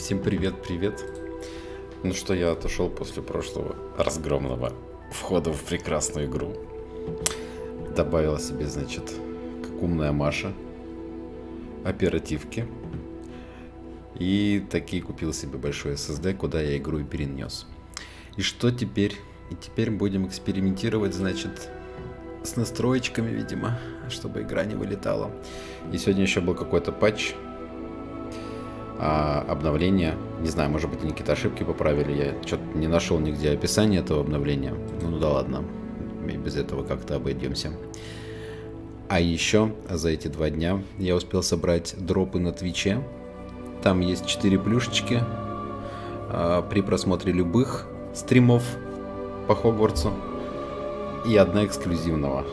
Всем привет. Ну что, я отошел после прошлого разгромного входа в прекрасную игру. Добавила себе, значит, как умная Маша, оперативки. И таки купил себе большой SSD, куда я игру и перенес. И что теперь? И теперь будем экспериментировать, значит, с настроечками, видимо, чтобы игра не вылетала. И сегодня еще был какой-то патч, обновление. Не знаю, может быть, они какие-то ошибки поправили. Я что-то не нашел нигде описания этого обновления. Ну да ладно, и без этого как-то обойдемся. А еще за эти 2 дня я успел собрать дропы на Твиче. Там есть 4 плюшечки при просмотре любых стримов по Хогвартсу. И 1 эксклюзивного.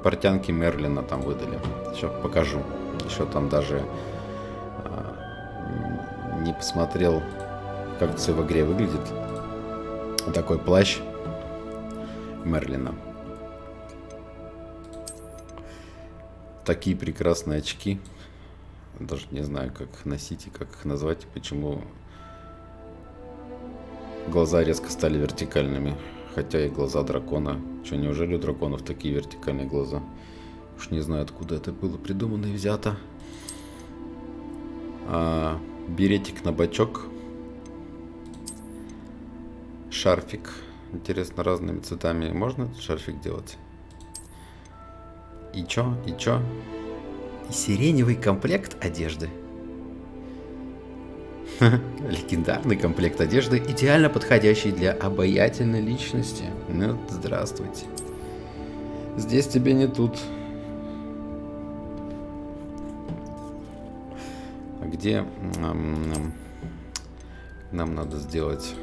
Портянки Мерлина там выдали. Сейчас покажу. Еще там даже не посмотрел, как все в игре выглядит. Такой плащ Мерлина. Такие прекрасные очки. Даже не знаю, как их носить и как их назвать, и почему глаза резко стали вертикальными. Хотя и глаза дракона. Что, неужели у драконов такие вертикальные глаза? Уж не знаю, откуда это было придумано и взято. Беретик на бочок. Шарфик. Интересно, разными цветами можно этот шарфик делать? И чё? И сиреневый комплект одежды. Легендарный комплект одежды, идеально подходящий для обаятельной личности. Ну, здравствуйте. Здесь тебе не тут. А где нам надо сделать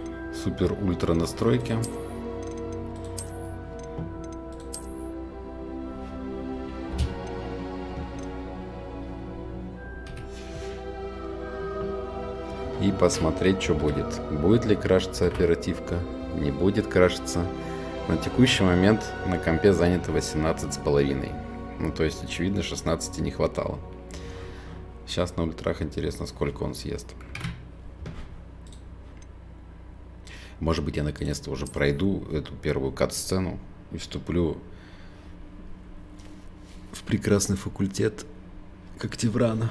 супер-ультра настройки? И посмотреть, что будет. Будет ли крашиться оперативка? Не будет крашиться. На текущий момент на компе занято 18,5. Ну, то есть, очевидно, 16 не хватало. Сейчас на ультрах интересно, сколько он съест. Может быть, я наконец-то уже пройду эту первую кат-сцену и вступлю в прекрасный факультет Когтеврана.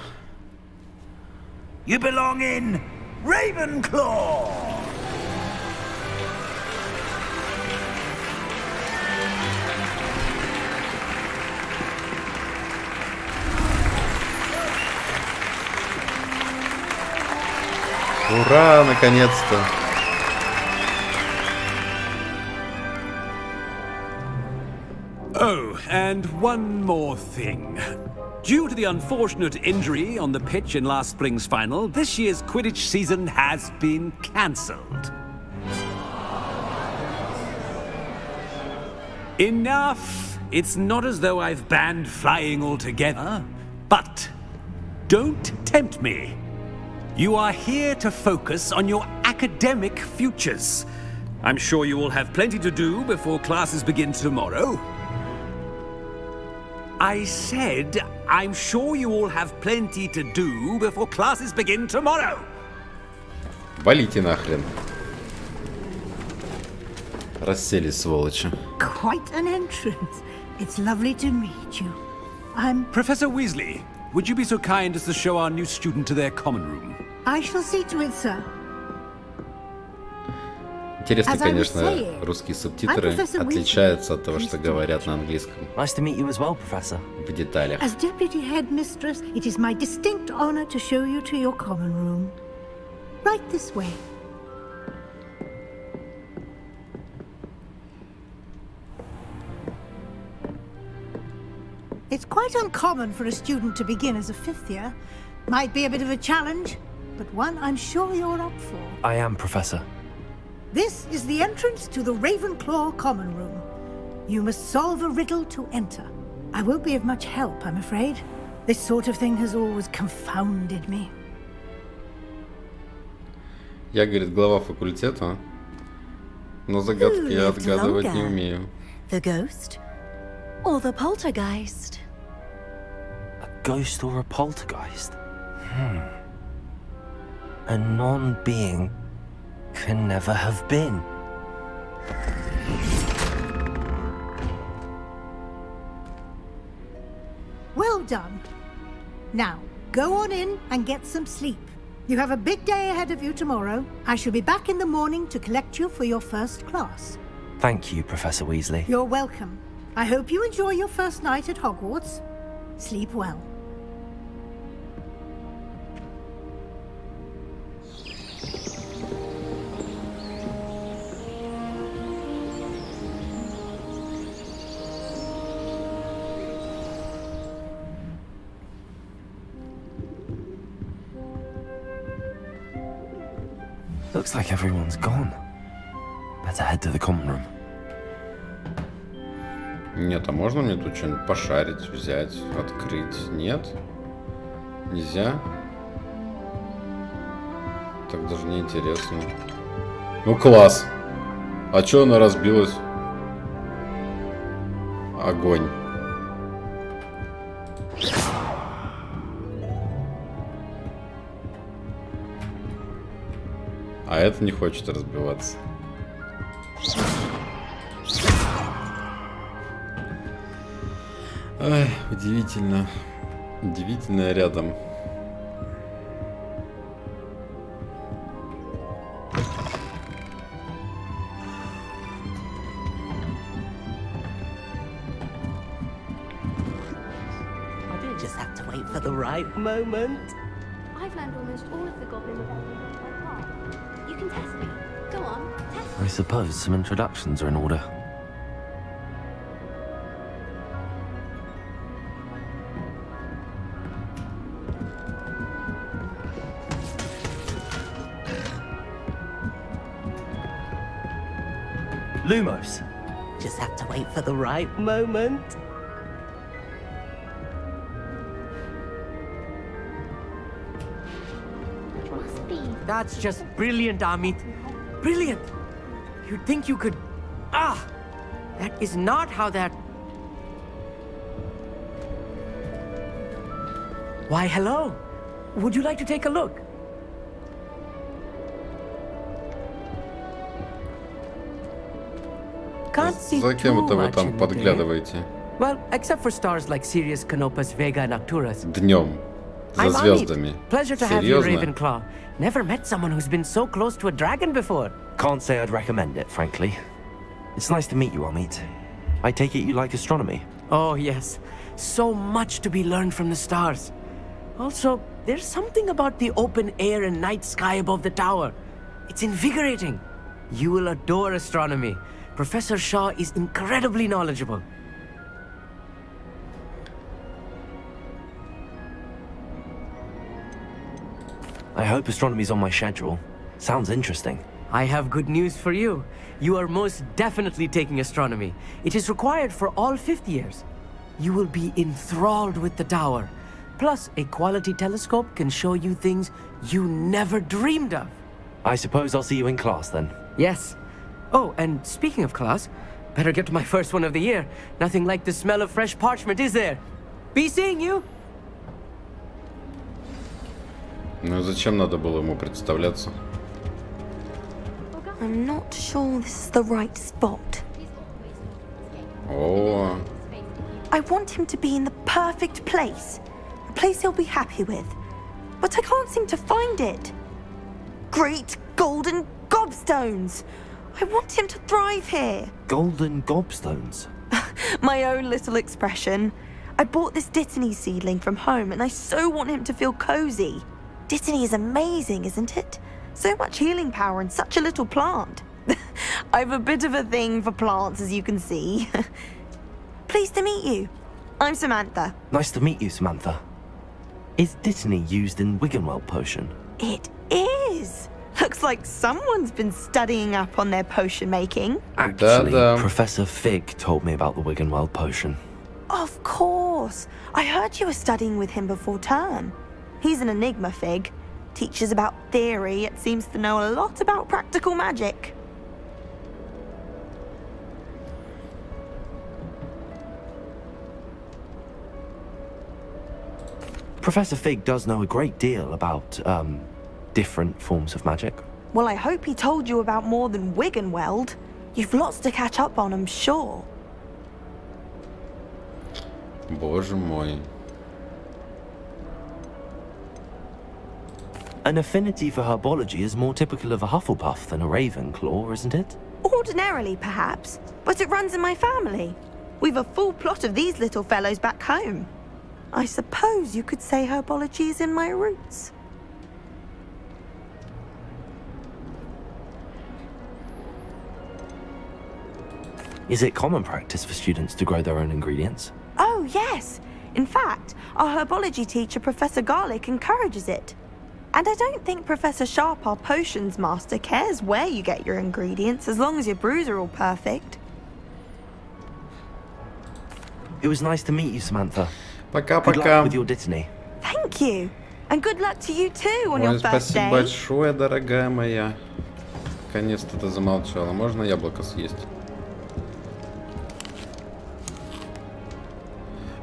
You belong in Ravenclaw! Ура, наконец-то! Oh, and one more thing. Due to the unfortunate injury on the pitch in last spring's final, this year's Quidditch season has been cancelled. Enough! It's not as though I've banned flying altogether, but don't tempt me. You are here to focus on your academic futures. I'm sure you will have plenty to do before classes begin tomorrow. I said, I'm sure you all have plenty to do before classes begin tomorrow. Валите нахрен. Расселись, сволочи. Quite an entrance. It's lovely to meet you. I'm... Professor Weasley, would you be so kind as to show our new student to their common room? I shall see to it, sir. Интересно, конечно, русские субтитры отличаются от того, что говорят на английском. Nice to meet you as well, Professor. В деталях. As Deputy Headmistress, it is my distinct honor to show you to your common room. Right this way. It's quite uncommon for a student to begin as a 5th year. Might be a bit of a challenge, but one I'm sure you're up for. I am, Professor. This is the entrance to the Ravenclaw common room. You must solve a riddle to enter. I won't be of much help, I'm afraid. This sort of thing has always confounded me. Я, говорит, глава факультета, но загадки я отгадывать не умею. The ghost or the poltergeist? A ghost or a poltergeist? A non-being can never have been. Well done. Now, go on in and get some sleep. You have a big day ahead of you tomorrow. I shall be back in the morning to collect you for your first class. Thank you, Professor Weasley. You're welcome. I hope you enjoy your first night at Hogwarts. Sleep well. Looks like everyone's gone. Better head to the common room. Нет, а можно мне тут что-нибудь пошарить, взять, открыть? Нет? Нельзя? Так даже не интересно. Ну класс. А чё она разбилась? Огонь. А это не хочет разбиваться. Ай, удивительно. Удивительно рядом. I did just have to wait for the right moment. I've learned almost all of the goblin abilities by heart. You can test me. Go on, test I suppose some introductions are in order. Lumos. Just have to wait for the right moment. must be. That's just brilliant, Amit. Brilliant. You'd think you could... Ah! That is not how that... Why, hello. Would you like to take a look? Can't see За кем too это вы much там in there. подглядываете? Well, except for stars like Sirius, Canopus, Vega, and Arcturus. Днем. За I'm звездами. Amit. Pleasure to have you, Серьезно? Ravenclaw. Never met someone who's been so close to a dragon before. Can't say I'd recommend it, frankly. It's nice to meet you, Amit. I take it you like astronomy. Oh, yes. So much to be learned from the stars. Also, there's something about the open air and night sky above the tower. It's invigorating. You will adore astronomy. Professor Shaw is incredibly knowledgeable. I hope astronomy's on my schedule. Sounds interesting. I have good news for you. You are most definitely taking astronomy. It is required for all fifth years. You will be enthralled with the tower. Plus, a quality telescope can show you things you never dreamed of. I suppose I'll see you in class then. Yes. Oh, and speaking of class, better get to my first one of the year. Nothing like the smell of fresh parchment, is there? Be seeing you! Ну зачем надо было ему представляться? I'm not sure this is the right spot. О, I want him to be in the perfect place. A place he'll be happy with. But I can't seem to find it. Great golden gobstones! I want him to thrive here. Golden gobstones. My own little expression. I bought this Dittany seedling from home and I so want him to feel cozy. Dittany is amazing, isn't it? So much healing power in such a little plant. I've a bit of a thing for plants, as you can see. Pleased to meet you. I'm Samantha. Nice to meet you, Samantha. Is Dittany used in Wiggenweld potion? It is. Looks like someone's been studying up on their potion making. Actually, Да-да. Professor Fig told me about the Wiggenweld potion. Of course. I heard you were studying with him before term. He's an enigma, Fig. Teaches about theory, yet seems to know a lot about practical magic. Professor Fig does know a great deal about, different forms of magic. Well, I hope he told you about more than Wiggenweld. You've lots to catch up on, I'm sure. Боже мой. An affinity for herbology is more typical of a Hufflepuff than a Ravenclaw, isn't it? Ordinarily, perhaps, but it runs in my family. We've a full plot of these little fellows back home. I suppose you could say herbology is in my roots. Is it common practice for students to grow their own ingredients? Oh, yes. In fact, our herbology teacher, Professor Garlick, encourages it. And I don't think Professor Sharp, our potions master, cares where you get your ingredients as long as your brews are all perfect. It was nice to meet you, Samantha. Good Пока-пока. luck with your Dittany. Thank you. And good luck to you too on Ой, your first спасибо day. большое, дорогая моя. Наконец-то ты замолчала. Можно яблоко съесть?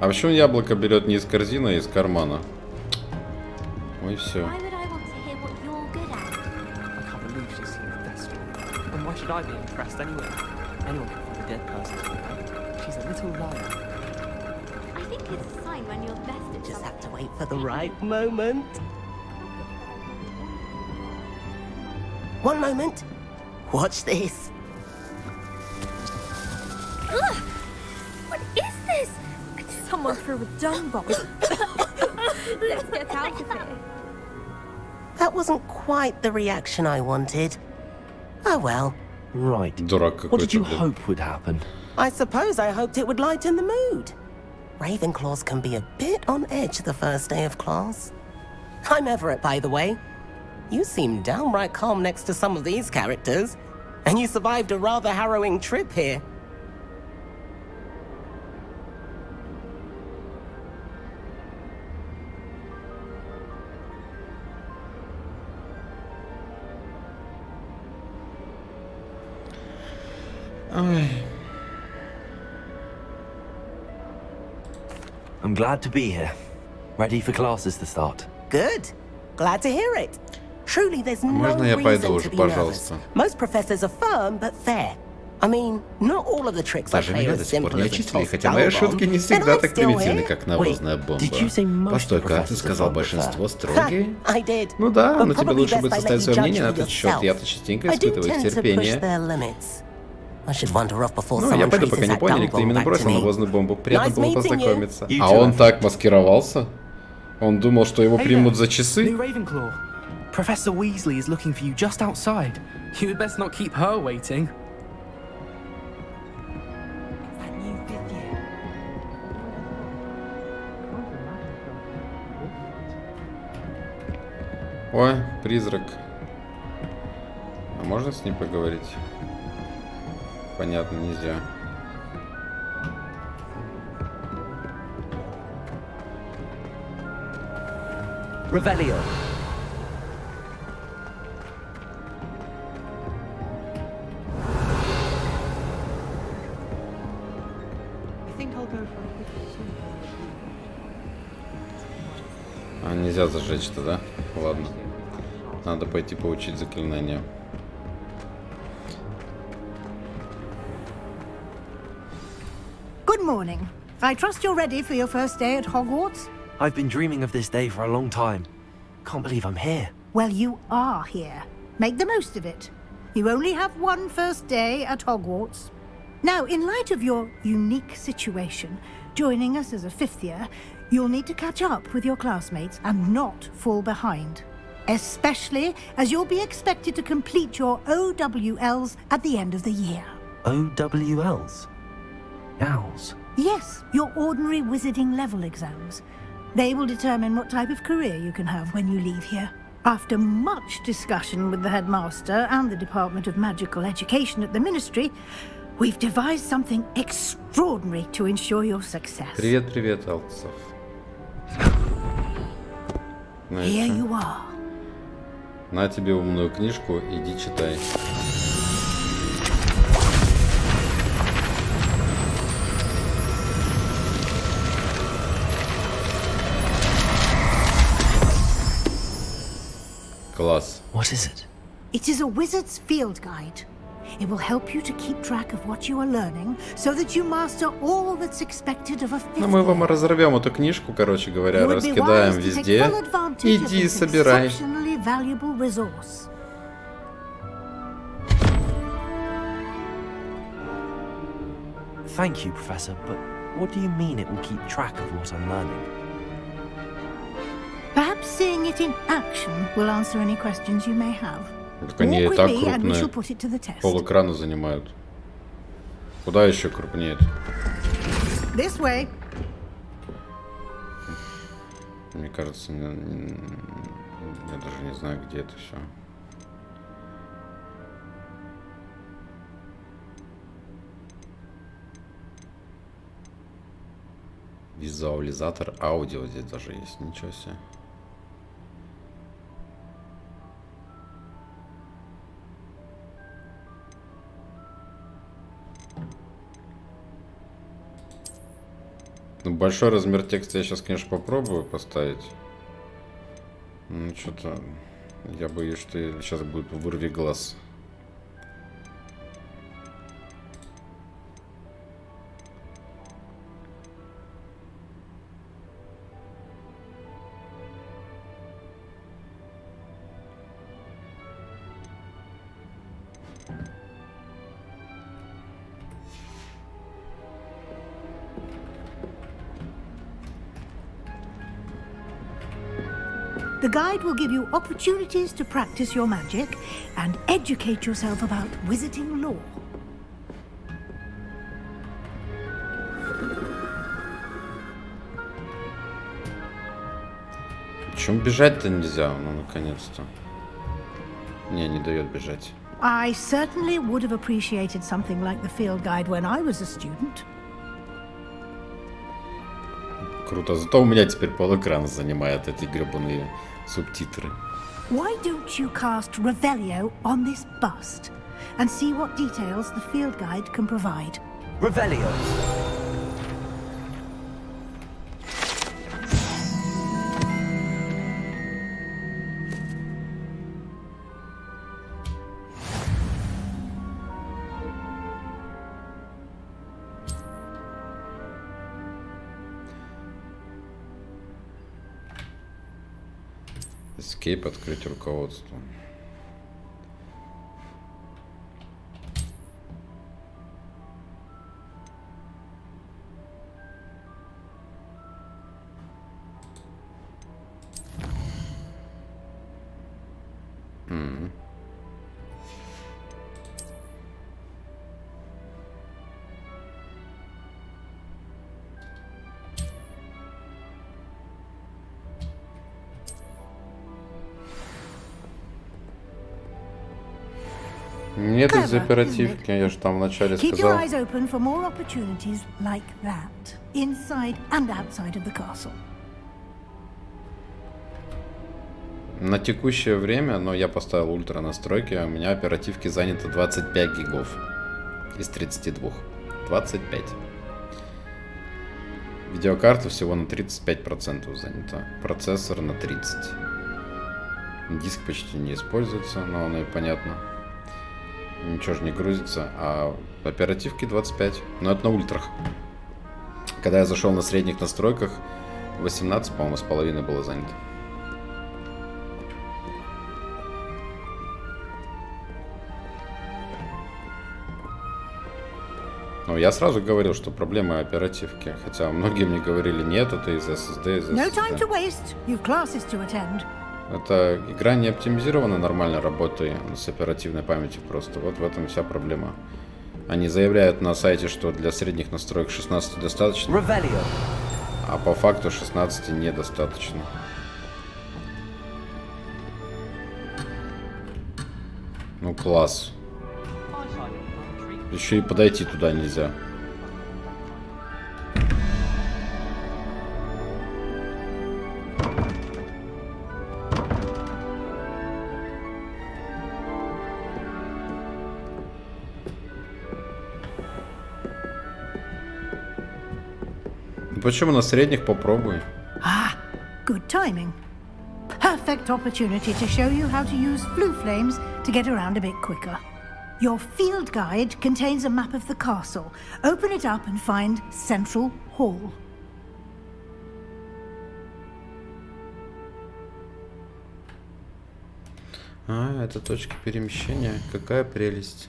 А почему яблоко берет не из корзины, а из кармана? Ой, все. Why would I want to hear what you're good at? I can't believe she's seen a Thestral. And why should I be impressed anyway? Anyone can find a dead person. She's a little liar. I think it's a sign when you're best at Just something. have to wait for the right moment. One moment. Watch this. Ugh! What is this? Someone threw a dung bomb. Let's get out of here. That wasn't quite the reaction I wanted. Oh well. Right. Дурак What did you какой-то, блин. hope would happen? I suppose I hoped it would lighten the mood. Ravenclaws can be a bit on edge the first day of class. I'm Everett, by the way. You seem downright calm next to some of these characters, and you survived a rather harrowing trip here. Ой. I'm glad to be here. Ready for classes to start. Good. Glad to hear it. Truly, there's no Можно я пойду reason уже, to be nervous. пожалуйста? Most professors are firm but fair. I mean, not all of the tricks I Даже play меня are до as сих пор simple не as a отчислили, toss хотя мои dull шутки bomb, не and всегда I'm так still примитивны, here. как навозная бомба. did you say most Постой-ка, ты professors сказал, are большинство Ha, строгие? I did. Ну да, But но тебе probably лучше best будет I let составить you свое judge мнение на for этот счет. yourself. Я-то частенько I do испытываю tend to push терпение. their limits. I should wander off before Ну, я someone пойду, traces пока не that поняли, dung кто bomb именно back to бросил me. навозную бомбу. Приятно Nice было meeting you. познакомиться. You А too. он так маскировался? Он думал, что его Hey примут there, за часы? New Ravenclaw. Professor Weasley is looking for you just outside. You had best not keep her waiting. That new fifth year. Ой, призрак. А можно с ним поговорить? Понятно, нельзя. Revelio. I think I'll go for a quick swim. А, нельзя зажечь-то, да? Ладно. Надо пойти поучить заклинания. Good morning. I trust you're ready for your first day at Hogwarts? I've been dreaming of this day for a long time. Can't believe I'm here. Well, you are here. Make the most of it. You only have one first day at Hogwarts. Now, in light of your unique situation, joining us as a fifth year, you'll need to catch up with your classmates and not fall behind. Especially as you'll be expected to complete your OWLs at the end of the year. OWLs? Owls? Yes, your ordinary wizarding level exams. They will determine what type of career you can have when you leave here. After much discussion with the headmaster and the Department of Magical Education at the Ministry, we've devised something extraordinary to ensure your success. Привет, привет, Алцев. Here you are. На тебе умную книжку, иди читай. Класс. What is it? It is a wizard's field guide. It will help you to keep track of what you are learning, so that you master all that's expected of a fifth Ну, мы вам year. разорвем эту книжку, короче говоря, You would be раскидаем wise to take везде. full advantage of Иди, this собирай. exceptionally valuable resource. Thank you, Professor, but what do you mean it will keep track of what I'm learning? Perhaps seeing it in action will answer any questions you may have. Так они Walk и with так me and we shall крупные. put it to the test. Полэкрана занимают. Куда еще крупнее? This way. Мне кажется, я даже не знаю, где это все. Визуализатор аудио здесь даже есть. Ничего себе. Ну, большой размер текста я сейчас, конечно, попробую поставить. Ну, что-то... Я боюсь, что сейчас будет вырви глаз. The guide will give you opportunities to practice your magic and educate yourself about wizarding lore. Почему бежать-то нельзя? Ну, наконец-то. Не дает бежать. I certainly would have appreciated something like the field guide when I was a student. Круто. Зато у меня теперь полэкрана занимает эти гребаные субтитры. Why don't you cast Revelio on this bust and see what details the field guide can provide? Revelio. Escape, открыть руководство. Нет из оперативки, я же там вначале Keep your сказал. eyes open for more opportunities like that, inside and outside of the castle. На текущее время, но я поставил ультра настройки, у меня оперативки занято 25 гигов из 32. 25. Видеокарта всего на 35% занята. Процессор на 30%. Диск почти не используется, но оно и понятно. Ничего же не грузится. А оперативки 25. Но это на ультрах. Когда я зашел на средних настройках, 18, по-моему, с половиной было занято. Но я сразу говорил, что проблема оперативки. Хотя многие мне говорили, нет, это из SSD, из No time to SSD. waste. You've classes to attend. Это игра не оптимизирована нормальной работой с оперативной памятью просто. Вот в этом вся проблема. Они заявляют на сайте, что для средних настроек 16 достаточно, Revelio. а по факту 16 недостаточно. Ну класс. Еще и подойти туда нельзя. Ну почему на средних попробуй? Ah, good timing. Perfect perfect opportunity to show you how to use flue flames to get around a bit quicker. Your field guide contains a map of the castle. Open it up and find Central Hall. А, это точка перемещения. Какая прелесть.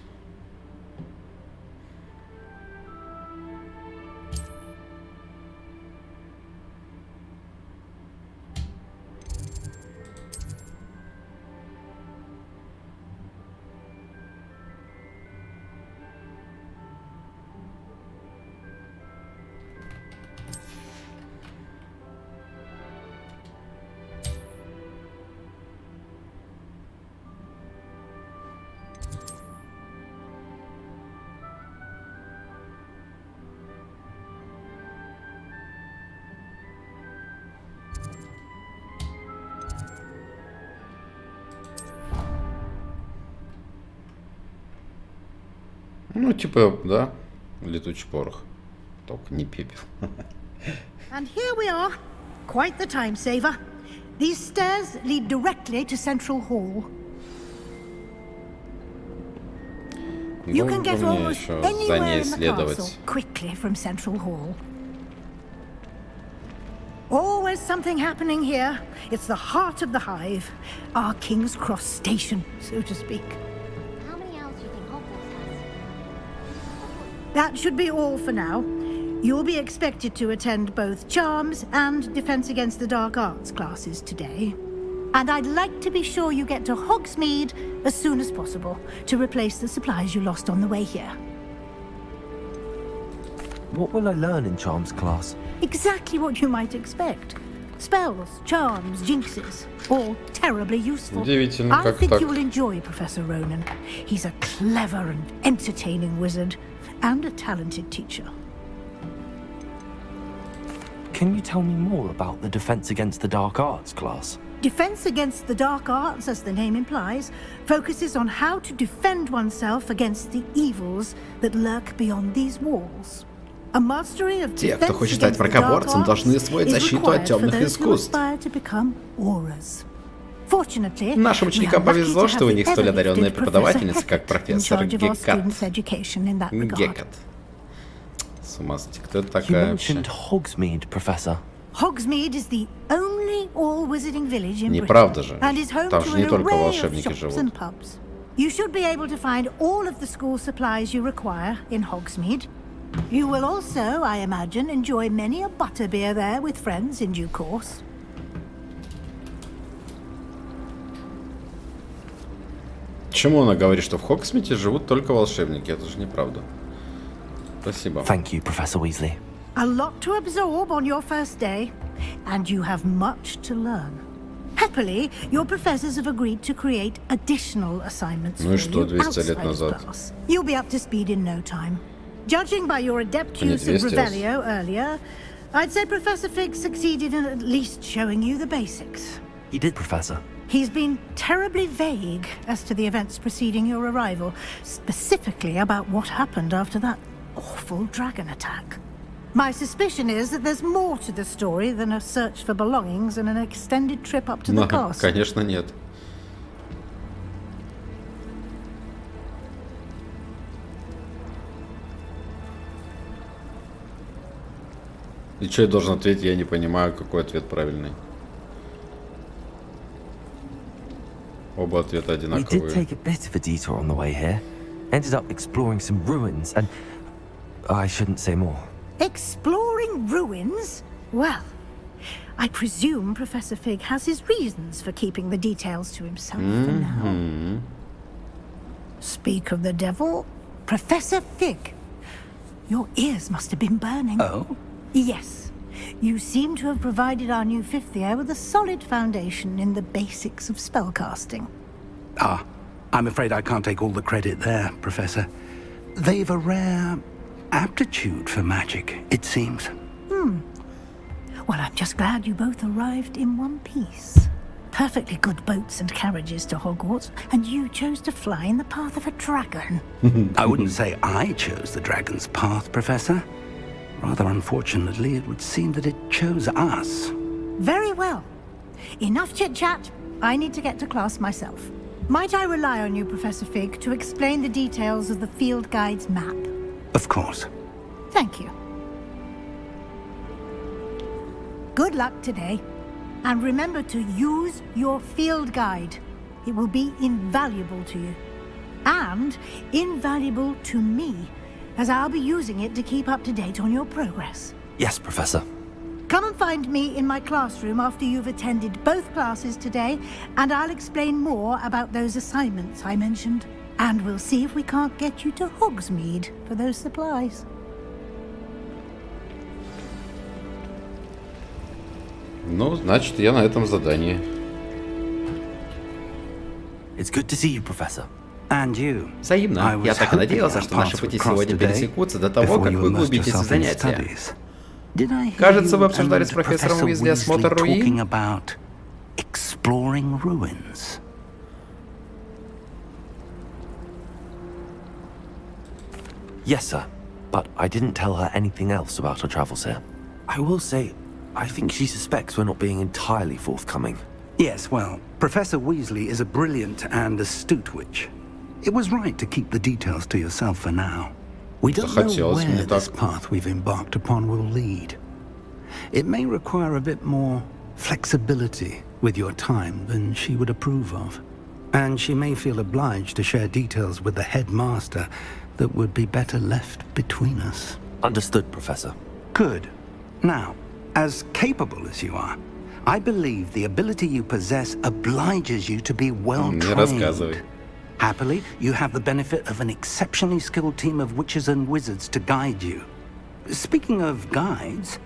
Ну, типа, да, летучий порох. Только не пепел. And here we are. Quite the time saver. These stairs lead directly to Central Hall. You can get almost anywhere in the castle quickly from Central Hall. Always something happening here. It's the heart of the hive. Our King's Cross station, so to speak. How many owls do you think Hogwarts has? That should be all for now. You'll be expected to attend both Charms and Defense Against the Dark Arts classes today. And I'd like to be sure you get to Hogsmeade as soon as possible to replace the supplies you lost on the way here. What will I learn in Charms class? Exactly what you might expect. Spells, charms, jinxes, all terribly useful. Удивительно, I как think так. you'll enjoy Professor Ronan. He's a clever and entertaining wizard and a talented teacher. Can you tell me more about the Defense Against the Dark Arts class? Defense Against the Dark Arts, as the name implies, focuses on how to defend oneself against the evils that lurk beyond these walls. A mastery of Те, кто defense хочет стать against the dark врагоборцем, arts должны освоить is защиту required от for темных those who искусств. aspire to become auras. Fortunately, Нашим we ученикам are lucky повезло, to что у have них the столь ever-gifted одаренная Professor преподавательница, как Hecat in профессор charge of our Гекат. students' education in that regard. Гекат. С ума сойти, кто это You такая вообще? mentioned Hogsmeade, Professor. Hogsmeade is the only all-wizarding village in Неправда Britain же. and is home Там to же an не только array of волшебники shops живут. and pubs. You should be able to find all of the school supplies you require in Hogsmeade. You will also, I imagine, enjoy many a butterbeer there with friends in due course. Почему она говорит, что в Хогсмите живут только волшебники? Это же неправда. Спасибо. Thank you, Professor Weasley. A lot to absorb on your first day, and you have much to learn. Happily, your professors have agreed to create additional assignments Ну и for что, you 200 лет outside of назад? class. You'll be up to speed in no time. Judging by your adept use of 200 Revelio earlier, I'd say Professor Fig succeeded in at least showing you the basics. He did, Professor. He's been terribly vague as to the events preceding your arrival, specifically about what happened after that awful dragon attack. My suspicion is that there's more to the story than a search for belongings and an extended trip up to the castle. Конечно, нет. И что я должен ответить? Я не понимаю, какой ответ правильный. Оба ответа We did одинаковые. take a bit of a detour on the way here. Ended up exploring some ruins and... I shouldn't say more. Exploring ruins? Well, I presume Professor Fig has his reasons for keeping the details to himself for now. Speak of the devil, Professor Fig. Your ears must have been burning. Oh? Yes. You seem to have provided our new fifth year with a solid foundation in the basics of spellcasting. Ah, I'm afraid I can't take all the credit there, Professor. They've a rare aptitude for magic, it seems. Well, I'm just glad you both arrived in one piece. Perfectly good boats and carriages to Hogwarts, and you chose to fly in the path of a dragon. I wouldn't say I chose the dragon's path, Professor. Rather unfortunately, it would seem that it chose us. Very well. Enough chit-chat. I need to get to class myself. Might I rely on you, Professor Fig, to explain the details of the field guide's map? Of course. Thank you. Good luck today. And remember to use your field guide. It will be invaluable to you. And invaluable to me, as I'll be using it to keep up to date on your progress. Yes, Professor. Come and find me in my classroom after you've attended both classes today, and I'll explain more about those assignments I mentioned. And we'll see if we can't get you to Hogsmeade for those supplies. Ну, значит, я на этом задании. It's good to see you, Professor. And you. Взаимно. Я так и надеялся, что наши пути сегодня пересекутся до того, как вы углубитесь в занятия. Кажется, вы обсуждали с профессором Уизли осмотр руин. Exploring ruins. Yes, sir. But I didn't tell her anything else about our travels here. I will say, I think she suspects we're not being entirely forthcoming. Yes, well, Professor Weasley is a brilliant and astute witch. It was right to keep the details to yourself for now. We don't know where this path we've embarked upon will lead. It may require a bit more flexibility with your time than she would approve of. And she may feel obliged to share details with the headmaster that would be better left between us. Understood, Professor. Good. Now, as capable as you are, I believe the ability you possess obliges you to be well trained. Happily, you have the benefit of an exceptionally skilled team of witches and wizards to guide you. Speaking of guides,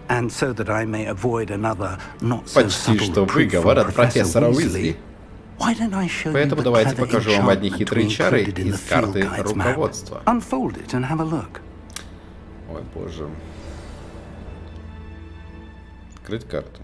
and so that I may avoid another not so subtle proof from Professor Weasley, why don't I show you the clever enchantment we included in the field guide's map? Unfold it and have a look. Ой, боже. Открыть карту.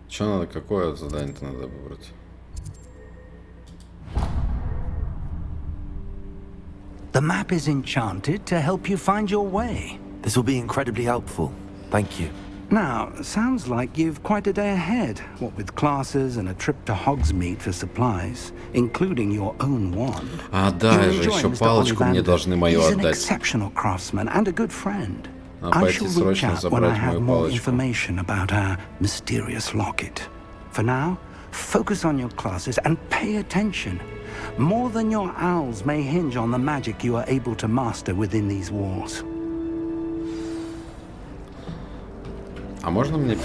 Что надо, какое задание-то надо выбрать? The map is enchanted to help you find your way. This will be incredibly helpful. Thank you. Now, sounds like you've quite a day ahead, what with classes and a trip to Hogsmeade for supplies, including your own wand. А, да, же еще палочку мне должны мою отдать. He's an отдать. exceptional craftsman and a good friend. Надо пойти срочно забрать мою палочку. Information about our mysterious locket. For now, focus on your classes and pay attention. More than your owls may hinge on the magic you are able to master within these walls. А можно мне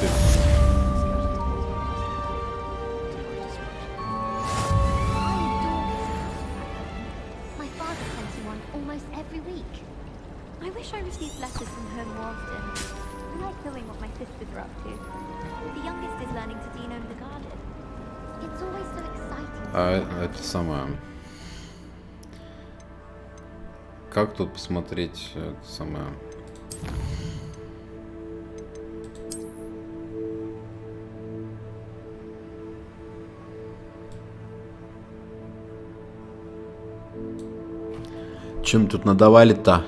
My father sends you one almost every week. I wish I received letters from her more often. I like knowing what my sisters are up to. The youngest is learning to de-gnome the garden. It's always so exciting. это самое. Как тут посмотреть это самое? Чем тут надавали-то?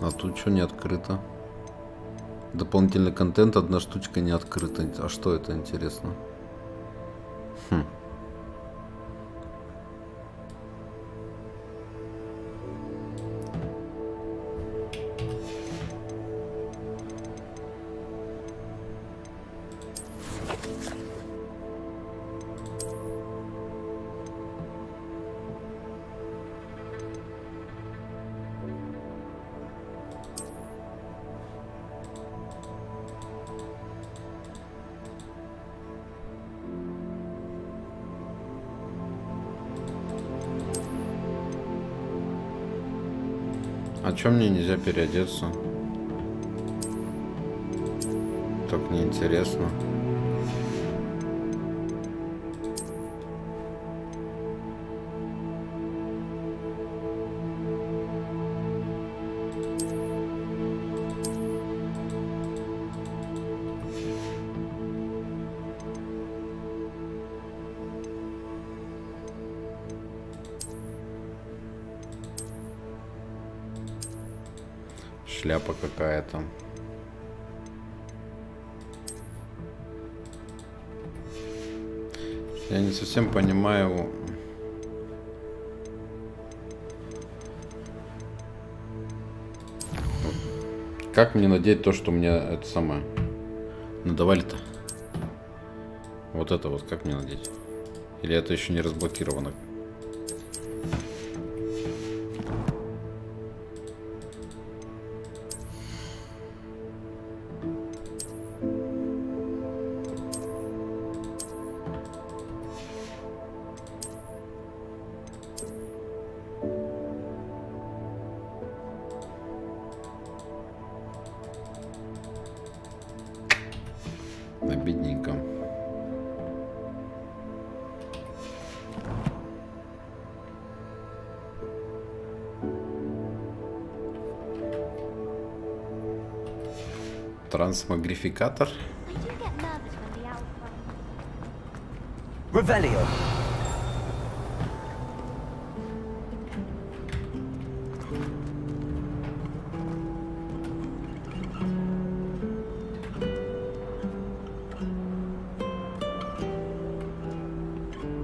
А тут что не открыто? Дополнительный контент, одна штучка не открыта. А что это, интересно? Хм. А чё мне нельзя переодеться? Так неинтересно. Шляпа какая-то. Я не совсем понимаю. Как мне надеть то, что мне это самое надавали-то? Вот это вот как мне надеть? Или это еще не разблокировано? Обидненько. Трансмогрификатор. Revelio.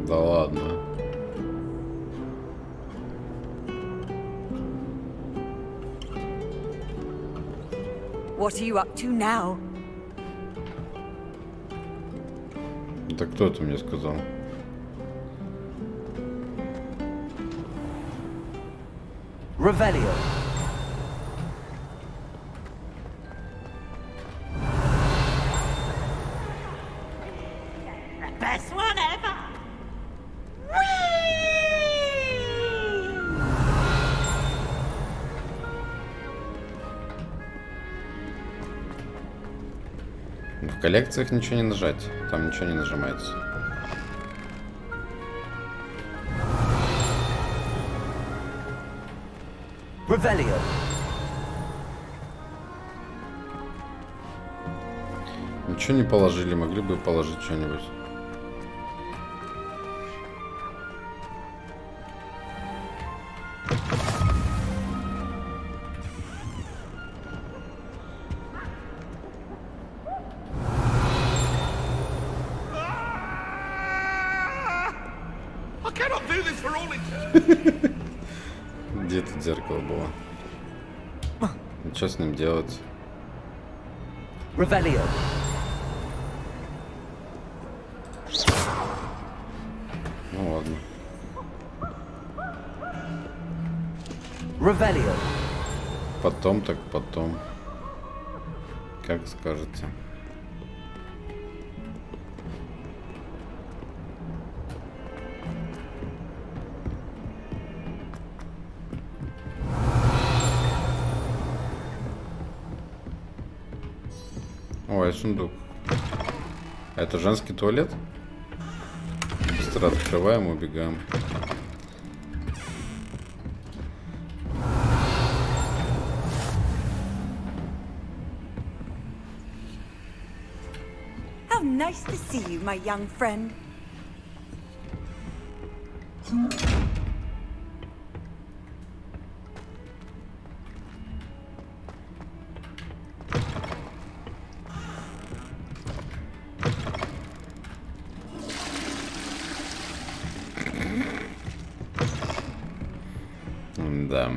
Да ладно. What are you up to now? Это кто это мне сказал? Revelio. Best one ever! В коллекциях ничего не нажать. Там ничего не нажимается. Revelio. Ничего не положили, могли бы положить что-нибудь. Где тут зеркало было? И что с ним делать? Revelio. Ну ладно. Revelio. Потом так потом. Как скажете. Ой, сундук. А это женский туалет? Быстро открываем, убегаем. How nice to see you, my young friend. Да.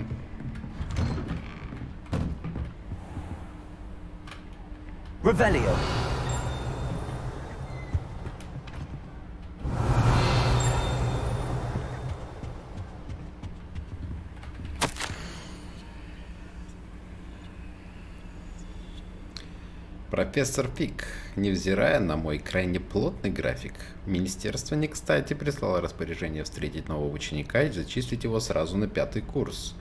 Revelio. Профессор Фиг, невзирая на мой крайне плотный график, министерство не кстати прислало распоряжение встретить нового ученика и зачислить его сразу на 5-й курс.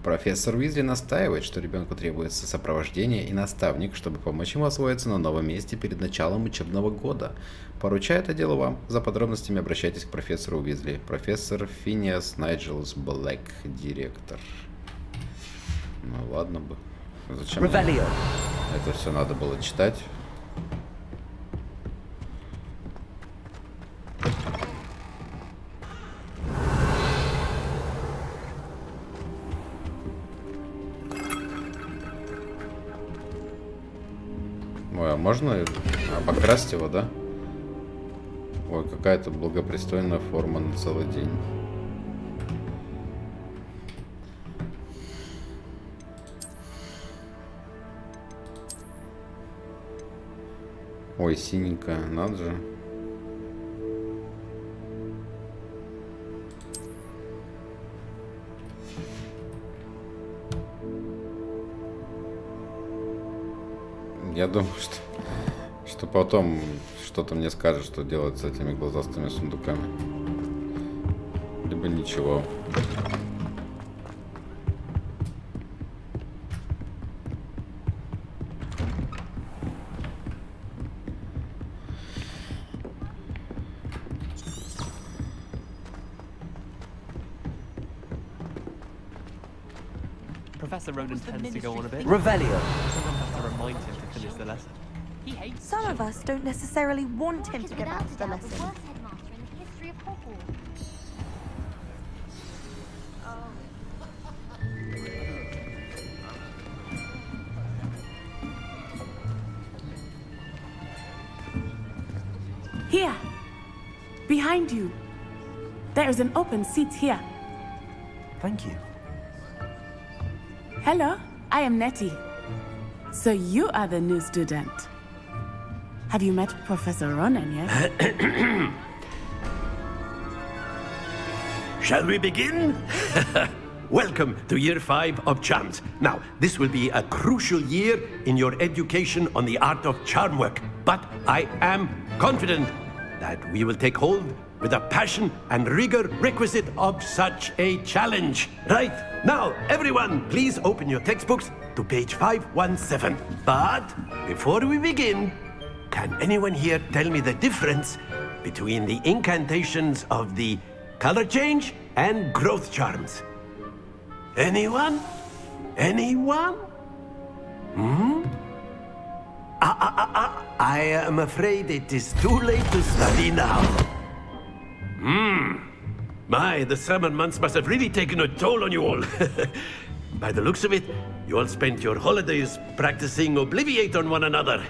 Профессор Уизли настаивает, что ребенку требуется сопровождение и наставник, чтобы помочь ему освоиться на новом месте перед началом учебного года. Поручаю это дело вам. За подробностями обращайтесь к профессору Уизли. Профессор Финиас Найджелс Блэк, директор. Ну ладно бы. Зачем мне это все надо было читать? Ой, а можно обокрасть его, да? Ой, какая-то благопристойная форма на целый день. Ой, синенькая, надо же. Я думаю, что потом что-то мне скажет, что делать с этими глазастыми сундуками. Либо ничего. Professor Ronan tends to go on a bit. Revelio. Someone has to remind him to finish the lesson. He hates Some of us don't necessarily want him to get without out a of the doubt the lesson. worst headmaster in the history of Hogwarts. Here, behind you. There is an open seat here. Thank you. Hello, I am Nettie. So you are the new student. Have you met Professor Ronan yet? Shall we begin? Welcome to Year 5 of Charms. Now, this will be a crucial year in your education on the art of charm work. But I am confident that we will take hold with the passion and rigor requisite of such a challenge. Right, now, everyone, please open your textbooks to page 517. But before we begin, can anyone here tell me the difference between the incantations of the color change and growth charms? Anyone? Anyone? I am afraid it is too late to study now. My, the summer months must have really taken a toll on you all. By the looks of it, you all spent your holidays practicing Obliviate on one another.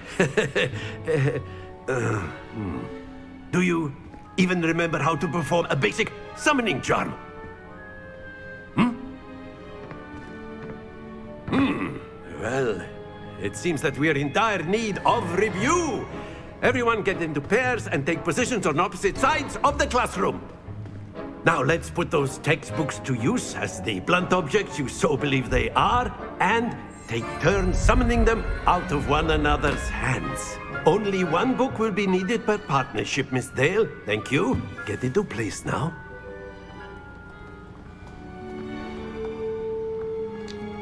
Do you even remember how to perform a basic summoning charm? Well, it seems that we are in dire need of review. Everyone get into pairs and take positions on opposite sides of the classroom. Now let's put those textbooks to use as the blunt objects you so believe they are, and take turns summoning them out of one another's hands. Only one book will be needed per partnership, Miss Dale. Thank you. Get into place now.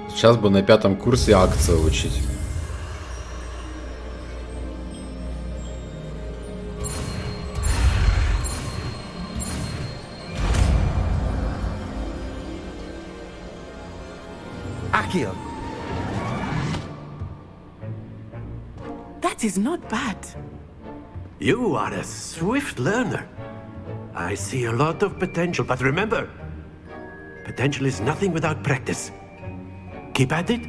Сейчас бы на 5-м курсе акцию учить. Accio. That is not bad. You are a swift learner. I see a lot of potential, but remember, potential is nothing without practice. Keep at it.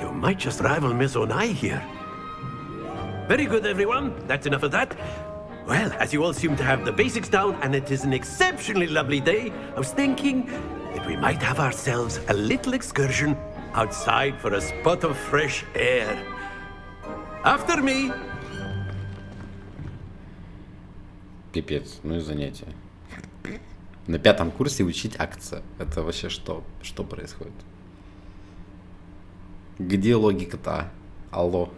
You might just rival Miss Onai here. Very good, everyone. That's enough of that. Well, as you all seem to have the basics down, and it is an exceptionally lovely day, I was thinking that we might have ourselves a little excursion outside for a spot of fresh air. After me. Пипец, ну и занятия. На 5-м курсе учить акция. Это вообще что? Что происходит? Где логика-то? Алло.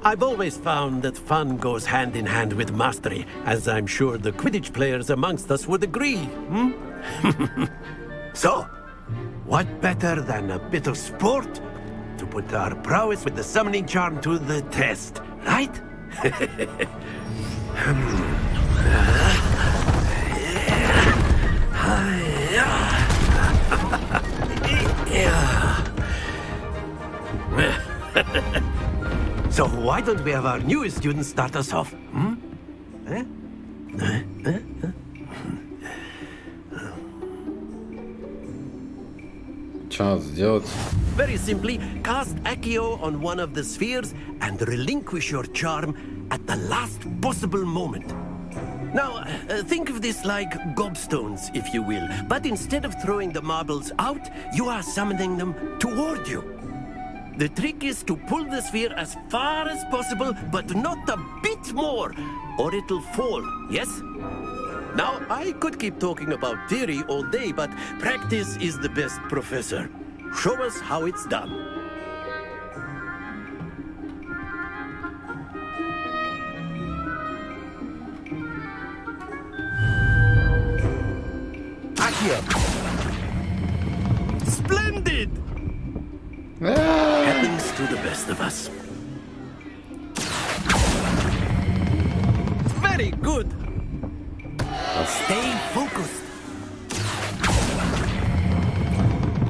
I've always found that fun goes hand in hand with mastery, as I'm sure the Quidditch players amongst us would agree. So, what better than a bit of sport to put our prowess with the summoning charm to the test, right? So why don't we have our newest student start us off? Что надо сделать? Very simply, cast Accio on one of the spheres and relinquish your charm at the last possible moment. Now, think of this like gobstones, if you will, but instead of throwing the marbles out, you are summoning them toward you. The trick is to pull the sphere as far as possible, but not a bit more, or it'll fall, yes? Now, I could keep talking about theory all day, but practice is the best professor. Show us how it's done. Accio! Splendid! Happens to the best of us. Very good! Stay focused.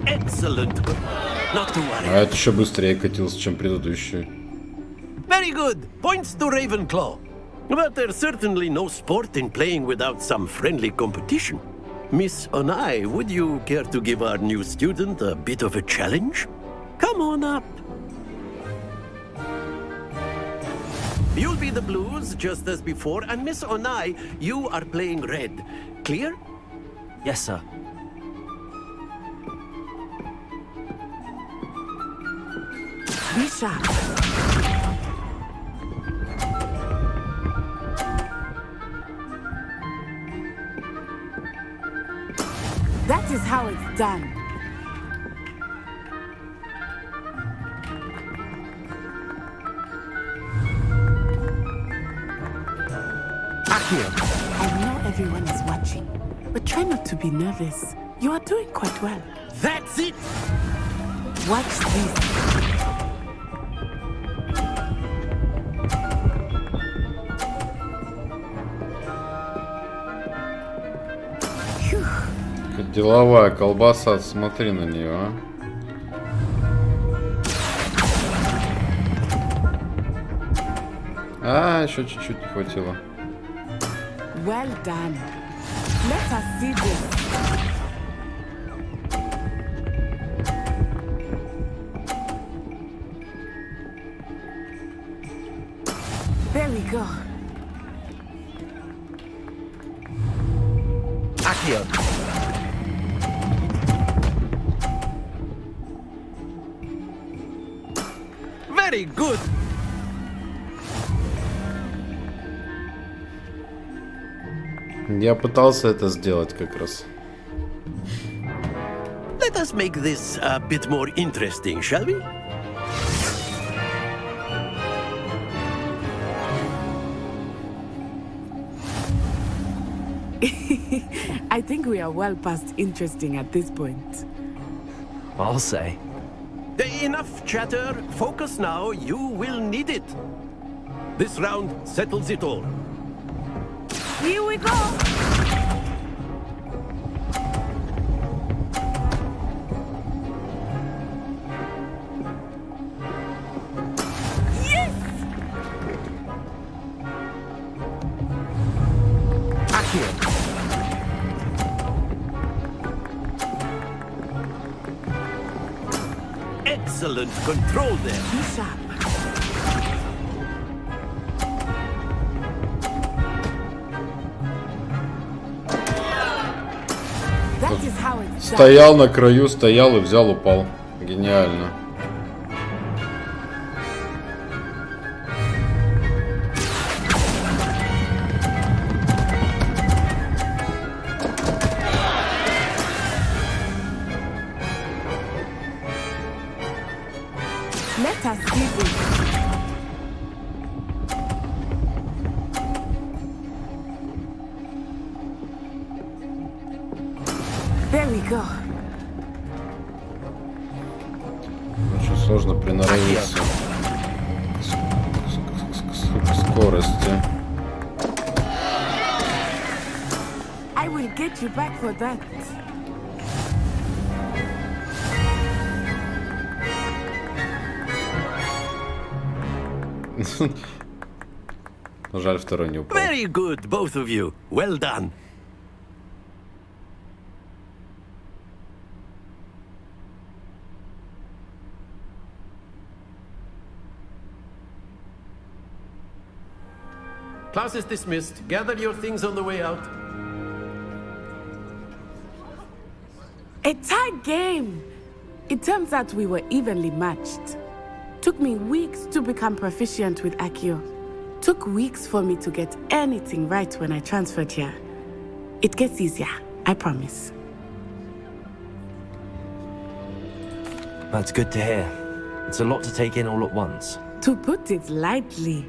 Excellent. Not to worry. А это еще быстрее катился, чем предыдущий. Very good. Points to Ravenclaw. But there's certainly no sport in playing without some friendly competition. Miss Onai, would you care to give our new student a bit of a challenge? Come on up. You'll be the blues, just as before, and Miss Onai, you are playing red. Clear? Yes, sir. Be sharp. That is how it's done. I know everyone is watching, but try not to be nervous. You are doing quite well. That's it! Watch this. Деловая колбаса, смотри на нее, а. А, еще чуть-чуть не хватило. Well done. Let us see this. There we go. Accio. Very good. Я пытался это сделать как раз. Let us make this a bit more interesting, shall we? I think we are well past interesting at this point. I'll say. Enough chatter. Focus now. You will need it. This round settles it all. Here we go. Yes! Accio. Excellent control there. Be sharp. That is how it's done. Стоял на краю, стоял и взял, упал. Гениально. Let us see this. There we go. Очень сложно приноровиться к скорости. I will get you back for that. Жаль, второй не упал. Very good, both of you. Well done. Class is dismissed. Gather your things on the way out. A tight game! It turns out we were evenly matched. Took me weeks to become proficient with Accio. Took weeks for me to get anything right when I transferred here. It gets easier, I promise. That's good to hear. It's a lot to take in all at once. To put it lightly,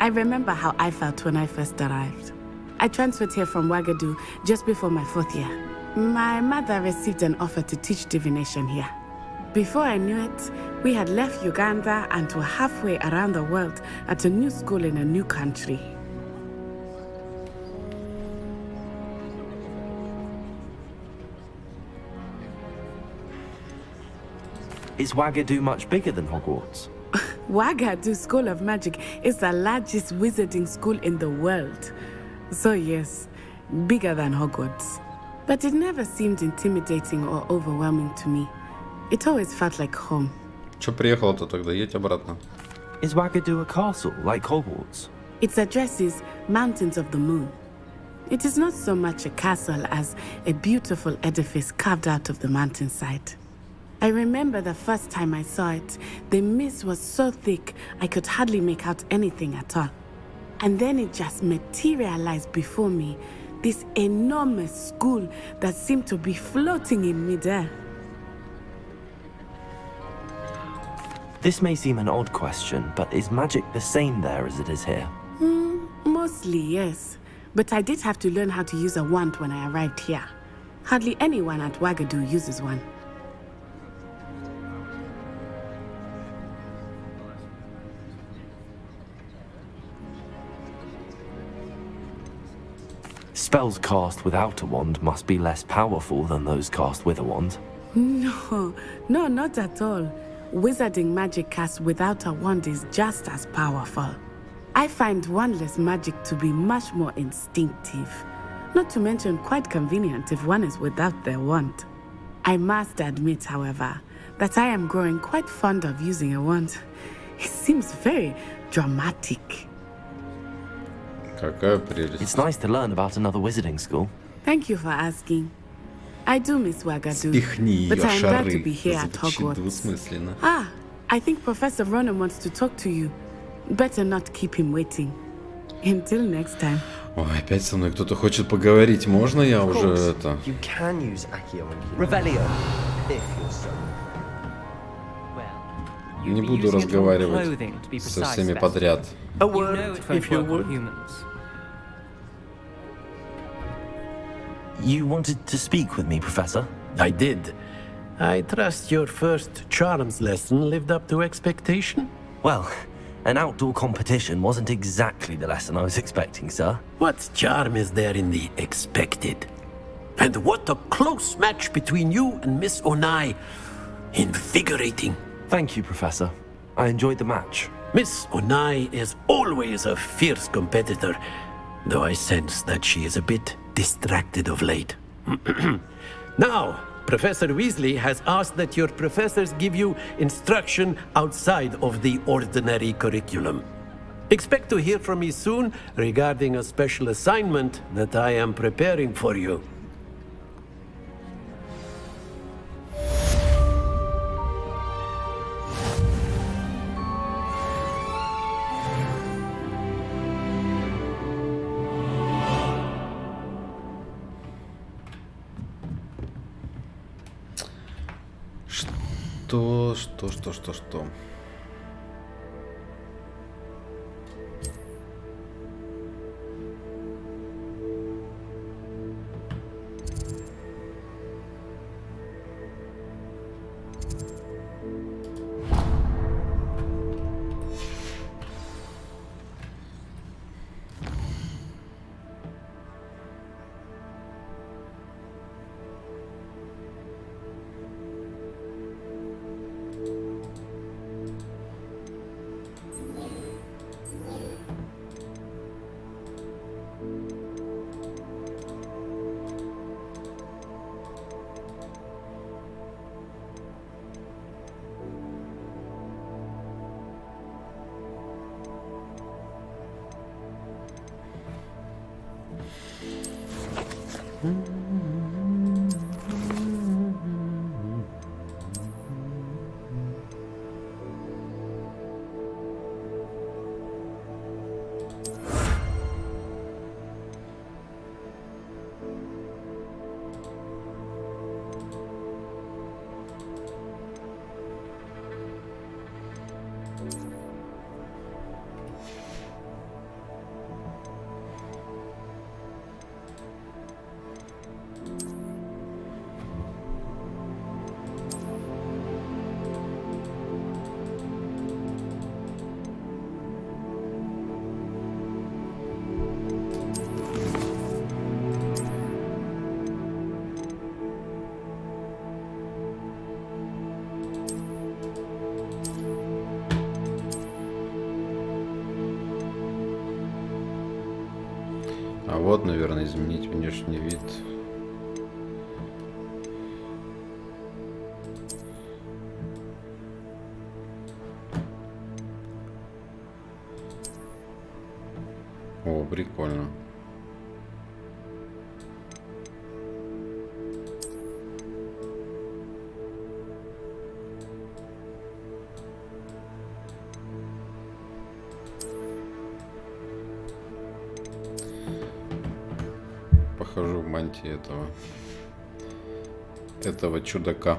I remember how I felt when I first arrived. I transferred here from Ouagadougou just before my 4th year. My mother received an offer to teach divination here. Before I knew it, we had left Uganda and were halfway around the world at a new school in a new country. Is Ouagadougou much bigger than Hogwarts? Ouagadougou School of Magic is the largest wizarding school in the world. So yes, bigger than Hogwarts. But it never seemed intimidating or overwhelming to me. It always felt like home. Чё приехала-то тогда? Едь обратно. Is Ouagadougou a castle, like Hogwarts? Its address is Mountains of the Moon. It is not so much a castle as a beautiful edifice carved out of the mountainside. I remember the first time I saw it, the mist was so thick I could hardly make out anything at all. And then it just materialized before me, this enormous school that seemed to be floating in midair. This may seem an odd question, but is magic the same there as it is here? Mostly, yes. But I did have to learn how to use a wand when I arrived here. Hardly anyone at Ouagadougou uses one. Spells cast without a wand must be less powerful than those cast with a wand. No, not at all. Wizarding magic cast without a wand is just as powerful. I find wandless magic to be much more instinctive. Not to mention quite convenient if one is without their wand. I must admit, however, that I am growing quite fond of using a wand. It seems very dramatic. Какая прелесть. It's nice to learn about another wizarding school. Thank you for asking. I do miss Ouagadougou, Спихни but её I am glad to шары. be here at Звучит Hogwarts. двусмысленно. Ah, I think Professor Ronan wants to talk to you. Better not keep him waiting. Until next time. Ой, опять со мной кто-то хочет поговорить. Можно я уже это... You can use Accio and Revelio, if you're so. Не буду разговаривать со всеми подряд. A word, if you would. You wanted to speak with me, Professor? I did. I trust your first charms lesson lived up to expectation? Well, an outdoor competition wasn't exactly the lesson I was expecting, sir. What charm is there in the expected? And what a close match between you and Miss Onai. Invigorating. Thank you, Professor. I enjoyed the match. Miss Onai is always a fierce competitor, though I sense that she is a bit distracted of late. Now, Professor Weasley has asked that your professors give you instruction outside of the ordinary curriculum. Expect to hear from me soon regarding a special assignment that I am preparing for you. Что? А вот, наверное, изменить внешний вид. О, прикольно. Похожу в мантии этого чудака.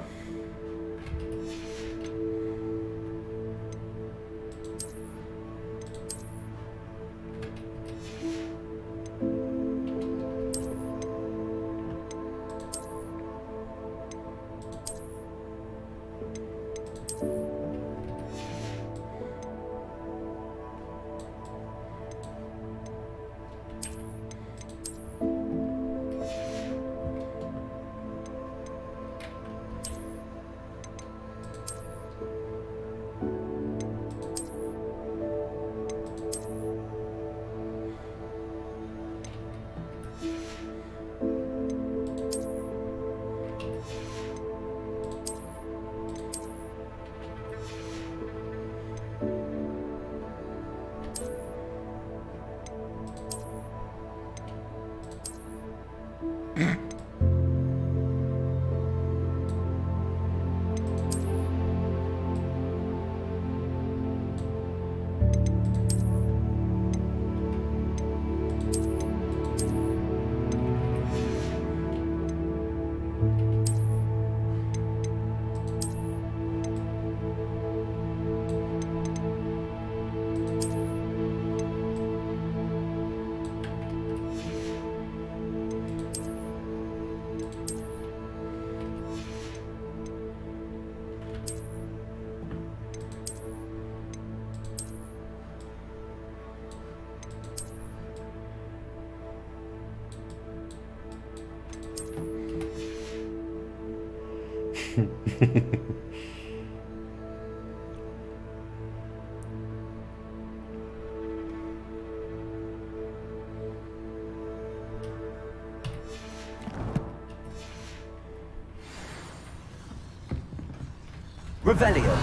Revelio.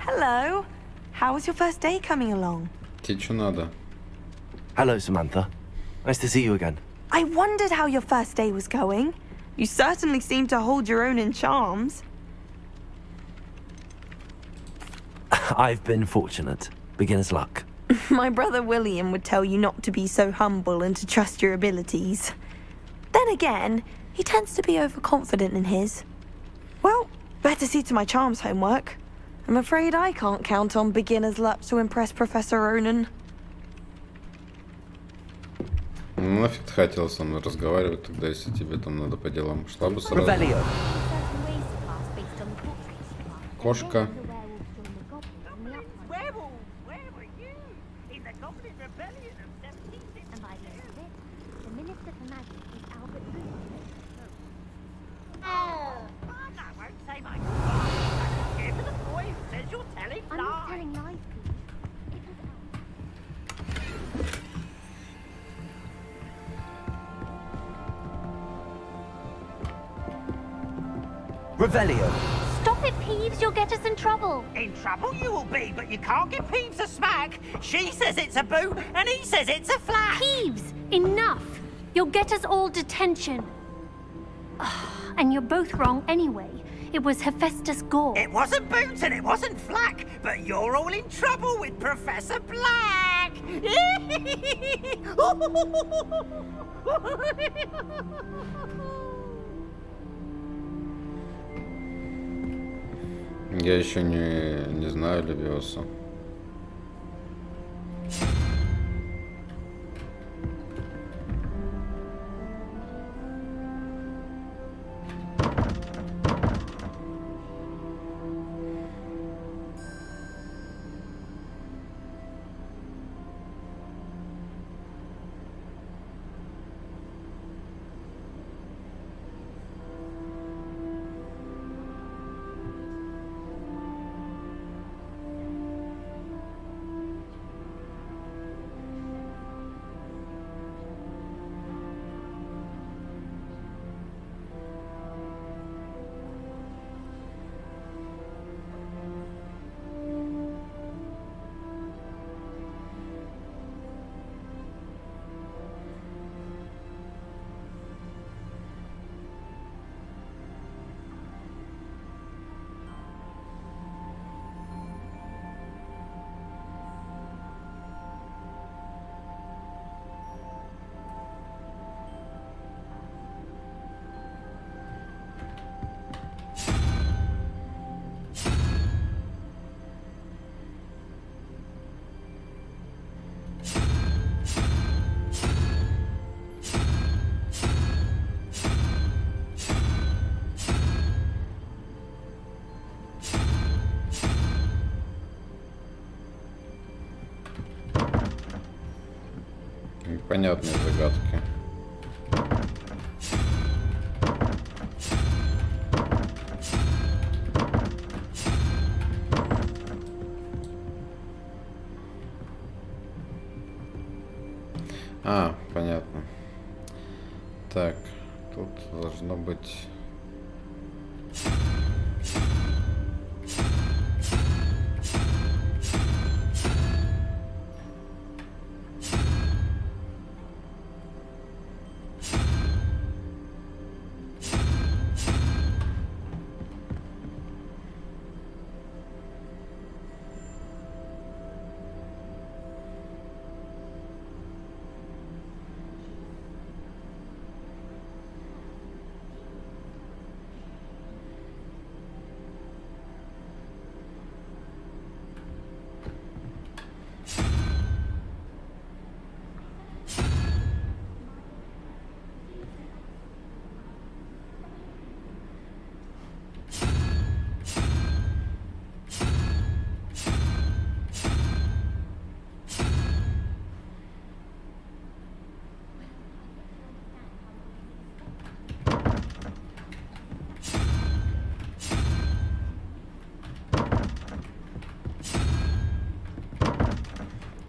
Hello. How was your first day coming along? Тебе что надо? Hello, Samantha. Nice to see you again. I wondered how your first day was going. You certainly seem to hold your own in charms. I've been fortunate. Beginner's luck. My brother William would tell you not to be so humble and to trust your abilities. Then again, he tends to be overconfident in his. Well, better see to my charms homework. I'm afraid I can't count on beginner's luck to impress Professor Ronan. Ну, нафиг ты хотел со мной разговаривать тогда, если тебе там надо по делам. Шла бы сразу. Revelio. Кошка. Revelio. Stop it, Peeves, you'll get us in trouble. In trouble you will be, but you can't give Peeves a smack. She says it's a boot, and he says it's a flat. Peeves, enough. You'll get us all detention. And you're both wrong anyway. It was Hephaestus Gore. It wasn't Boots and it wasn't Flack, but you're all in trouble with Professor Black. Я еще не знаю Левиоса. Непонятные загадки. А, понятно. Так, тут должно быть...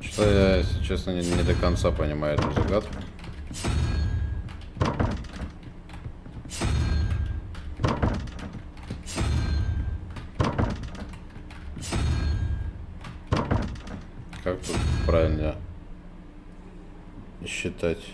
Что я, если честно, не до конца понимаю эту загадку. Как тут правильно считать?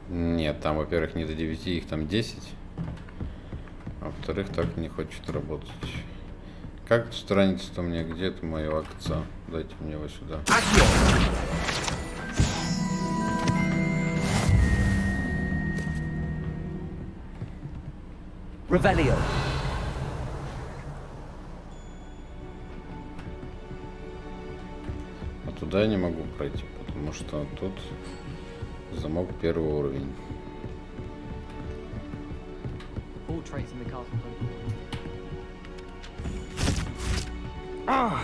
Нет, там, во-первых, не до 9, их там 10. А во-вторых, так не хочет работать. Как страница-то у меня? Где-то мое акция? Дайте мне его сюда. Revelio. А туда я не могу пройти, потому что тут замок первый уровень. All traits in the castle. Ah!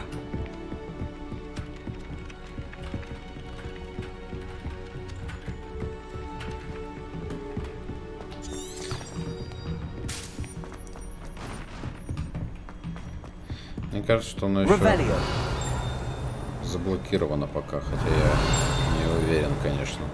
Мне кажется, что оно еще заблокировано пока, хотя я не уверен, конечно.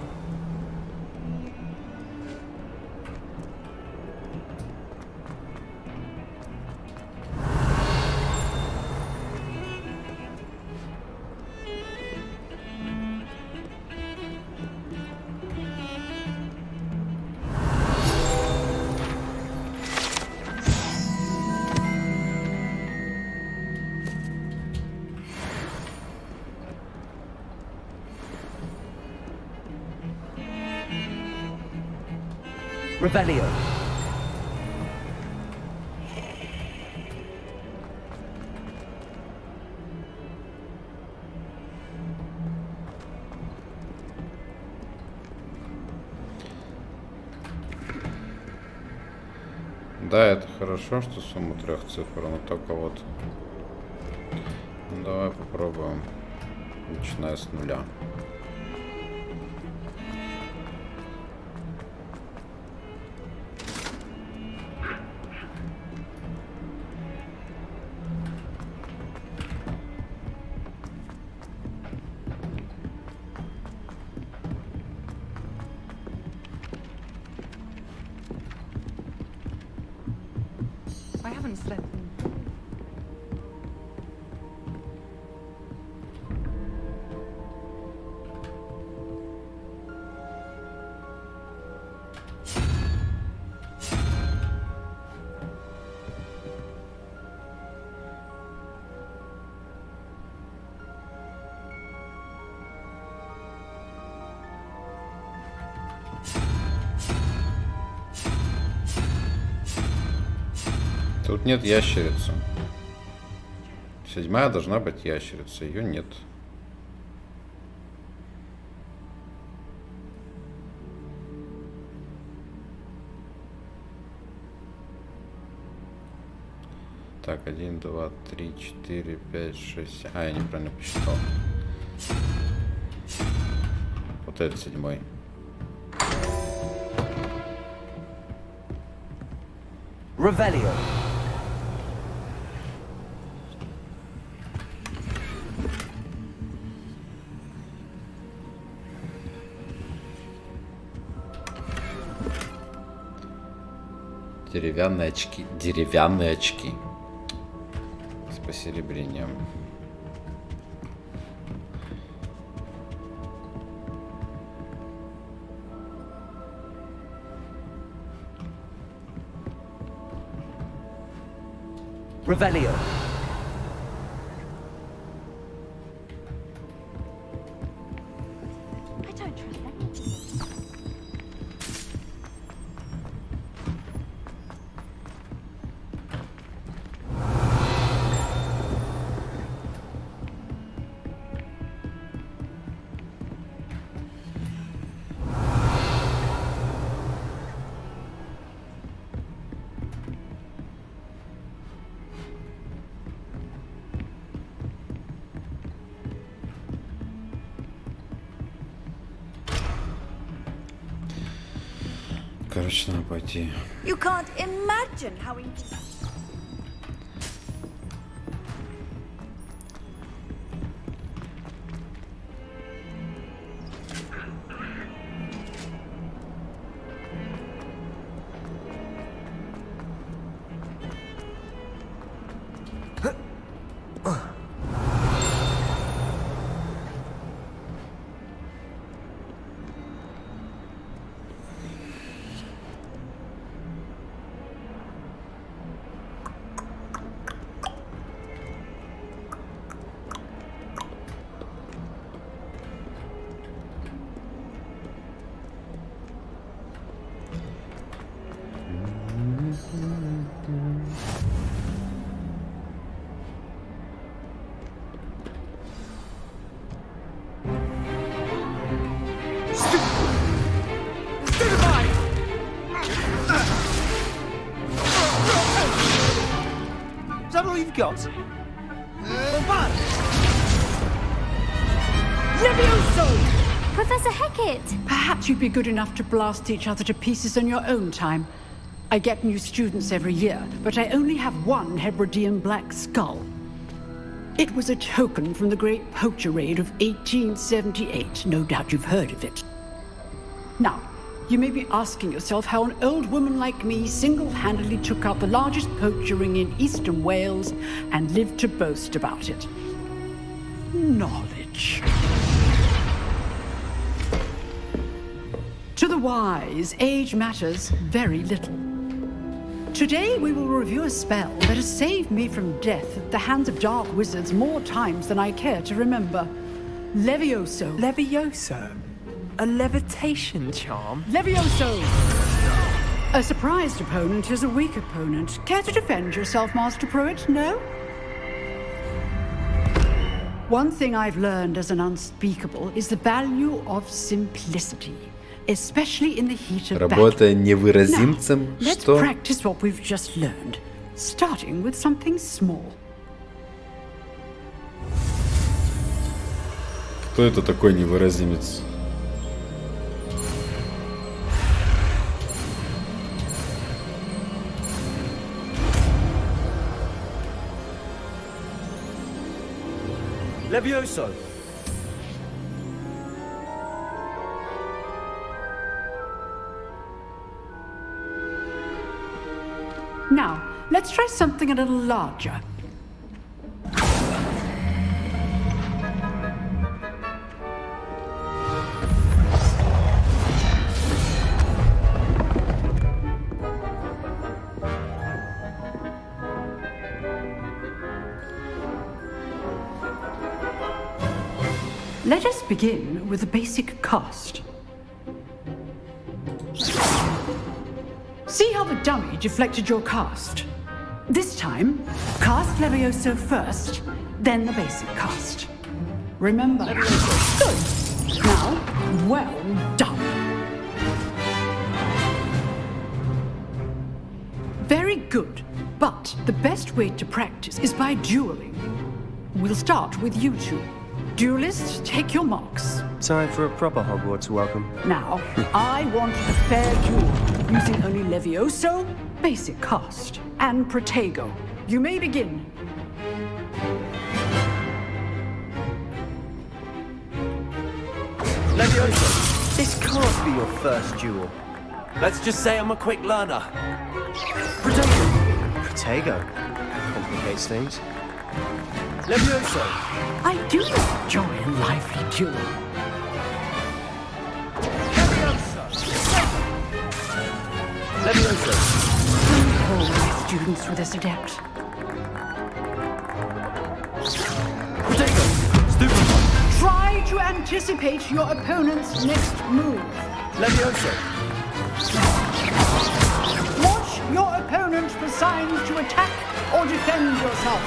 Revelio. Да, это хорошо, что сумма 3 цифр, но только вот. Ну, давай попробуем, начиная с нуля. I haven't slept in... Тут нет ящерицы. 7-я должна быть ящерица, ее нет. Так, 1, 2, 3, 4, 5, 6. А, я неправильно посчитал. Вот это 7-й. Revelio. Деревянные очки. Деревянные очки. С посеребрением. Revelio. I don't trust them. Короче, надо пойти. You can't imagine how... that all you've got? Levioso! Professor Hecat! Perhaps you'd be good enough to blast each other to pieces on your own time. I get new students every year, but I only have one Hebridean black skull. It was a token from the Great Poacher Raid of 1878. No doubt you've heard of it. Now, you may be asking yourself how an old woman like me single-handedly took out the largest poacher ring in eastern Wales and lived to boast about it. Knowledge. To the wise, age matters very little. Today we will review a spell that has saved me from death at the hands of dark wizards more times than I care to remember. Levioso. Levioso? A levitation charm? Levioso! A surprised opponent is a weak opponent. Care to defend yourself, Master Pruitt? No? One thing I've learned as an unspeakable is the value of simplicity. Especially in the heat of Работая battle. невыразимцем, Now, let's что? practice what we've just learned, starting with something small. Кто это такой невыразимец? Levioso! Now, let's try something a little larger. Let us begin with the basic cast. See how the dummy deflected your cast? This time, cast Levioso first, then the basic cast. Remember. Good. Now, well done. Very good, but the best way to practice is by dueling. We'll start with you two. Duelists, take your marks. Time for a proper Hogwarts welcome. Now, I want a fair duel, using only Levioso, basic cast, and Protego. You may begin. Levioso, this can't be your first duel. Let's just say I'm a quick learner. Protego. Complicates things. Levioso. I do enjoy a lively duel. Levioso. All my students for this adept. Protego! Stupid! Try to anticipate your opponent's next move. Levioso. Watch your opponent for signs to attack or defend yourself.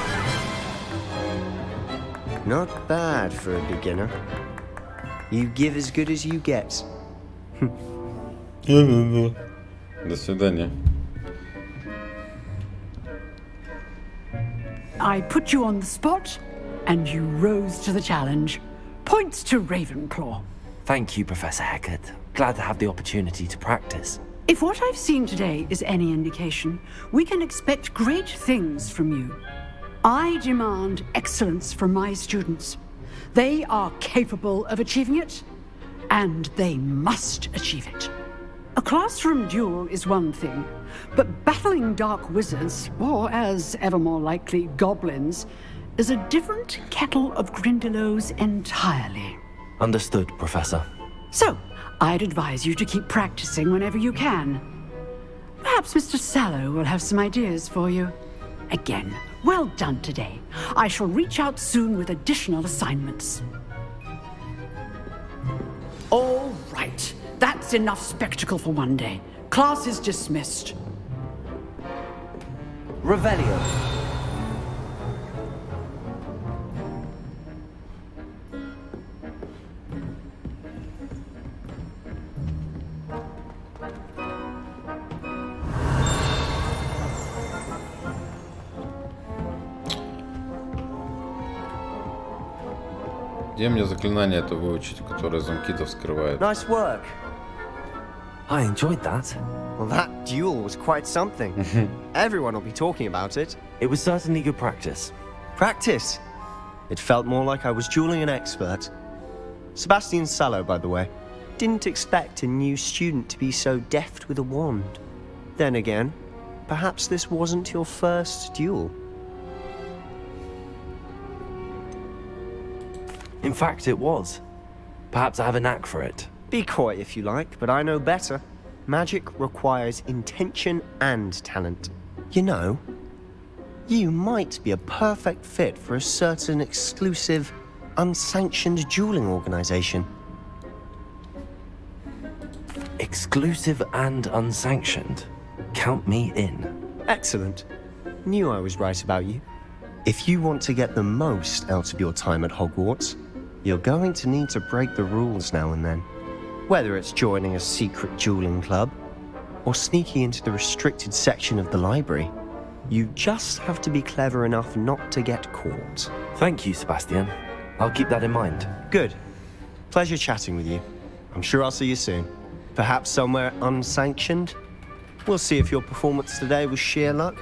Not bad for a beginner. You give as good as you get. До свидания. I put you on the spot, and you rose to the challenge. Points to Ravenclaw. Thank you, Professor Hecat. Glad to have the opportunity to practice. If what I've seen today is any indication, we can expect great things from you. I demand excellence from my students. They are capable of achieving it, and they must achieve it. A classroom duel is one thing, but battling dark wizards, or as ever more likely, goblins, is a different kettle of Grindylows entirely. Understood, Professor. So, I'd advise you to keep practicing whenever you can. Perhaps Mr. Sallow will have some ideas for you. Again, well done today. I shall reach out soon with additional assignments. All right. That's enough spectacle for one day. Class is dismissed. Revelio. Где мне заклинание это выучить, которое замки-то вскрывает? Nice work. I enjoyed that. Well, that duel was quite something. Everyone will be talking about it. It was certainly good practice. Practice? It felt more like I was dueling an expert. Sebastian Sallow, by the way. Didn't expect a new student to be so deft with a wand. Then again, perhaps this wasn't your first duel. In fact, it was. Perhaps I have a knack for it. Be coy if you like, but I know better. Magic requires intention and talent. You know, you might be a perfect fit for a certain exclusive, unsanctioned dueling organization. Exclusive and unsanctioned. Count me in. Excellent. Knew I was right about you. If you want to get the most out of your time at Hogwarts, you're going to need to break the rules now and then. Whether it's joining a secret dueling club, or sneaking into the restricted section of the library, you just have to be clever enough not to get caught. Thank you, Sebastian. I'll keep that in mind. Good. Pleasure chatting with you. I'm sure I'll see you soon. Perhaps somewhere unsanctioned? We'll see if your performance today was sheer luck,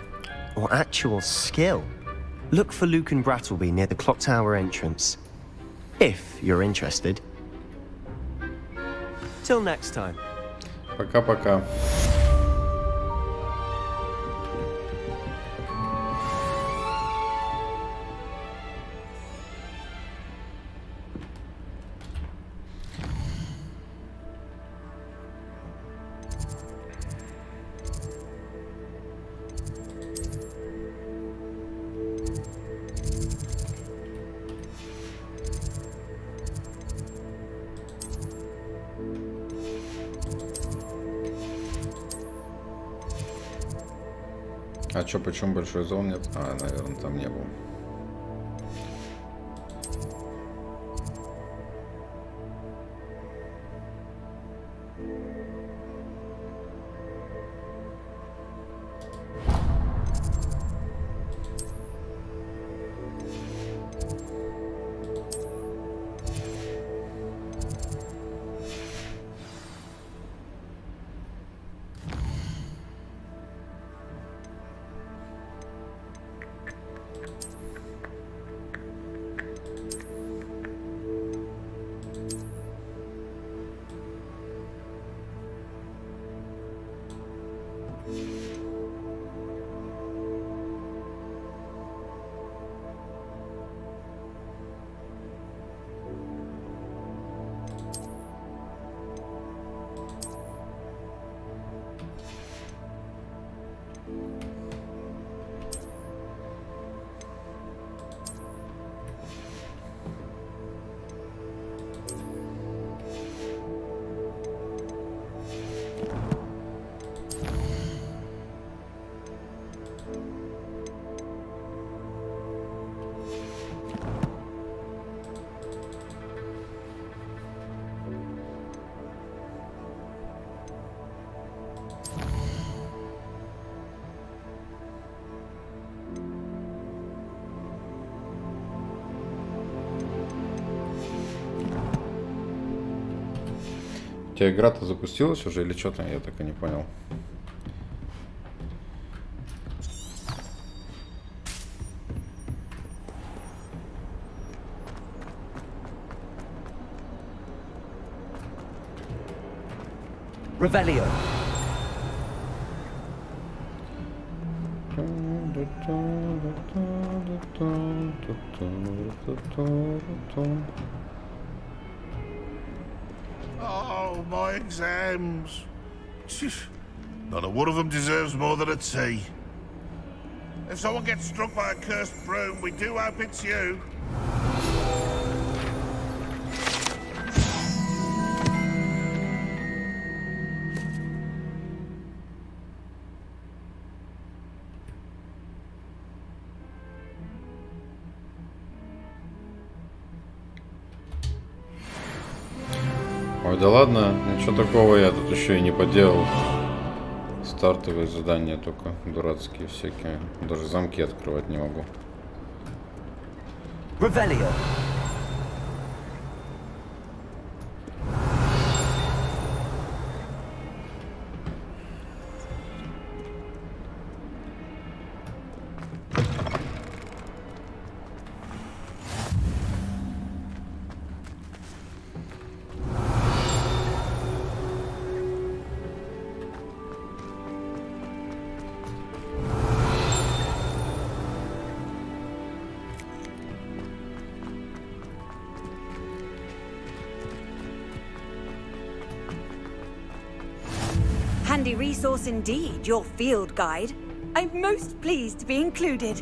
or actual skill. Look for Luke and Brattleby near the clock tower entrance. If you're interested. Till next time. Пока-пока. А чё, почему большой зал нет? А, наверное, там не был. У тебя игра-то запустилась уже или что-то? Я так и не понял. Revelio. Oh, my exams. Not a one of them deserves more than a tea. If someone gets struck by a cursed broom, we do hope it's you. Ой, да ладно, ничего такого я тут еще и не поделал. Стартовые задания только дурацкие всякие. Даже замки открывать не могу. Revelio. Handy resource indeed, your field guide. I'm most pleased to be included.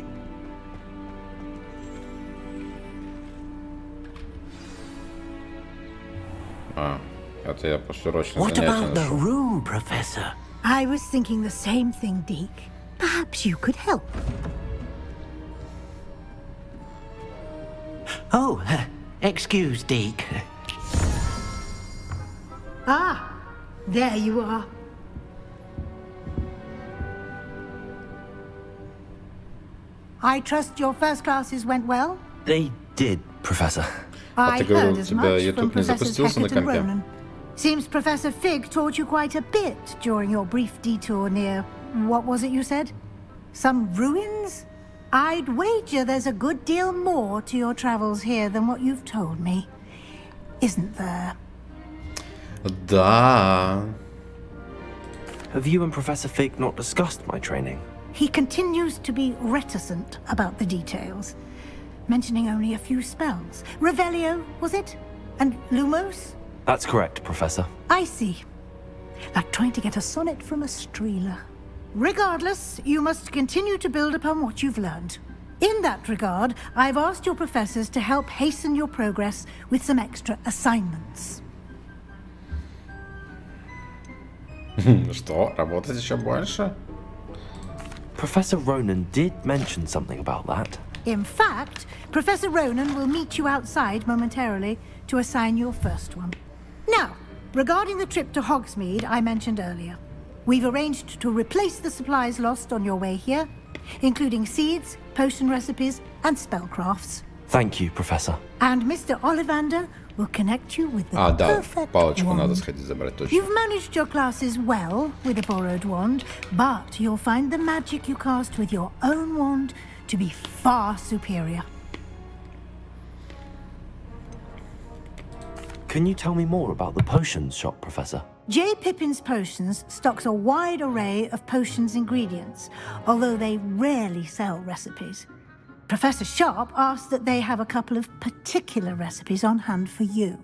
Это я посрочно What занятие about the нашел. room, Professor? I was thinking the same thing, Deke. Perhaps you could help. Oh, excuse, Deke. Ah, there you are. I trust your first classes went well? They did, Professor. I ты говорил, heard у as тебя much YouTube from не Professors запустился на Hackett and компе? Ronan. Seems Professor Fig taught you quite a bit during your brief detour near... what was it you said? Some ruins? I'd wager there's a good deal more to your travels here than what you've told me. Isn't there? Да. Have you and Professor Fig not discussed my training? He continues to be reticent about the details, mentioning only a few spells. Revelio, was it? And Lumos? That's correct, Professor. I see. Like trying to get a sonnet from a streeler. Regardless, you must continue to build upon what you've learned. In that regard, I've asked your professors to help hasten your progress with some extra assignments. Что? Работать еще больше? Professor Ronan did mention something about that. In fact, Professor Ronan will meet you outside momentarily to assign your first one. Now, regarding the trip to Hogsmeade I mentioned earlier, we've arranged to replace the supplies lost on your way here, including seeds, potion recipes, and spellcrafts. Thank you, Professor. And Mr. Ollivander will connect you with the Да, perfect палочку надо wand. сходить забрать точно. You've managed your classes well with a borrowed wand, but you'll find the magic you cast with your own wand to be far superior. Can you tell me more about the potions shop, Professor? J. Pippin's Potions stocks a wide array of potions ingredients, although they rarely sell recipes. Professor Sharp asked that they have a couple of particular recipes on hand for you.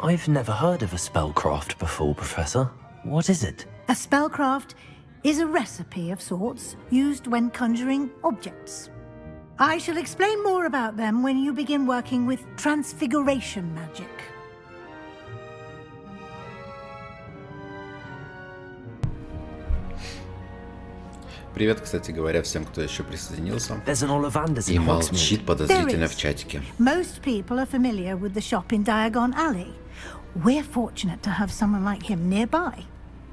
I've never heard of a spellcraft before, Professor. What is it? A spellcraft is a recipe of sorts used when conjuring objects. I shall explain more about them when you begin working with transfiguration magic. Привет, кстати говоря, всем, кто еще присоединился. There's an Ollivander's И in молчит Hogsmeade. подозрительно в чатике. Most people are familiar with the shop in Diagon Alley. We're fortunate to have someone like him nearby.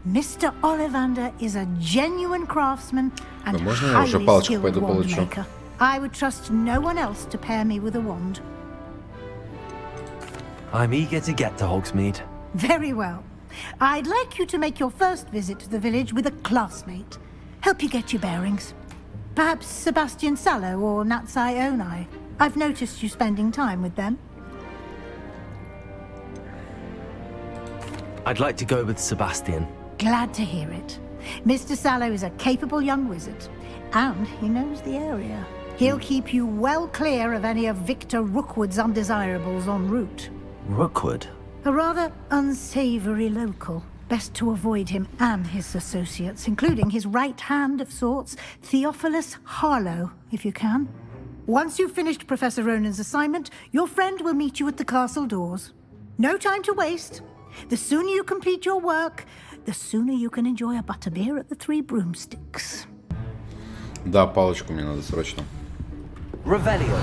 Mr. Ollivander is a genuine craftsman and Можно я уже highly палочку skilled пойду wand получу? maker. I would trust no one else to pair me with a wand. I'm eager to get to Hogsmeade. Very well. I'd like you to make your first visit to the village with a classmate. Help you get your bearings. Perhaps Sebastian Sallow or Natsai Onai. I've noticed you spending time with them. I'd like to go with Sebastian. Glad to hear it. Mr. Sallow is a capable young wizard, and he knows the area. He'll keep you well clear of any of Victor Rookwood's undesirables en route. Rookwood? A rather unsavory local. Best to avoid him and his associates, including his right hand of sorts, Theophilus Harlow, if you can. Once you've finished Professor Ronan's assignment, your friend will meet you at the castle doors. No time to waste. The sooner you complete your work, the sooner you can enjoy a butterbeer at the Three Broomsticks. Да, палочку мне надо срочно. Revelio.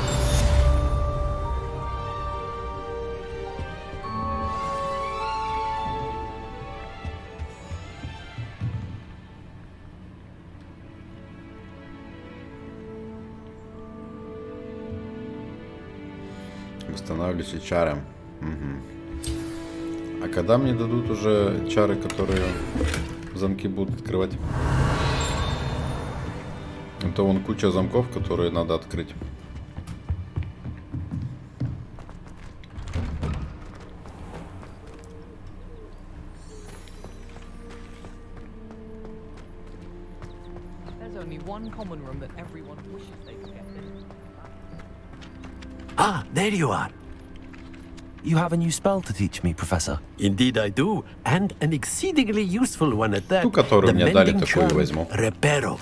Восстанавливаю все чары. Угу. А когда мне дадут уже чары, которые замки будут открывать? Это вон куча замков, которые надо открыть. only one common room that everyone wishes they could get in. Ah, there you are. You have a new spell to teach me, Professor. Indeed I do, and an exceedingly useful one at that. Ту, которую The мне дали, mending такую charm, возьму. Reparo.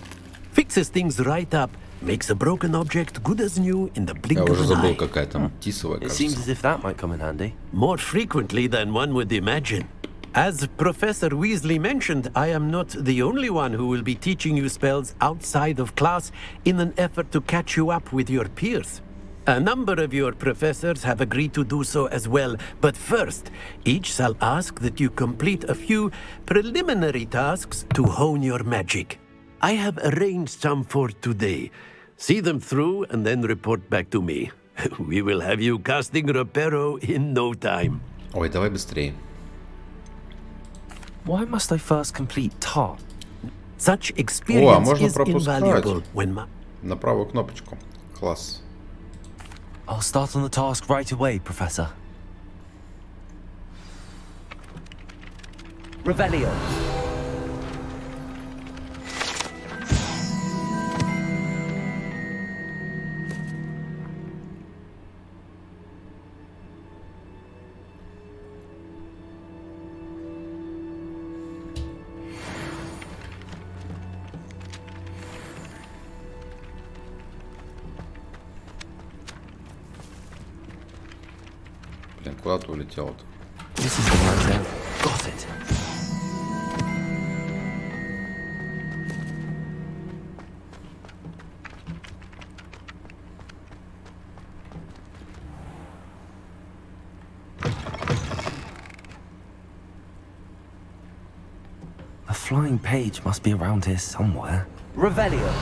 Fixes things right up, makes a broken object good as new in the blink Я of уже an забыл, eye. какая там тисовая, It seems кажется. as if that might come in handy. More frequently than one would imagine. As Professor Weasley mentioned, I am not the only one who will be teaching you spells outside of class in an effort to catch you up with your peers. A number of your professors have agreed to do so as well, but first, each shall ask that you complete a few preliminary tasks to hone your magic. I have arranged some for today. See them through and then report back to me. We will have you casting Reparo in no time. Ой, давай быстрее. Why must I first complete tasks? Such О, а experience можно is пропускать invaluable when на правую кнопочку. Класс. I'll start on the task right away, Professor. Revelio. Блин, куда ты улетел-то? This is the right thing. Got it. A flying page must be around here somewhere. Revelio.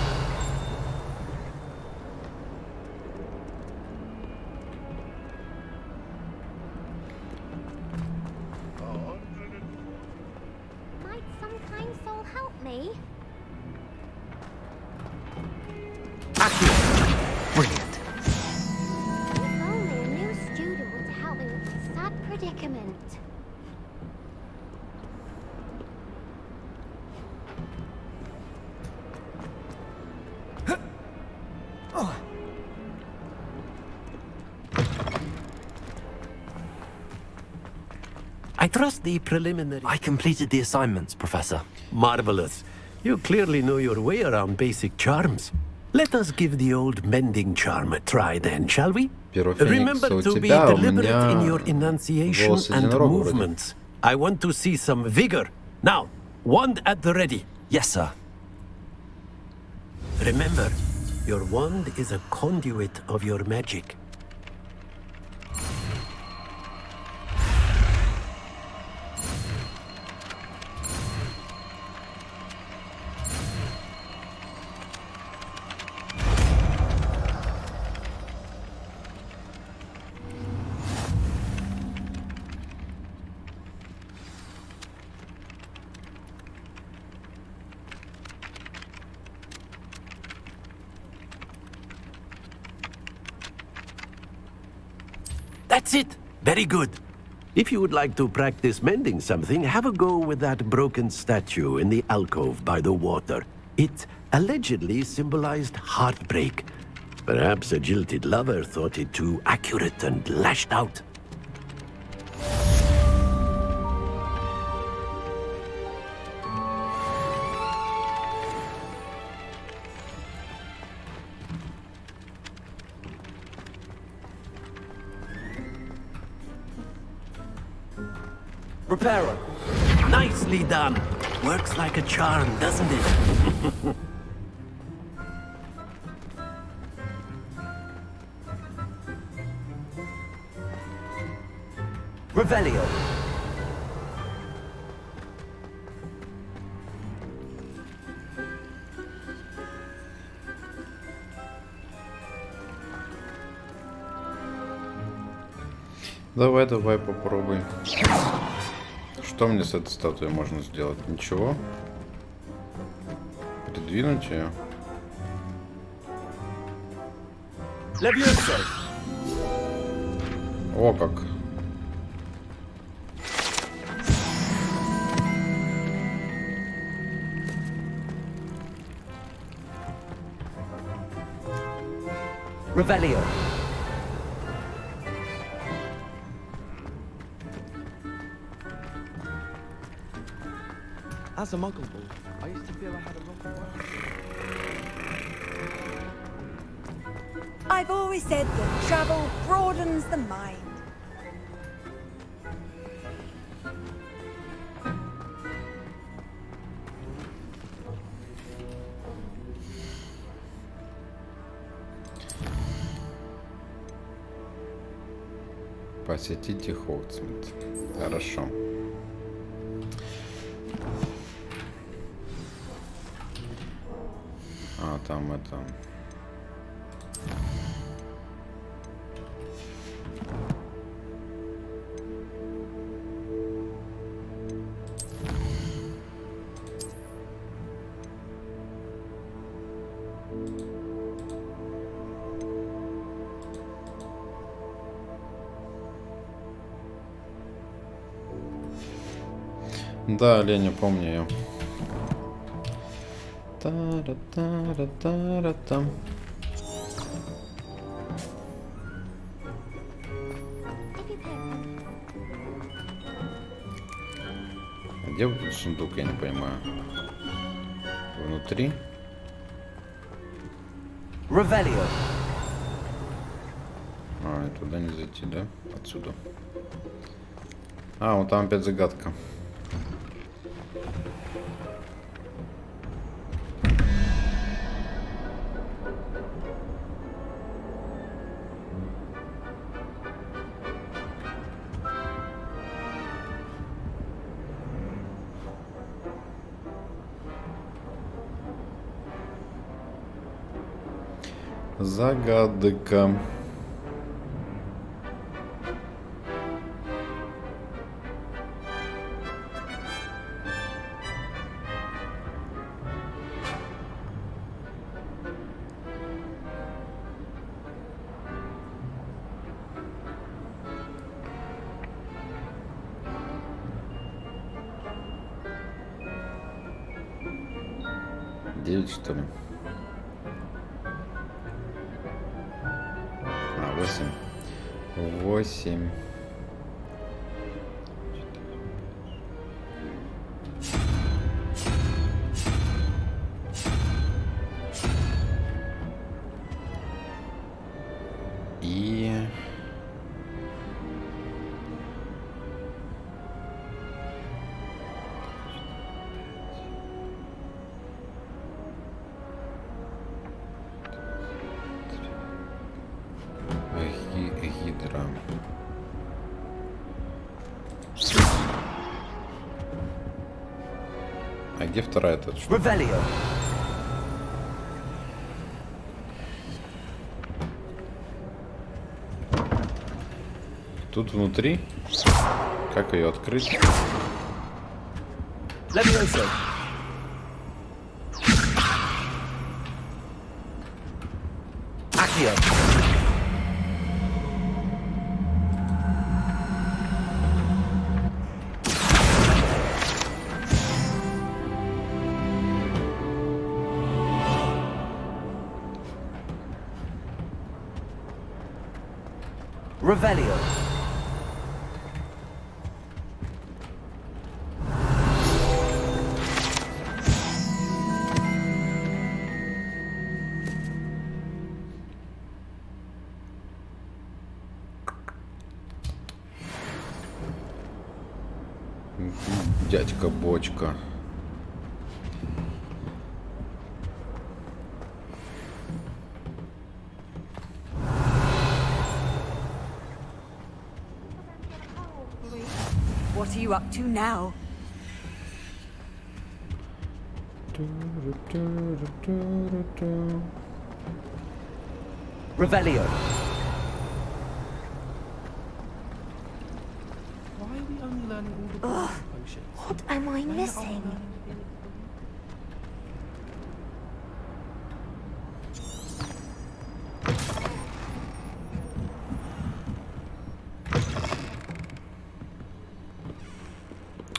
Might some kind soul help me? Brilliant. If only a new student were to help me with this sad predicament. I trust the preliminary... I completed the assignments, Professor. Marvelous. You clearly know your way around basic charms. Let us give the old mending charm a try then, shall we? Первый феникс Remember у to be тебя, у deliberate in меня your enunciation волос and единорога вроде. movements. I want to see some vigor. Now, wand at the ready. Yes, sir. Remember, your wand is a conduit of your magic. That's it! Very good. If you would like to practice mending something, have a go with that broken statue in the alcove by the water. It allegedly symbolized heartbreak. Perhaps a jilted lover thought it too accurate and lashed out. Reparo. Nicely done. Works like a charm, doesn't it? Revelio. Давай, давай, попробуй. Что мне с этой статуей можно сделать? Ничего. Придвинуть ее. О, как. Revelio. As a muggle boy, I used to feel I had a rough world. I've always said that travel broadens the mind. Посетите Хогвартс. Хорошо. А, там это... Да, Леня, помню ее. Та-ра-та-ра-та-ра-та. Где вот этот сундук, я не понимаю. Внутри? Revelio. А, и туда не зайти, да? Отсюда. А, вот там опять загадка. Загадка. Девять, что ли? 8. И... Гидра. А где вторая тут? Revelio. Тут внутри? Как ее открыть? Levioso. Accio. Revelio. Дядька Бочка. What are you up to now? Revelio. Why are we only learning all the potions? What am I missing?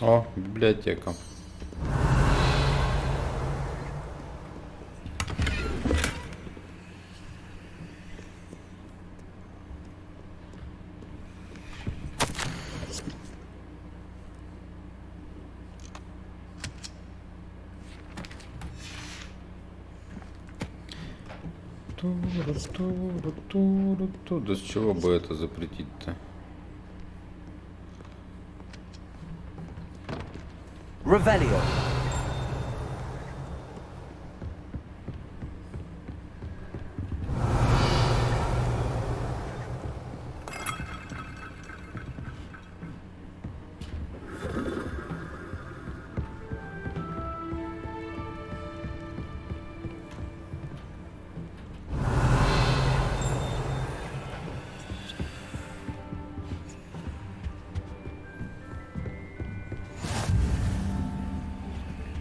О, библиотека. Да с чего бы это запретить-то? Revelio.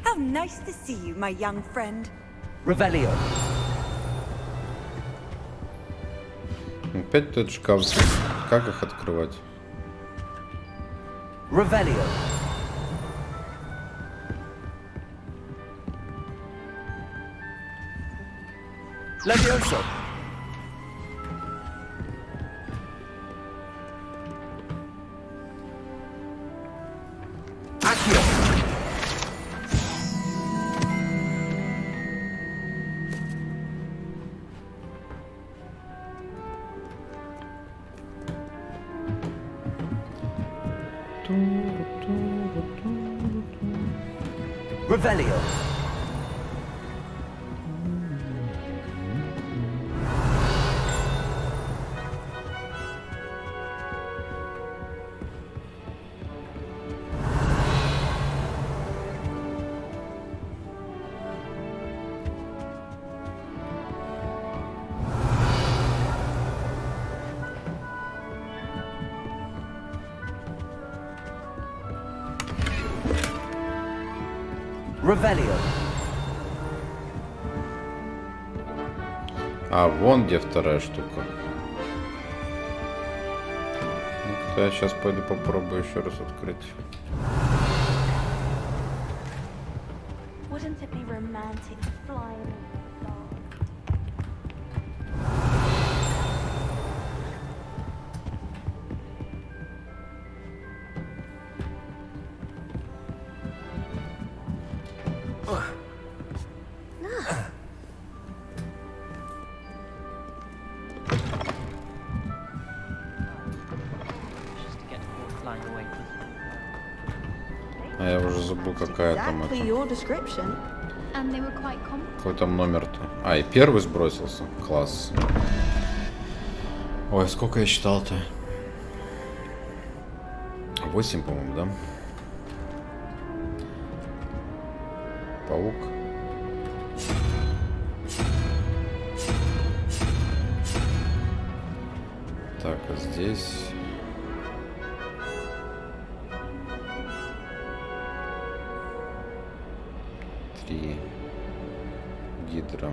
How nice to see you, my young friend. Revelio. Опять тот шкаф. Как их открывать? Revelio. Levioso. Accio. Revelio. Revelio. А, вон где вторая штука. Ну-ка, я сейчас пойду попробую еще раз открыть. Wouldn't it be romantic flying in the dark? А я уже забыл, какая там это. Exactly your description. And they were quite common. Какой там номер-то? А, и первый сбросился. Класс. Ой, сколько я считал-то? 8, по-моему, да? Паук. Так, а здесь... Гидра.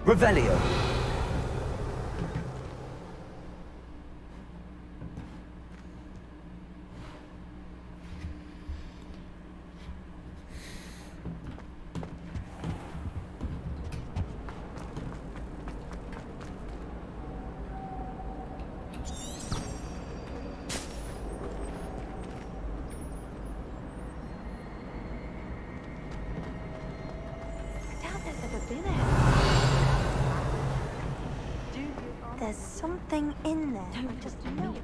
Revelio. There's something in there. Don't just know about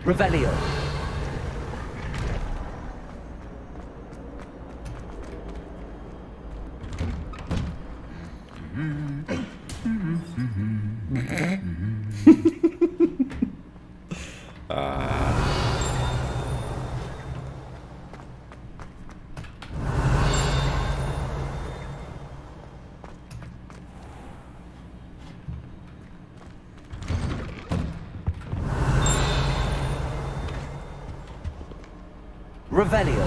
Revelio. Revelio.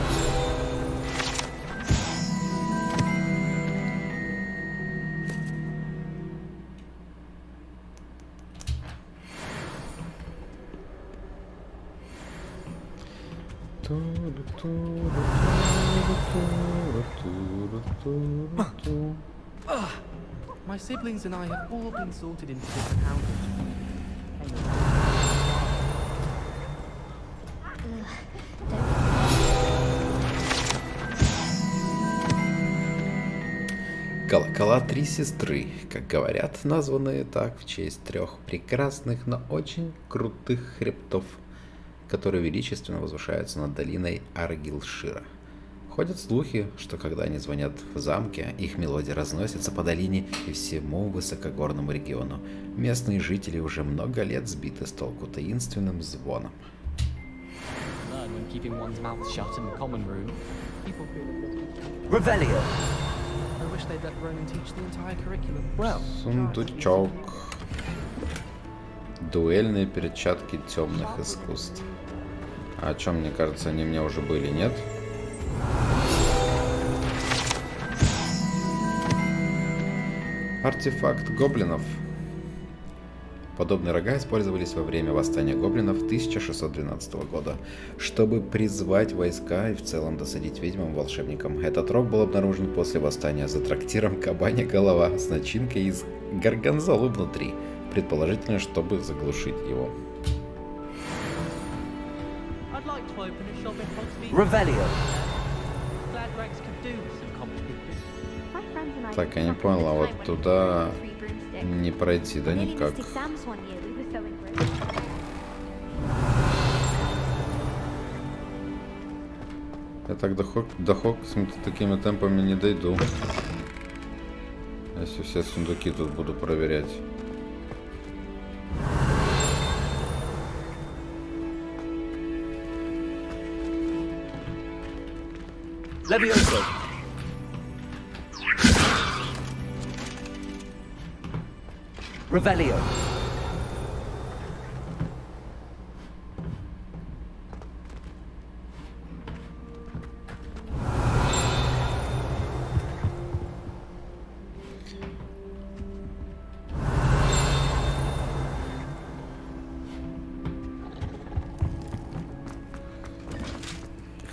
My siblings and I have all been sorted into different houses. Колокола «Три сестры», как говорят, названные так в честь трех прекрасных, но очень крутых хребтов, которые величественно возвышаются над долиной Аргилшира. Ходят слухи, что когда они звонят в замке, их мелодия разносится по долине и всему высокогорному региону. Местные жители уже много лет сбиты с толку таинственным звоном. Revelio. Сундучок. Дуэльные перчатки темных искусств. А о чем, мне кажется, они мне уже были, нет? Артефакт гоблинов. Подобные рога использовались во время восстания гоблинов 1612 года, чтобы призвать войска и в целом досадить ведьмам-волшебникам. Этот рог был обнаружен после восстания за трактиром «Кабанья голова» с начинкой из горгонзолы внутри, предположительно, чтобы заглушить его. Revelio. Так, я не понял, а вот туда не пройти, да, никак? Я так до Хогвартса такими темпами не дойду. Если все сундуки тут буду проверять. Levioso. Revelio.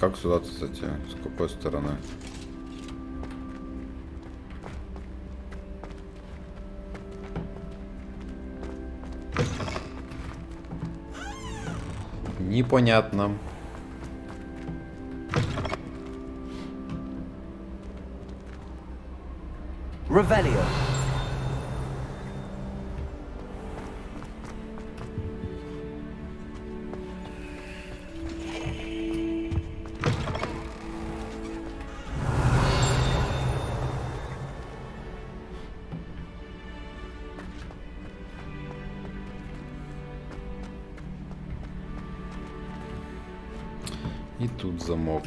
Как сюда, кстати, с какой стороны? Непонятно. Revelio. И тут замок,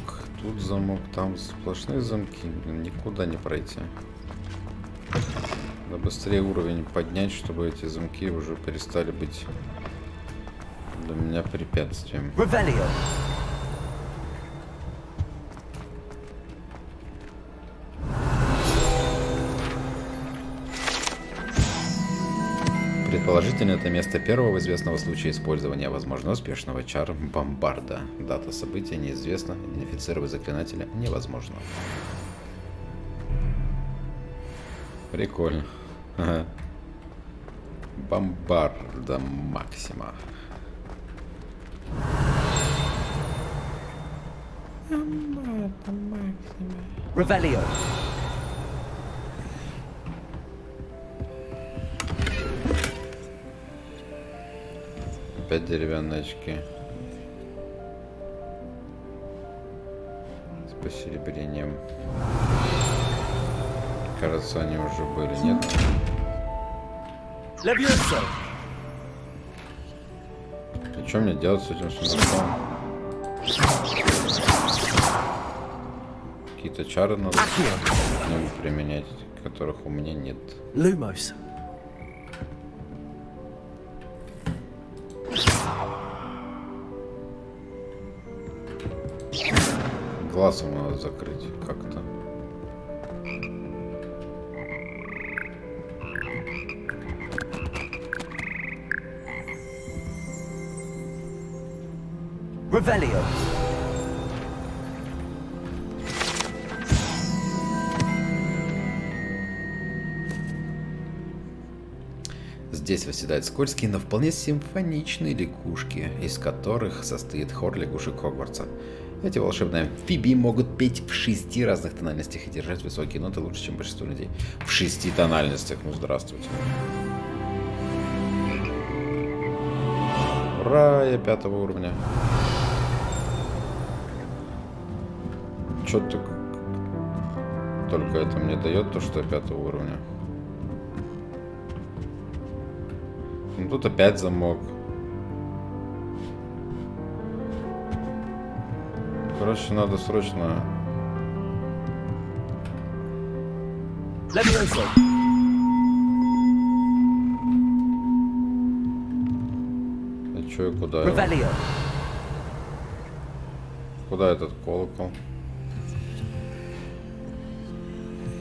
там сплошные замки, никуда не пройти. Надо быстрее уровень поднять, чтобы эти замки уже перестали быть для меня препятствием. Revelio. Предположительно, это место первого известного случая использования, возможно, успешного чар бомбарда. Дата события неизвестна, идентифицировать заклинателя невозможно. Прикольно. Ага. Бомбарда Максима. Бомбарда Максима. Revelio. Опять деревянные очки. С посеребрением. Кажется, они уже были, нет? Levioso. И что мне делать с этим сундуком? Какие-то чары надо к нему применять, которых у меня нет. Lumos. глаз ему надо закрыть как-то. Revelio. Здесь восседают скользкие, но вполне симфоничные лягушки, из которых состоит хор лягушек Хогвартса. Эти волшебные амфибии могут петь в 6 разных тональностях и держать высокие ноты лучше, чем большинство людей. В 6 тональностях, ну здравствуйте. Ура, я 5 уровня. Чё только это мне дает, то что я 5 уровня. Ну, тут опять замок. Короче, надо срочно... И чё, и куда? Куда этот колокол?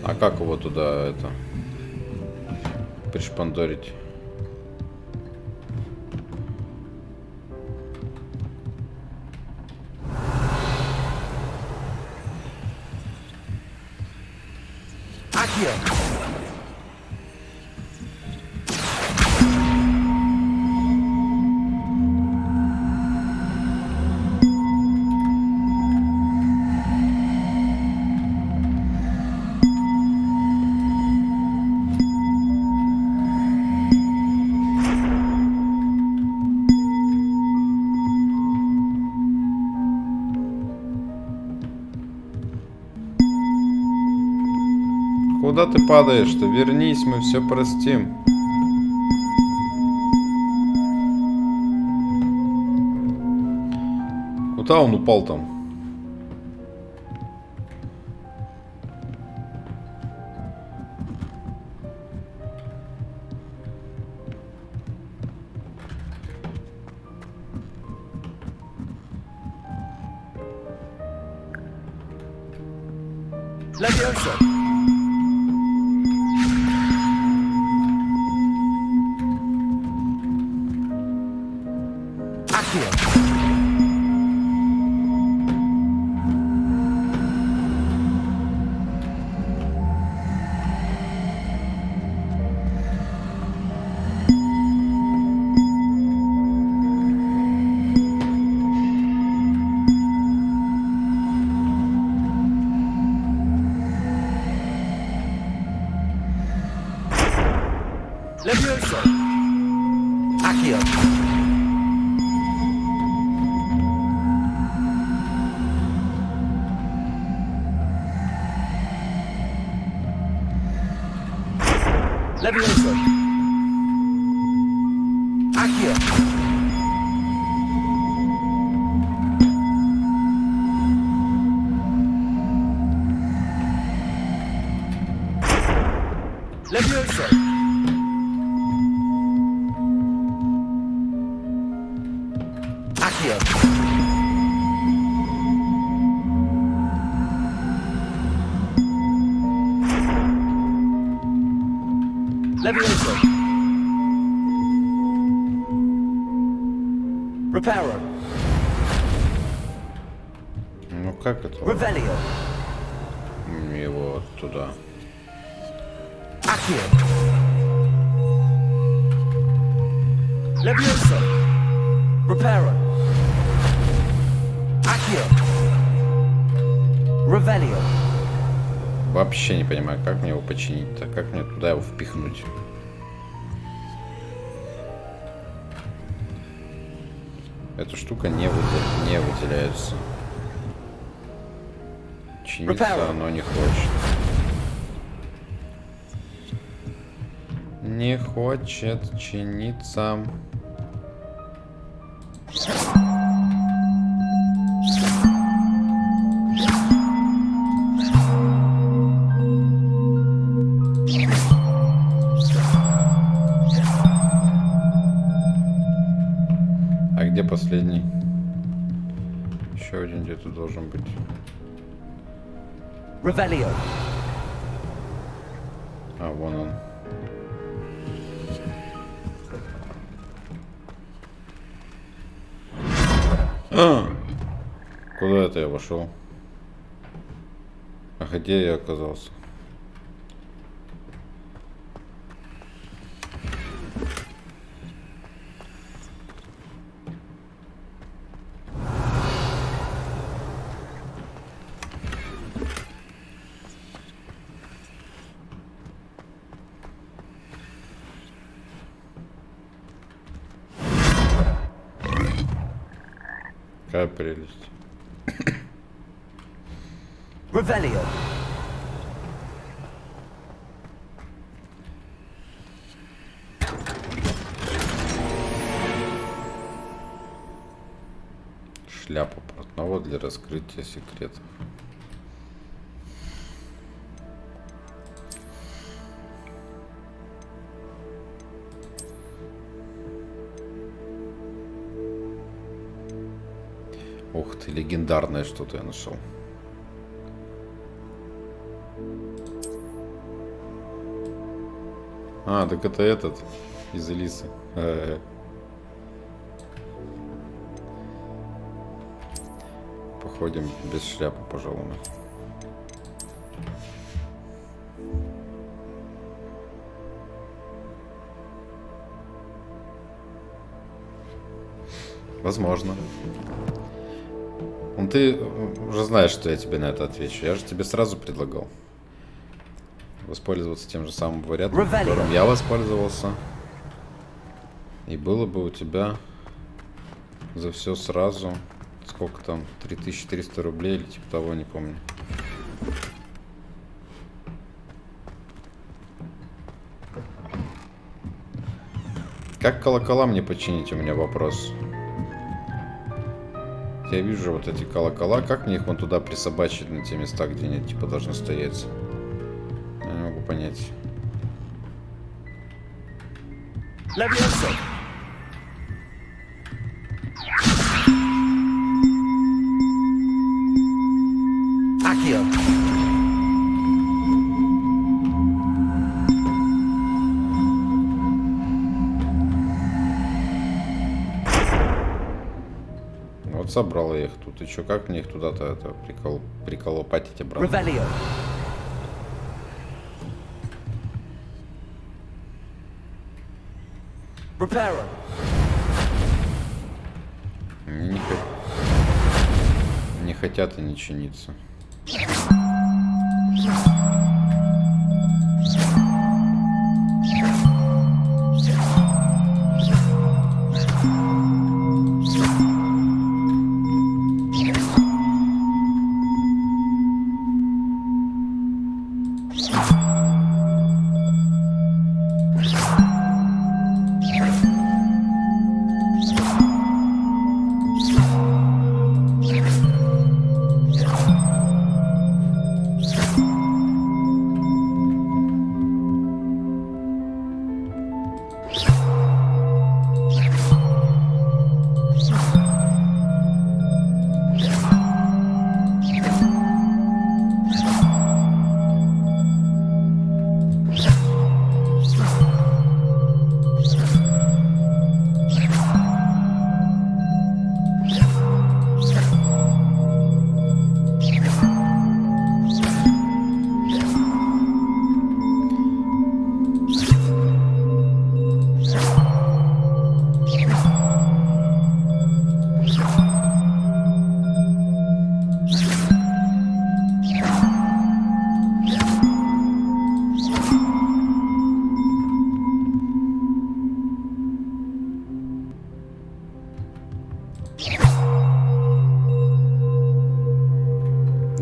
А как его туда, это... пришпандорить? Куда ты падаешь-то? Вернись, мы все простим. Куда он упал там? Ну как это? Его туда. Levioso. Reparo. Accio. Revelio. Вообще не понимаю, как мне его починить-то, как мне туда его впихнуть. Эта штука не выделяется. Чиниться оно не хочет. Не хочет чиниться. А где последний? Еще один где-то должен быть. Revelio. А, вон он. Куда это я вошел? А где я оказался? Какая прелесть. Revelio. Шляпа портного для раскрытия секретов. Ух ты, легендарное что-то я нашел. А, так это этот из Элисы. Походим без шляпы, пожалуй. Возможно. Ну, ты уже знаешь, что я тебе на это отвечу. Я же тебе сразу предлагал воспользоваться тем же самым вариантом, которым я воспользовался. И было бы у тебя за все сразу, сколько там, 3300 рублей или типа того, не помню. Как колокола мне починить, у меня вопрос. Я вижу вот эти колокола, как мне их вон туда присобачить на те места, где они типа должны стоять? Я не могу понять. Levioso. Accio. Вот собрал я их тут. И чё, как мне их туда-то это приколопатить обратно? Revelio. Reparo. Не хотят они чиниться.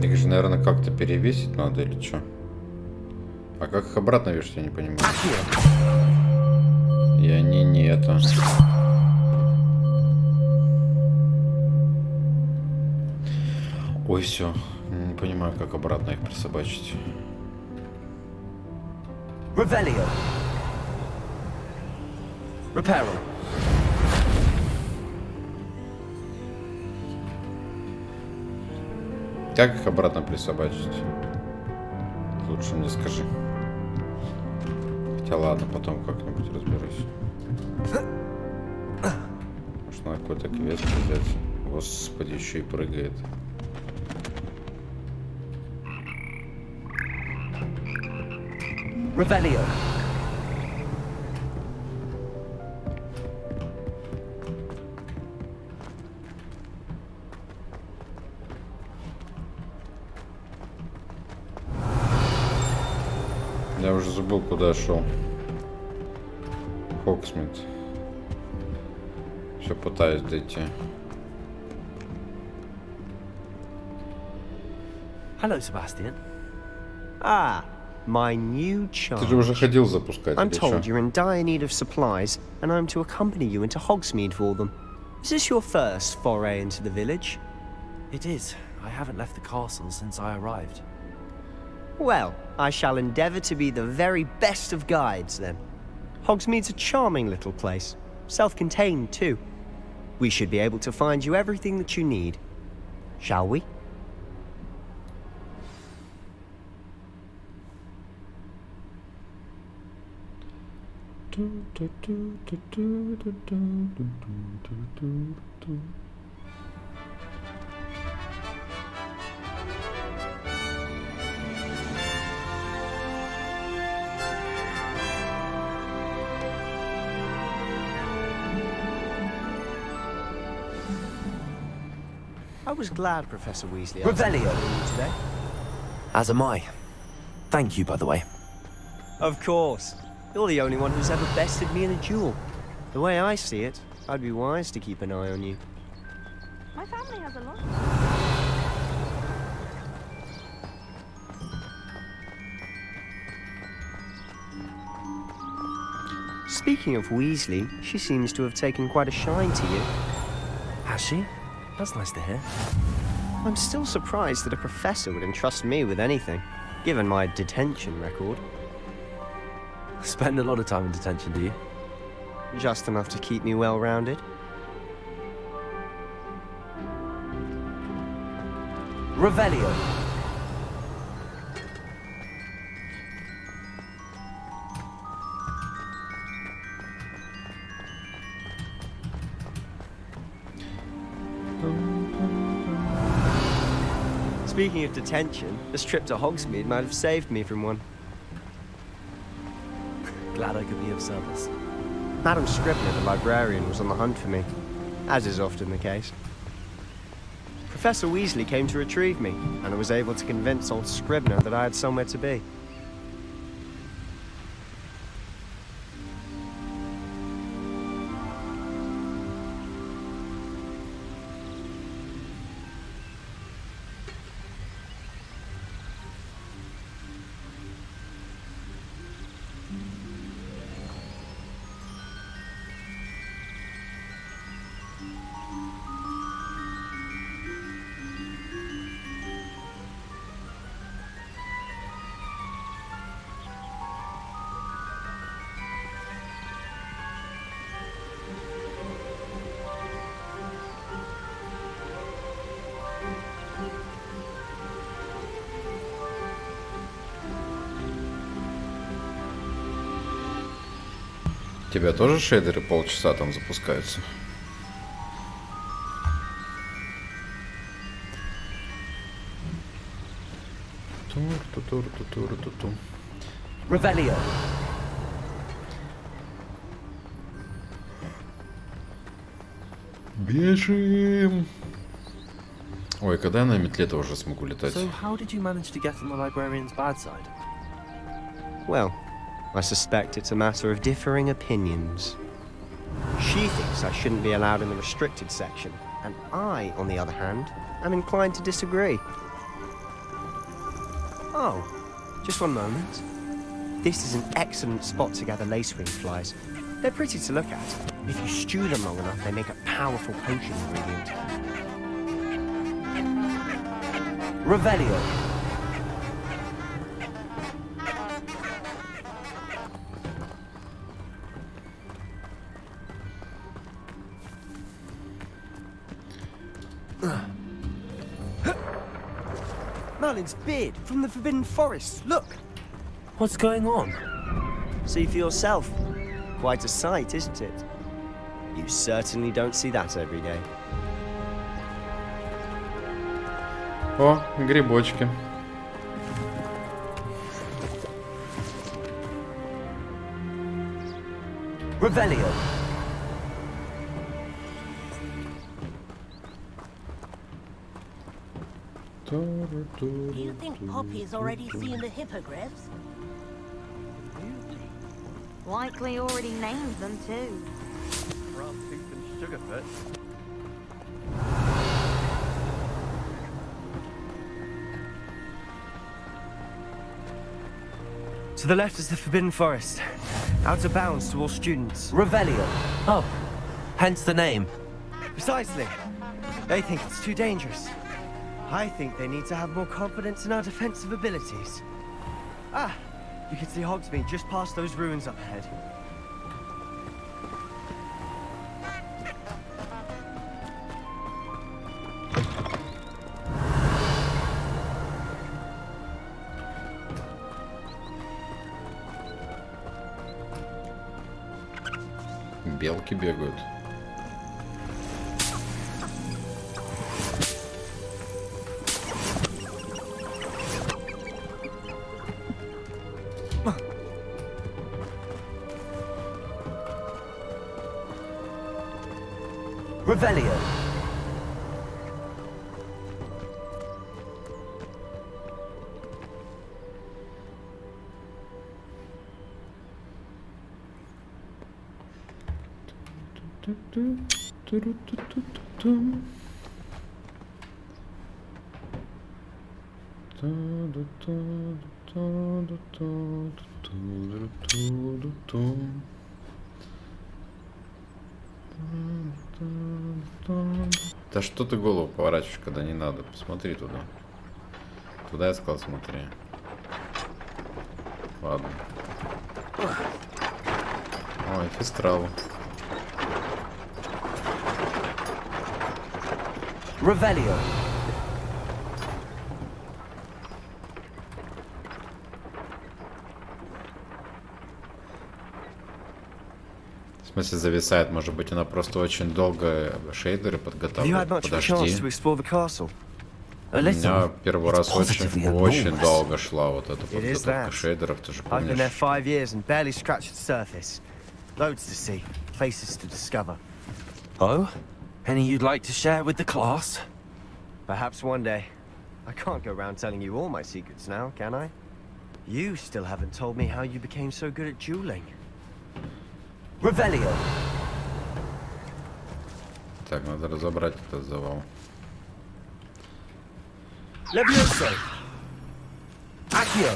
Их же, наверное, как-то перевесить надо или что? А как их обратно вешать, я не понимаю. И они не это. Ой, все. Не понимаю, как обратно их присобачить. Revelio. Reparo. Как их обратно присобачить? Лучше мне скажи. Хотя ладно, потом как-нибудь разберусь. Может, надо какой-то квест взять. Господи, еще и прыгает. Revelio. Я уже забыл, куда шел. Хогсмит. Все пытаюсь дойти. Hello, Sebastian. Ah, my new charge. Ты же уже ходил запускать. I'm или told чё? you're in dire need of supplies, and I'm to accompany you into Hogsmeade for them. Is this your first foray into the village? It is. I haven't left the castle since I arrived. Well, I shall endeavour to be the very best of guides, then. Hogsmeade's a charming little place. Self-contained, too. We should be able to find you everything that you need. Shall we? I was glad Professor Weasley Revelio today. As am I. Thank you, by the way. Of course. You're the only one who's ever bested me in a duel. The way I see it, I'd be wise to keep an eye on you. My family has a lot. Speaking of Weasley, she seems to have taken quite a shine to you. Has she? That's nice to hear. I'm still surprised that a professor would entrust me with anything, given my detention record. Spend a lot of time in detention, do you? Just enough to keep me well-rounded. Revelio. Speaking of detention, this trip to Hogsmeade might have saved me from one. Glad I could be of service. Madam Scribner, the librarian, was on the hunt for me, as is often the case. Professor Weasley came to retrieve me, and I was able to convince old Scribner that I had somewhere to be. У тебя тоже шейдеры полчаса там запускаются? Revelio. Бежим! Ой, когда я на метле-то уже смогу летать? So how did you manage to get on the librarian's bad side? Well, I suspect it's a matter of differing opinions. She thinks I shouldn't be allowed in the restricted section, and I, on the other hand, am inclined to disagree. Oh, just one moment. This is an excellent spot to gather lacewing flies. They're pretty to look at. If you stew them long enough, they make a powerful potion ingredient. Revelio. Merlin's beard from the Forbidden Forest. Look! What's going on? See for yourself. Quite a sight, isn't it? You certainly don't see that every day. О, грибочки. Revelio. Do you think Poppy's already seen the hippogriffs? Likely already named them too. Rough tooth and sugarfoot. To the left is the Forbidden Forest. Out of bounds to all students. Revelio. Oh, hence the name. Precisely. They think it's too dangerous. I think they need to have more confidence in our defensive abilities. Ah, you can see Hogsmeade just past those ruins up ahead. Белки бегают. Revelio. Да что ты голову поворачиваешь, когда не надо? Посмотри туда. Туда я сказал, смотри. Ладно. Ой, фистрал. Revelio. В смысле зависает, может быть она просто очень долго шейдеры подготавливает. Подожди. У меня первый раз очень долго шла вот эта подготовка шейдеров, ты же помнишь. Oh? Any you'd like to share with the class? Perhaps one day. I can't go around telling you all my secrets now, can I? You still haven't told me how you became so good at dueling. Revelio. Так, надо разобрать этот завал. Levioso. Accio.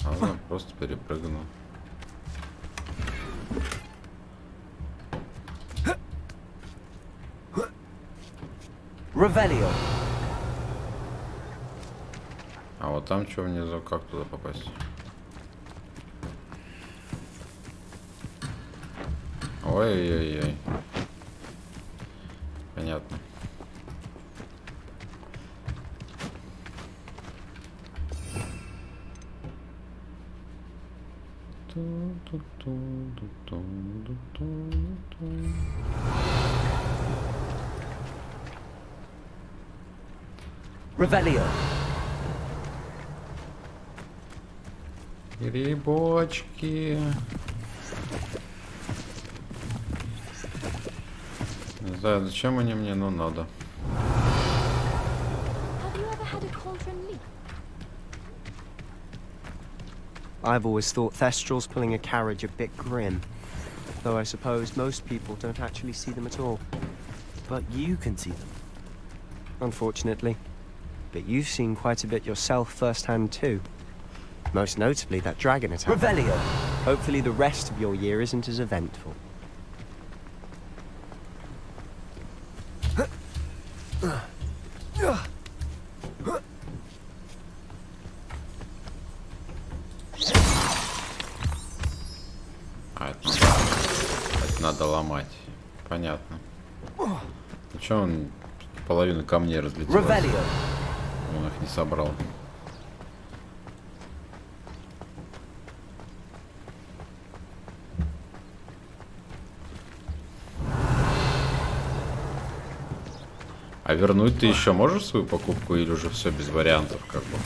Она просто перепрыгнула. Revelio. А вот там что внизу, как туда попасть? Ой-ой-ой. Понятно. Revelio. Грибочки. Не знаю, зачем они мне, но надо. I've always thought Thestral's pulling a carriage a bit grim. Though I suppose most people don't actually see them at all. But you can see them. Unfortunately. But you've seen quite a bit yourself firsthand too. Most notably that dragon attack. Revelio. Hopefully the rest of your year isn't as eventful. Это надо ломать. Понятно. Ну что он половина камней разлетелась. Он их не собрал. А вернуть ты еще можешь свою покупку или уже все без вариантов, как бы?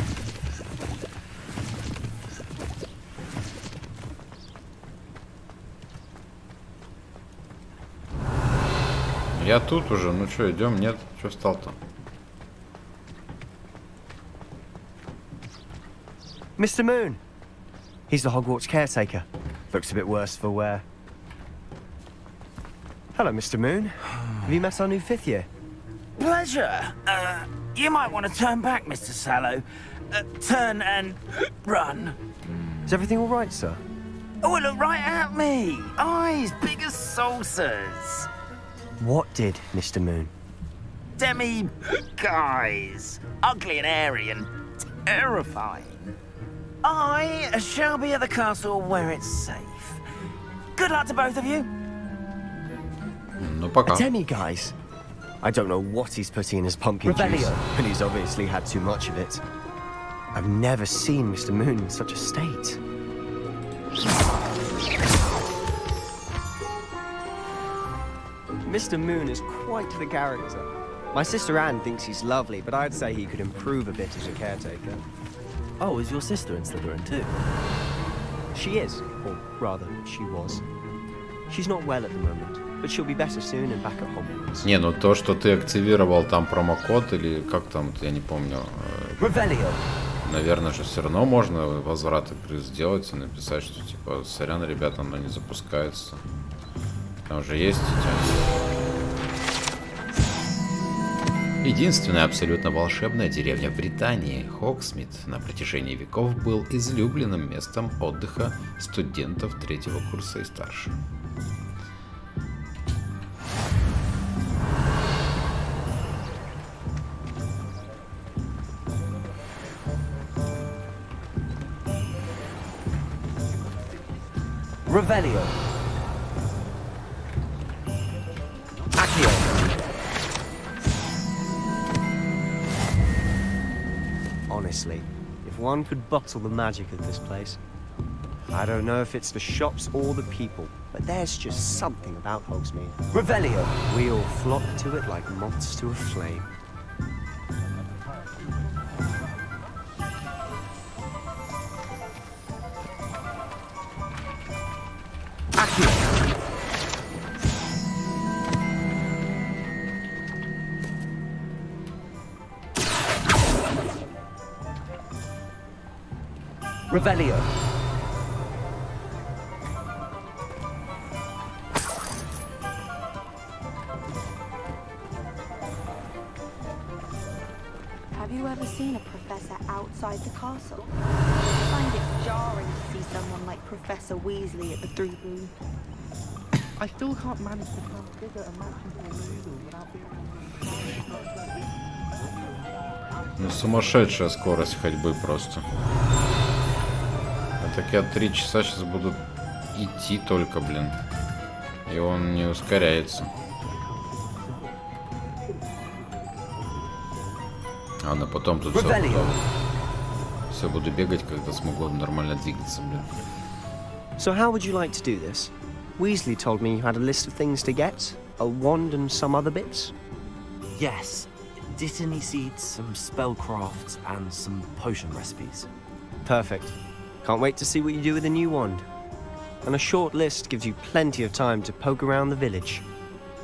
Я тут уже, ну что, идем? Нет, что встал-то? Mr. Moon. He's the Hogwarts caretaker. Looks a bit worse for wear. Hello, Mr. Moon. Have you met our new fifth year? Pleasure. You might want to turn back, Mr. Sallow. Turn and run. Is everything all right, sir? Oh, look right at me. Eyes big as saucers. What did, Mr. Moon? Guys. Ugly and hairy and terrifying. I shall be at the castle where it's safe. Good luck to both of you. Ну, пока. Guys. I don't know what he's putting in his pumpkin juice, but he's obviously had too much of it. I've never seen Mr. Moon in such a state. Mr. Moon is quite the character. My sister Anne thinks he's lovely, but I'd say he could improve a bit as a caretaker. Oh, is your sister in Slytherin too? She is, or rather, she was. She's not well at the moment, but she'll be better soon and back at Hogwarts. Не, ну то, что ты активировал там промокод или как там, я не помню. Наверное, же все равно можно возврат игры сделать и написать, что типа, сорян, ребята, оно не запускается. Там уже есть единственная абсолютно волшебная деревня в Британии, Хогсмит, на протяжении веков был излюбленным местом отдыха студентов третьего курса и старше. Revelio. Accio. Honestly, if one could bottle the magic of this place. I don't know if it's the shops or the people, but there's just something about Hogsmeade. Revelio. We all flock to it like moths to a flame. Revelio. Have you ever seen a professor outside the castle? I find it jarring to see someone like Professor Weasley at the Three Boo. I still can't manage to configure a matching noodle without being... Ну, сумасшедшая скорость ходьбы просто. А так я 3 часа сейчас буду идти только, блин. И он не ускоряется. Ладно, потом тут все буду бегать, когда смогу нормально двигаться, блин. So how would you like to do this? Weasley told me you had a list of things to get, a wand and some other bits. Yes. Dittany seeds, some spellcrafts, and some potion recipes. Perfect. Can't wait to see what you do with the new wand. And a short list gives you plenty of time to poke around the village.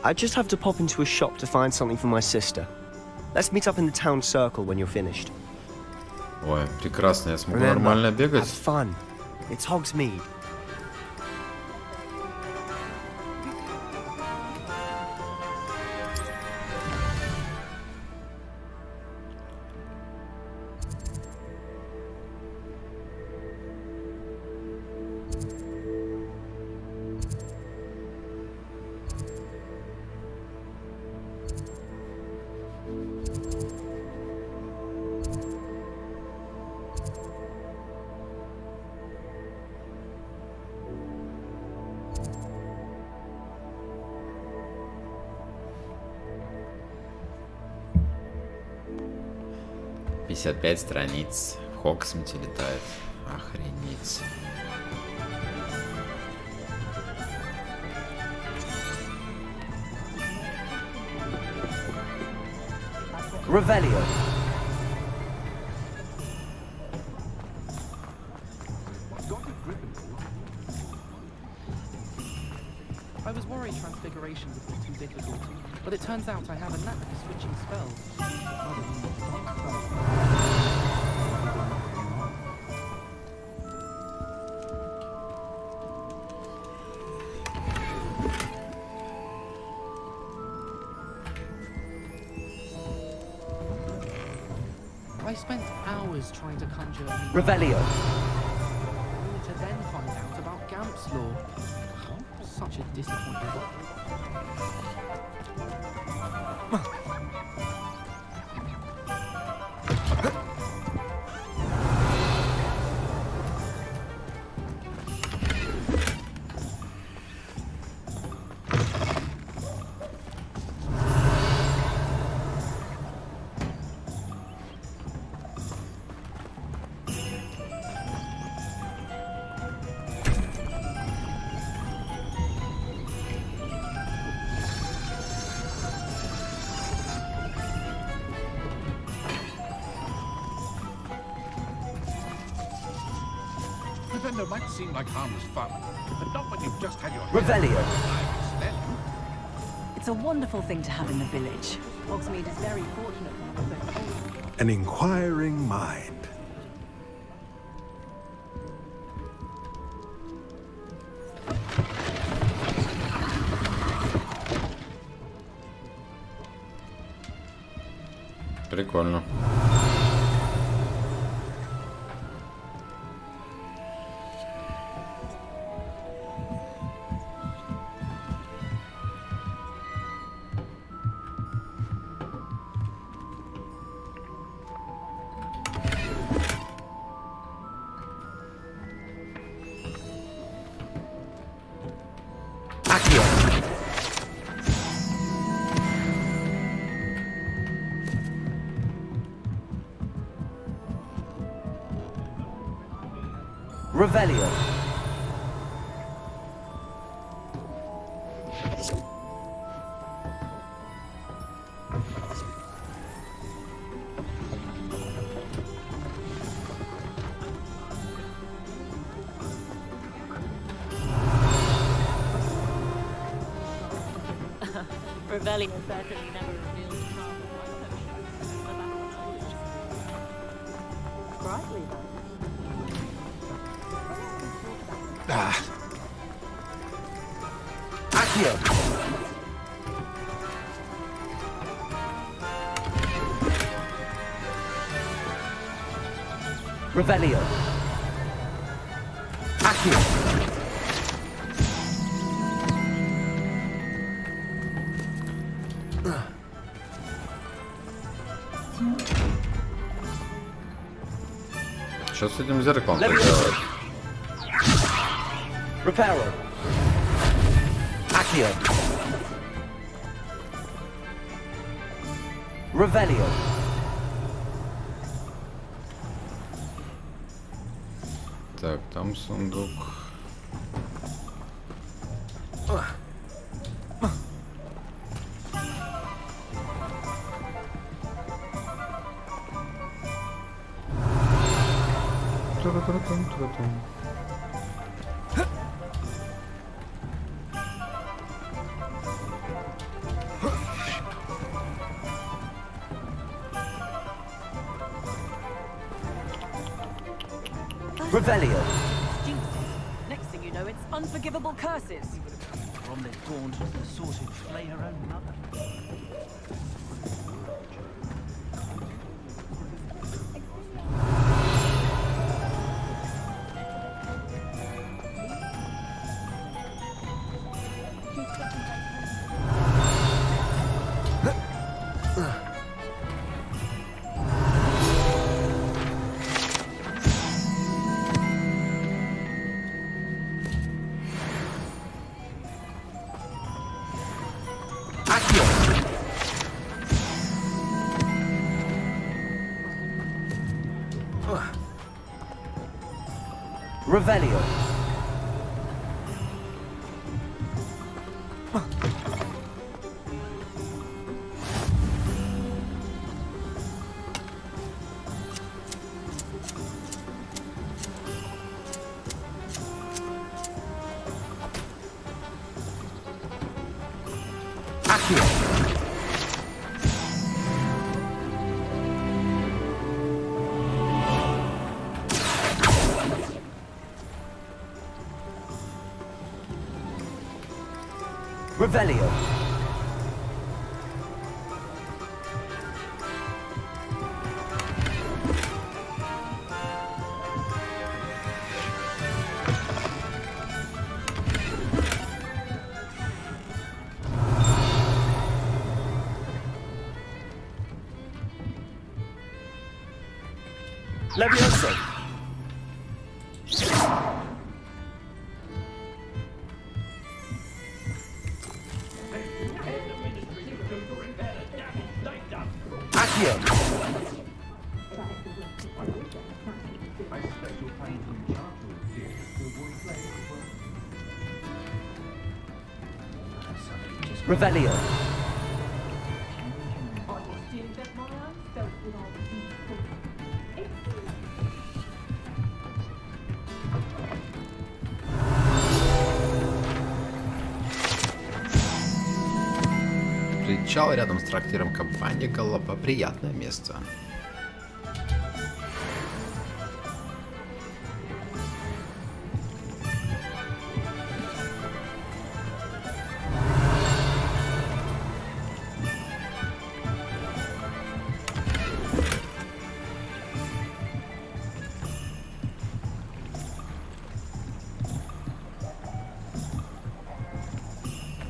I just have to pop into a shop to find something for my sister. Let's meet up in the town circle when you're finished. Ой, прекрасно, я смогу нормально бегать. Have fun. It's Hogsmeade. 55 страниц. В Хогсмите летает. Охренеть. Revelio. I was worried transfiguration would be too difficult, but it turns out I have a knack for switching spells. I spent hours trying to conjure Revelio. only to then find out about Gamp's law. Such a disappointment. Defender might seem like harmless fun, but not when you've just had your Revelio. It's a wonderful thing to have in the village. Hogsmeade is very fortunate to have a both. An inquiring mind. Прикольно. Revelio. Revelio certainly never revealed the half of my potion. About knowledge. Brightly, though. Accio. Revelio. Accio. Что с этим зеркалом делать? Reparo. Accio. Revelio. Так, там сундук. Revelio. Next thing you know, it's unforgivable curses. From the gaunt, the sort who'd flay her own mother. Revelio. Revelio. Levioso. Accio. Revelio. Причал рядом с трактиром компании Голова. Приятное место.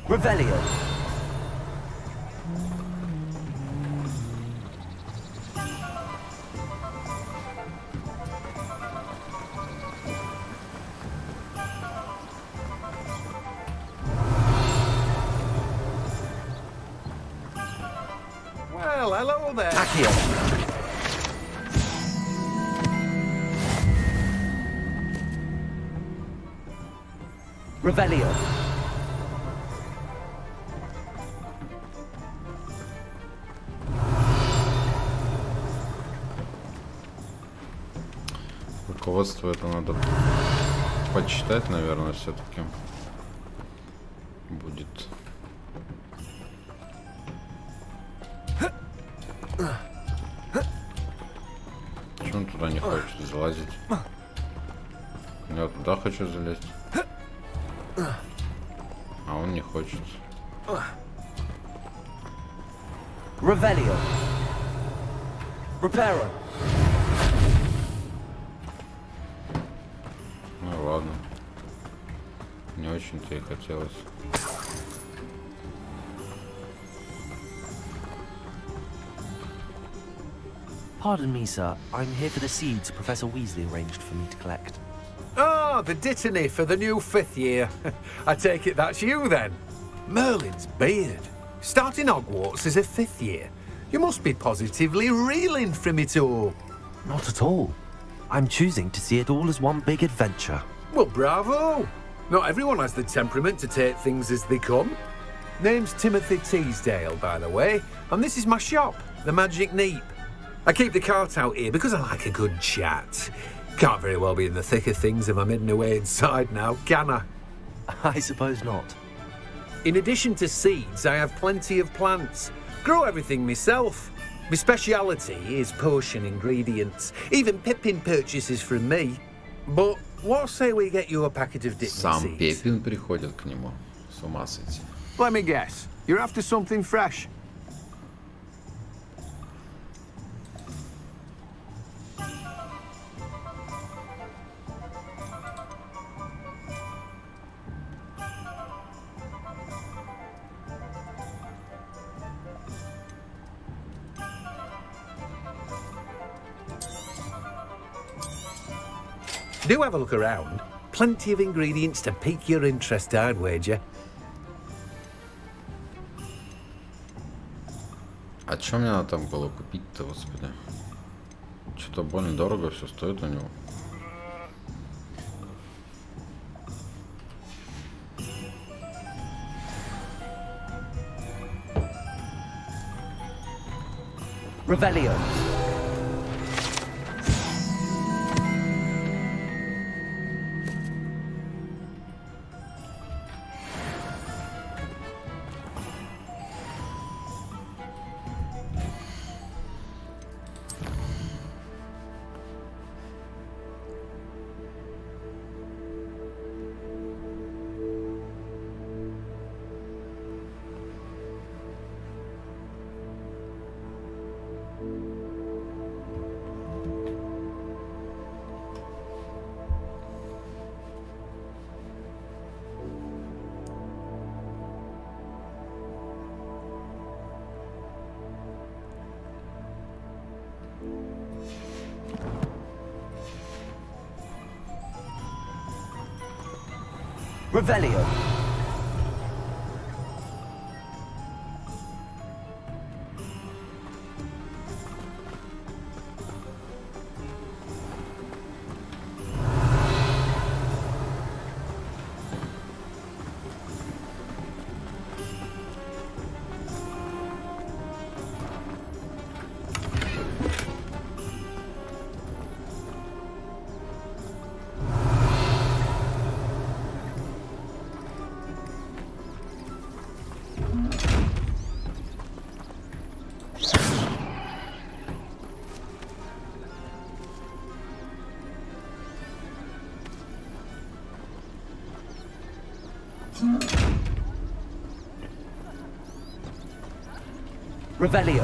Revelio. Well, hello there. Accio. Revelio. Руководство это надо почитать, наверное, все-таки будет. Почему он туда не хочет залазить? Я туда хочу залезть. А он не хочет. Revelio. Reparo. Ну ладно. Не очень-то и хотелось. Pardon me, sir. I'm here for the seeds Professor Weasley arranged for me to collect. Ah, the dittany for the new 5th year. I take it that's you then. Merlin's beard. Starting Hogwarts as a 5th year. You must be positively reeling from it all. Not at all. I'm choosing to see it all as one big adventure. Well, bravo. Not everyone has the temperament to take things as they come. Name's Timothy Teasdale, by the way, and this is my shop, the Magic Neep. I keep the cart out here because I like a good chat. Can't very well be in the thick of things if I'm hidden away inside now, can I? I suppose not. In addition to seeds, I have plenty of plants. Grow everything myself. My speciality is potion ingredients. Even Pippin purchases from me. But what say we get you a packet of dipping Сам seeds? Пеппин приходит к нему. С ума сойти. Let me guess. You're after something fresh. Do have a look around. Plenty of ingredients to pique your interest, I'd wager. А чё мне надо там было купить-то, господи? Что-то больно дорого все стоит у него. Revelio. Revelio. Revelio.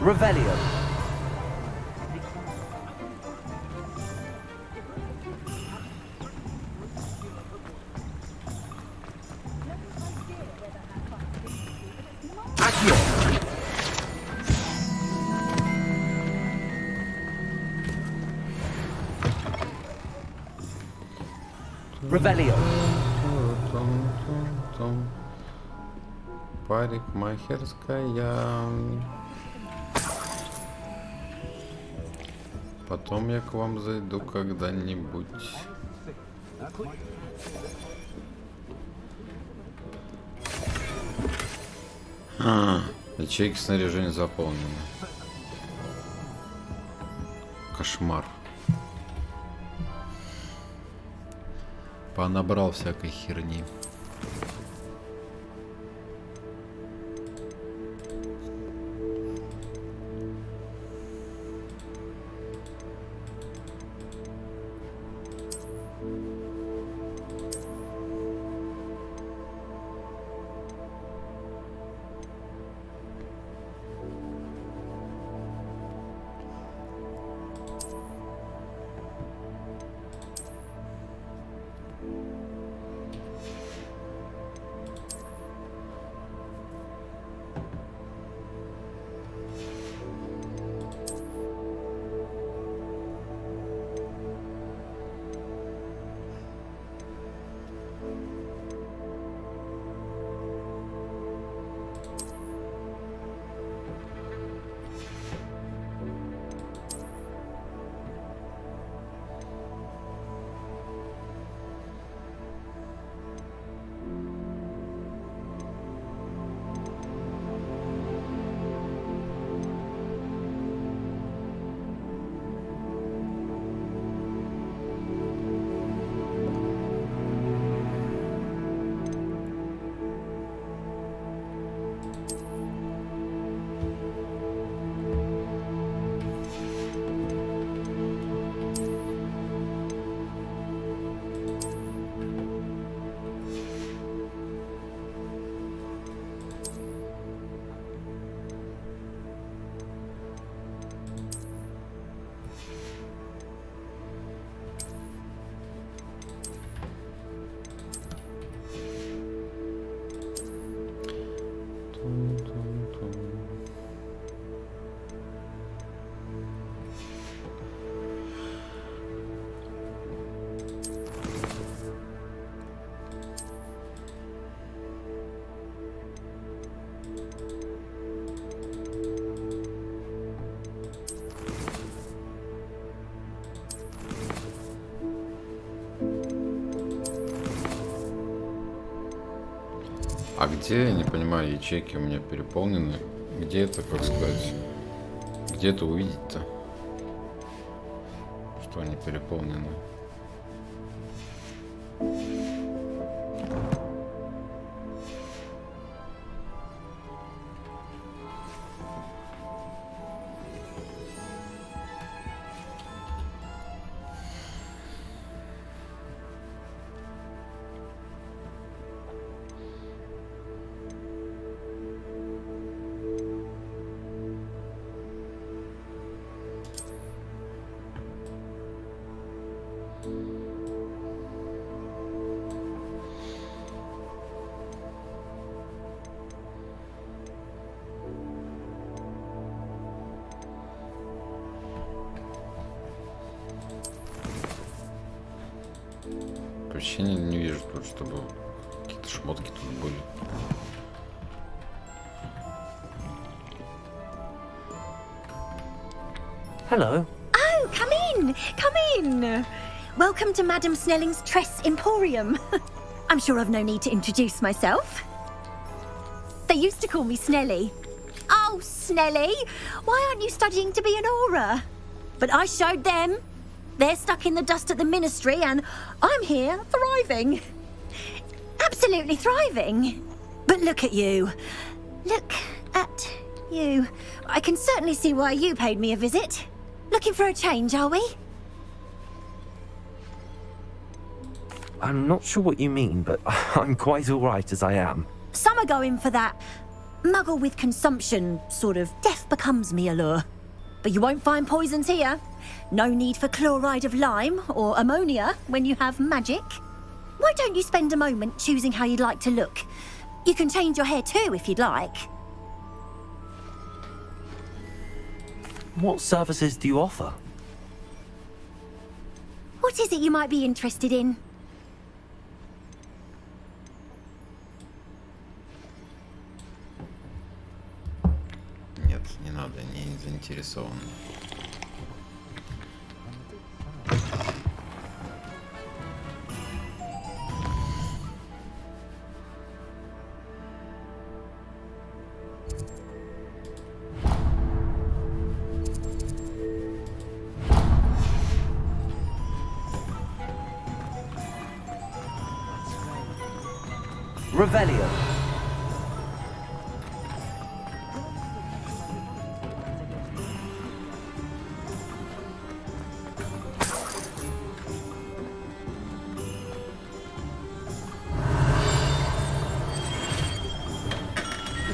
Revelio. Accio. Revelio. Парикмахерская. Потом я к вам зайду когда-нибудь. Ячейки снаряжения заполнены. Кошмар. Понабрал всякой херни. Где, я не понимаю, ячейки у меня переполнены. Где это, как сказать? Где это увидеть-то? Что они переполнены? Вообще не вижу тут, чтобы какие-то шмотки тут были. Hello. Oh, come in! Come in! Welcome to Madame Snelling's Tress Emporium. I'm sure I've no need to introduce myself. They used to call me Snelly. Oh, Snelly! Why aren't you studying to be an aura? But I showed them. They're stuck in the dust at the ministry, and I'm here, thriving. Absolutely thriving. But look at you. Look at you. I can certainly see why you paid me a visit. Looking for a change, are we? I'm not sure what you mean, but I'm quite all right as I am. Some are going for that muggle with consumption, sort of death becomes me allure. But you won't find poisons here. No need for chloride of lime or ammonia when you have magic. Why don't you spend a moment choosing how you'd like to look? You can change your hair too if you'd like. What services do you offer? What is it you might be interested in? Нет, не надо, не заинтересован. Revelio.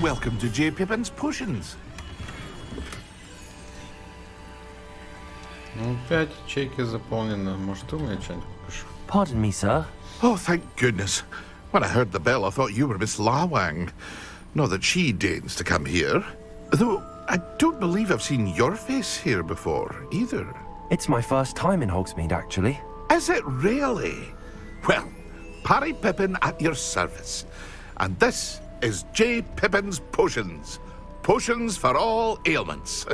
Welcome to J. Pippin's Potions. Ну, 5 ячейки заполнены. Может, ты мне что-нибудь купишь? Pardon me, sir. Oh, thank goodness. When I heard the bell, I thought you were Miss Lawang. Not that she deigns to come here. Though, I don't believe I've seen your face here before, either. It's my first time in Hogsmeade, actually. Is it really? Well, Parry Pippin at your service. And this is J. Pippin's Potions. Potions for all ailments.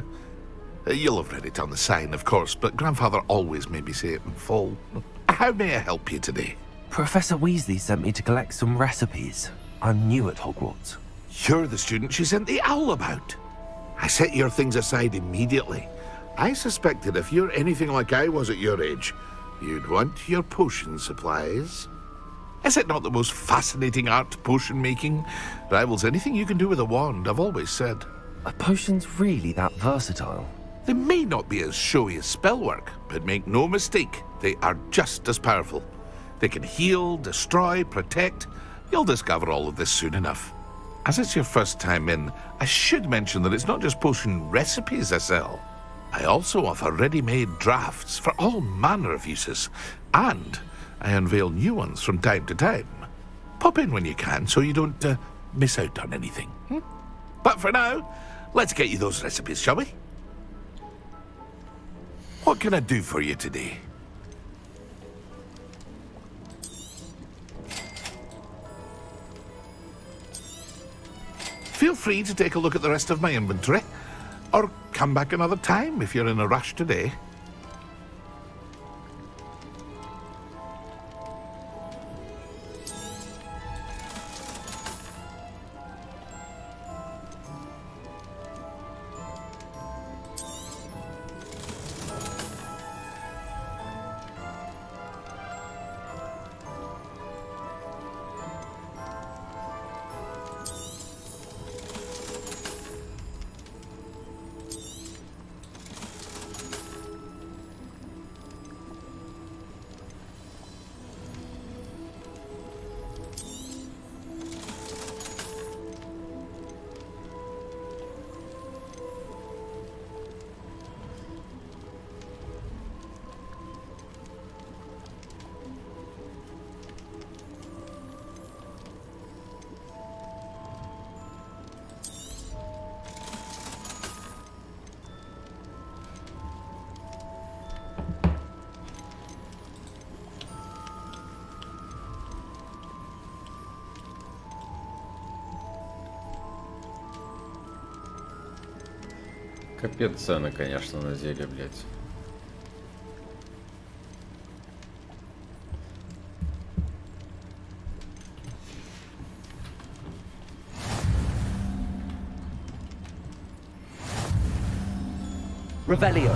You'll have read it on the sign, of course, but Grandfather always made me say it in full. How may I help you today? Professor Weasley sent me to collect some recipes. I'm new at Hogwarts. You're the student she sent the owl about. I set your things aside immediately. I suspected if you're anything like I was at your age, you'd want your potion supplies. Is it not the most fascinating art, potion making? Rivals anything you can do with a wand, I've always said. Are potions really that versatile? They may not be as showy as spellwork, but make no mistake, they are just as powerful. They can heal, destroy, protect. You'll discover all of this soon enough. As it's your first time in, I should mention that it's not just potion recipes I sell. I also offer ready-made drafts for all manner of uses, and I unveil new ones from time to time. Pop in when you can so you don't miss out on anything. But for now, let's get you those recipes, shall we? What can I do for you today? Feel free to take a look at the rest of my inventory, or come back another time if you're in a rush today. Капец цены, конечно, на зелье, блядь. Revelio.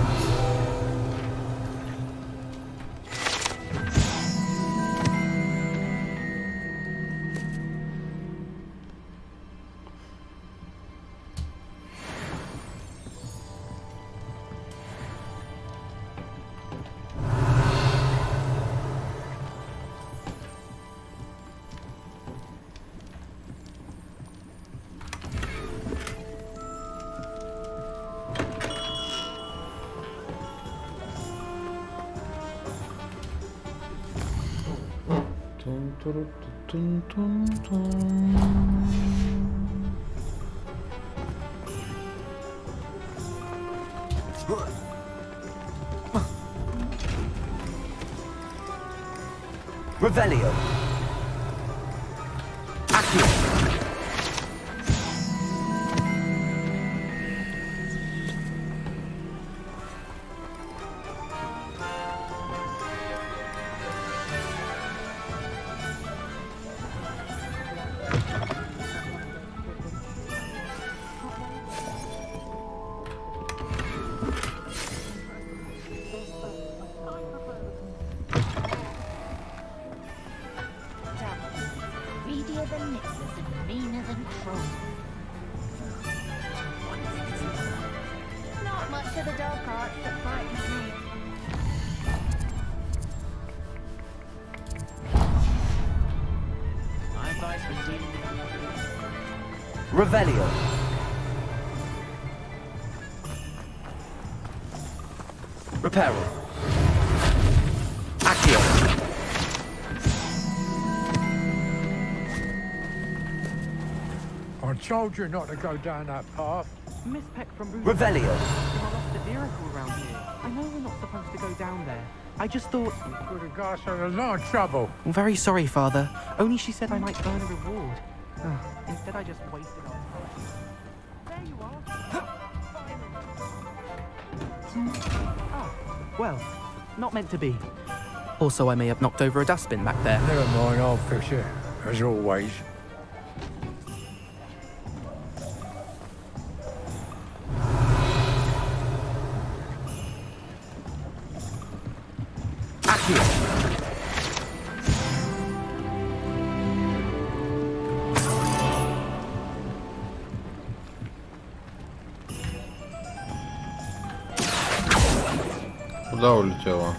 Revelio. Accio. Greedier than Nicholas and meaner than Crow. Not much of the dog arts that frightens me. My advice would be... Revelio. Reparo. Accio. I told you not to go down that path. Miss Peck from Bruce. Revelio. I lost a vehicle around here. I know we're not supposed to go down there. I just thought... You could have got us in a lot of trouble. I'm very sorry, Father. Only she said I might earn a reward. Instead, I just wasted our time. There you are. Ah, well, not meant to be. Also, I may have knocked over a dustbin back there. Never mind, I'll fix it, as always. Куда улетела?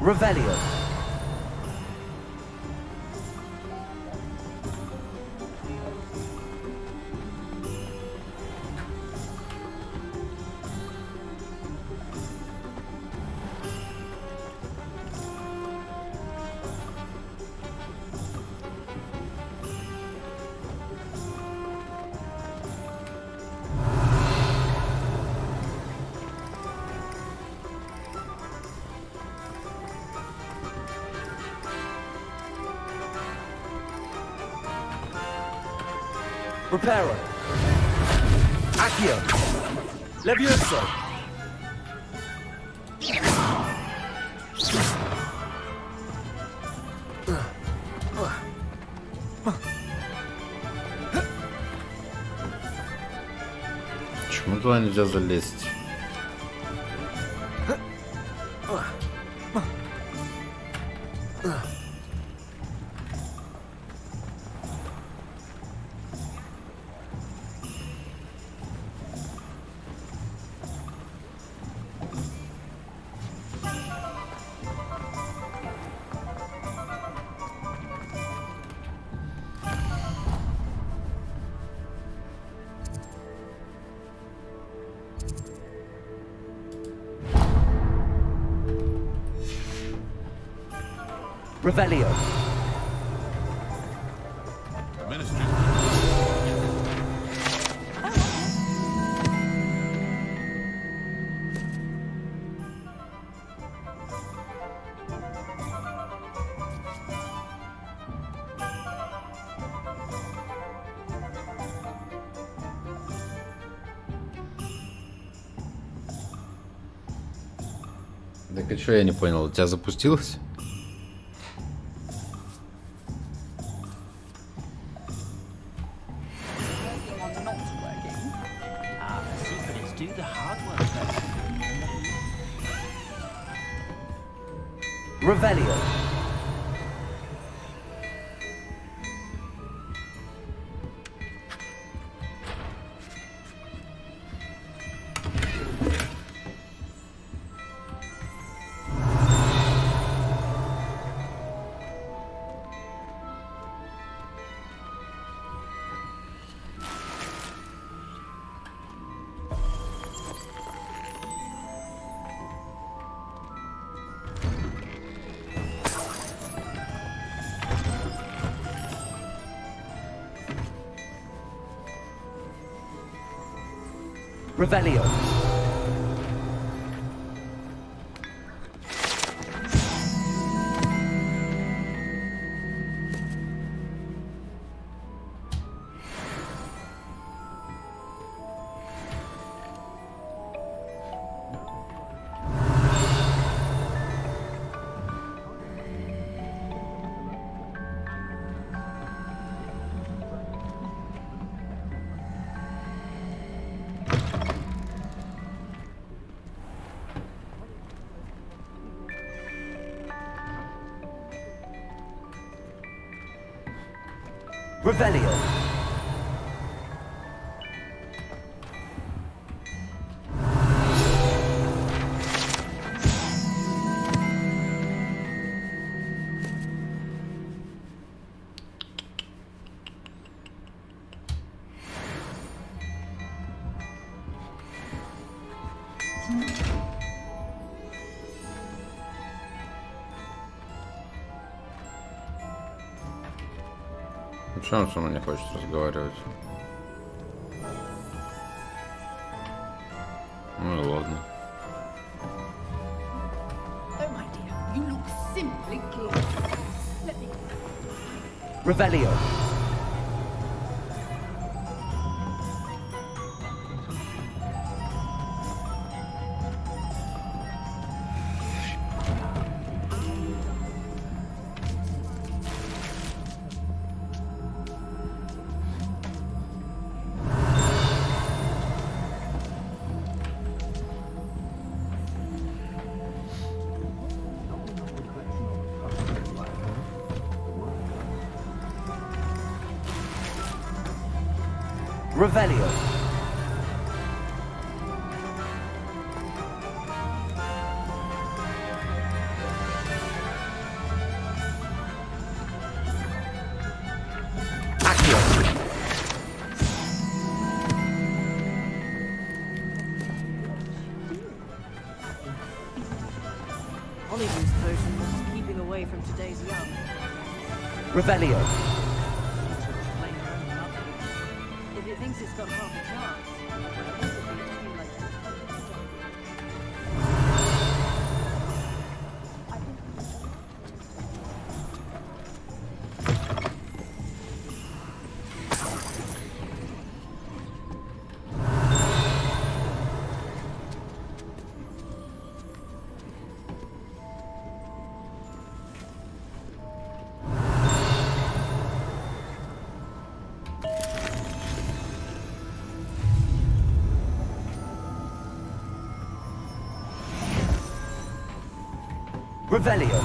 Revelio. Reparo. Accio. Levioso. Почему туда нельзя залезть? Revelio. Так и что, я не понял, у тебя запустилось? Revelio. Revelio. Revelio. Почему он со мной не хочет разговаривать? Ну и ладно. Oh my dear, you look simply glorious. Let me... Revelio. Revelio. Hollywood's potion was keeping away from today's young. Revelio. If it thinks it's got half a chance, Revelio.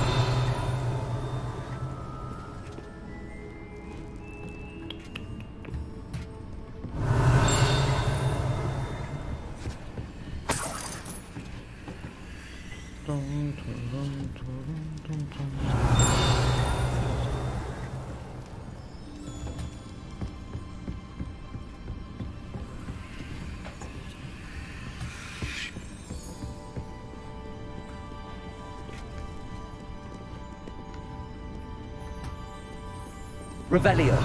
Revelio.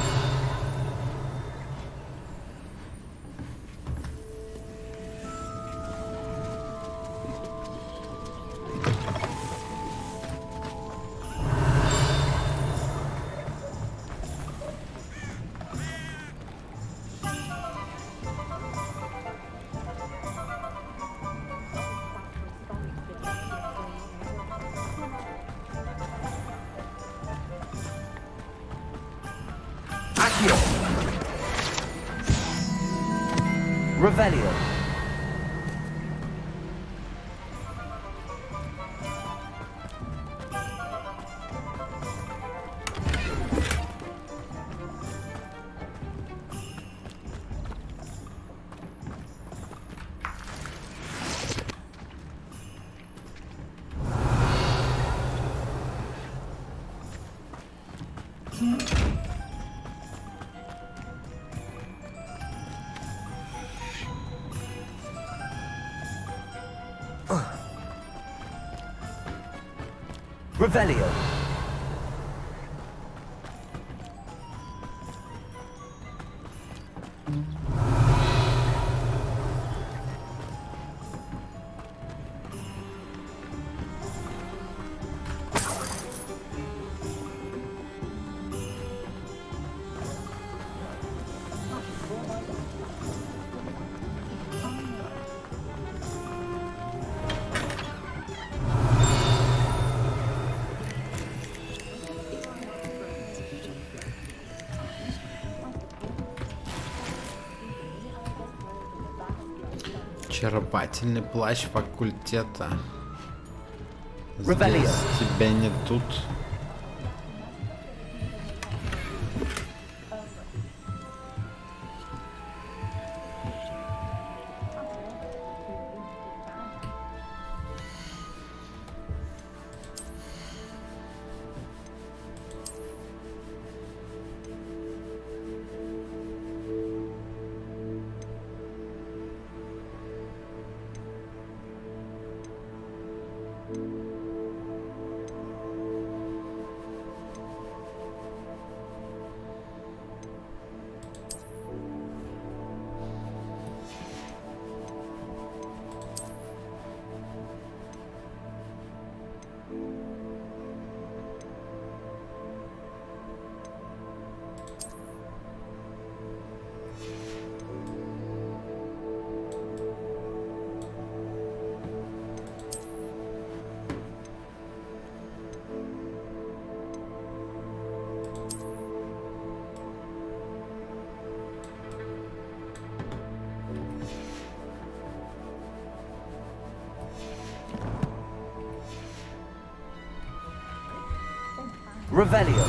Accio. Revelio. Revelio. Очаровательный плащ факультета. Ревелио. Здесь тебя не тут. Revelio.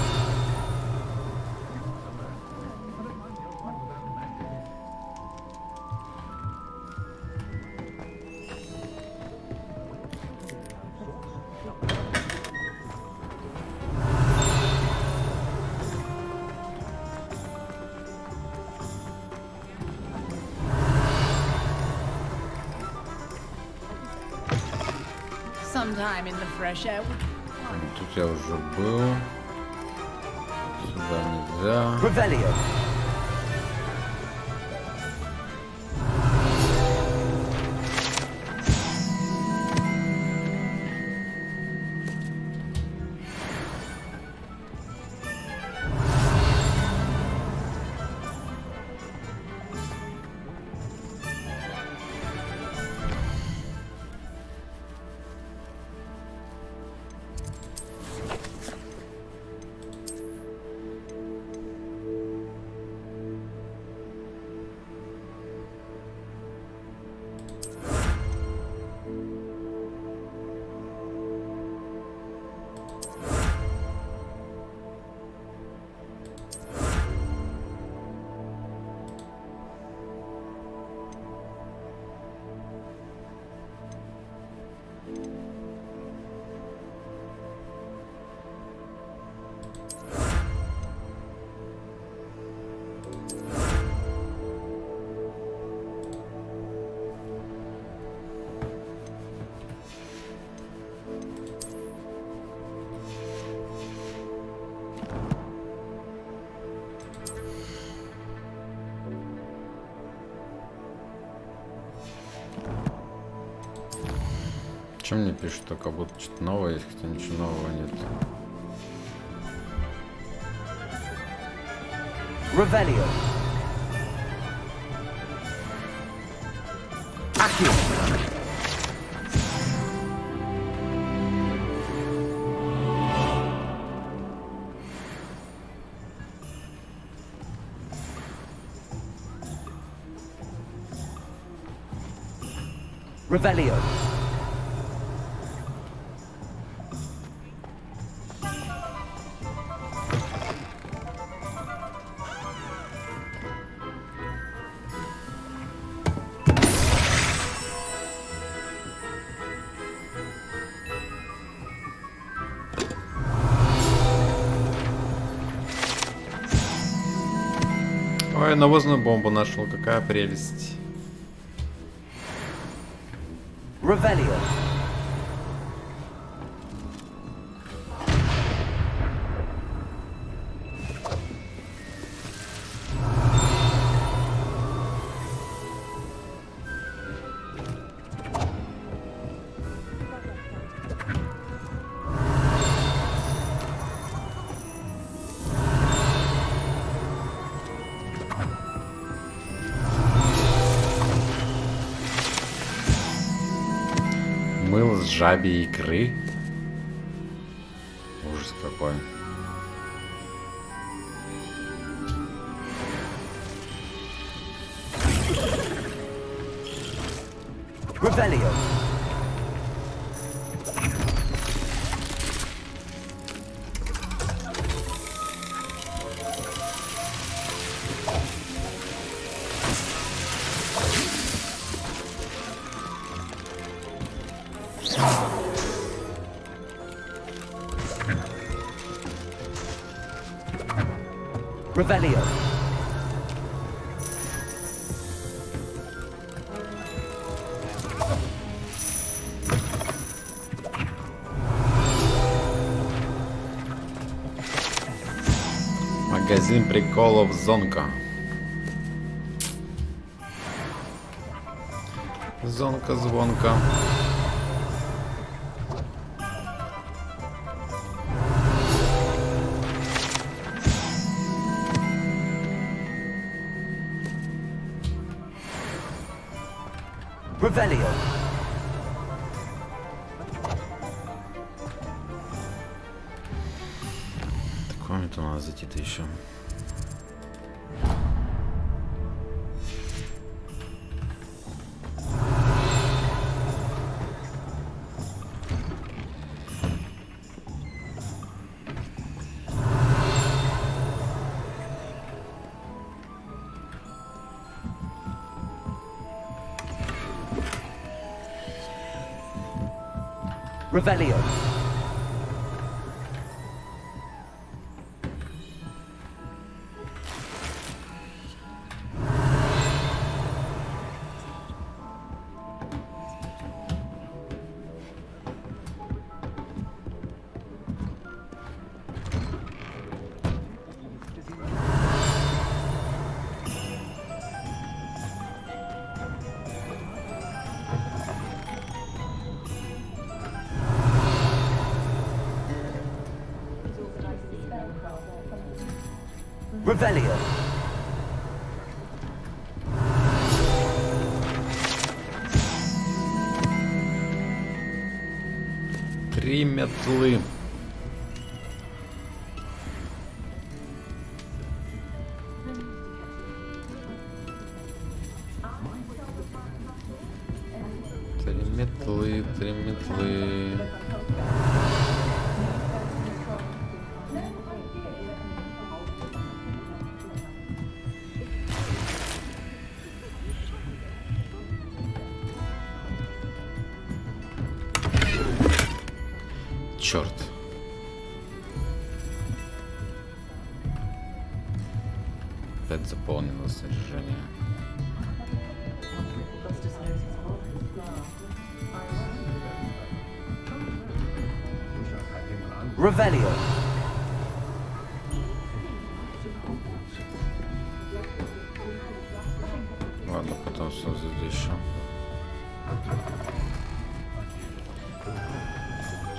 Sometime in the fresh air. Тут я уже был. Сюда нельзя. Revelio. Чем мне пишут, что как будто что-то новое есть, хотя ничего нового нет. Revelio. Accio. Revelio. Ой, навозную бомбу нашел, какая прелесть. Revelio. Мыло с жабьей икры. Ужас какой. Revelio. Revelio. Магазин приколов Зонка. Зонка звонка. Revelio. Так, комнату надо зайти-то еще. Revelio. Revelio. Три метлы. Три метлы. Черт. Опять заполнено содержание. Revelio. Ладно, потом создать еще.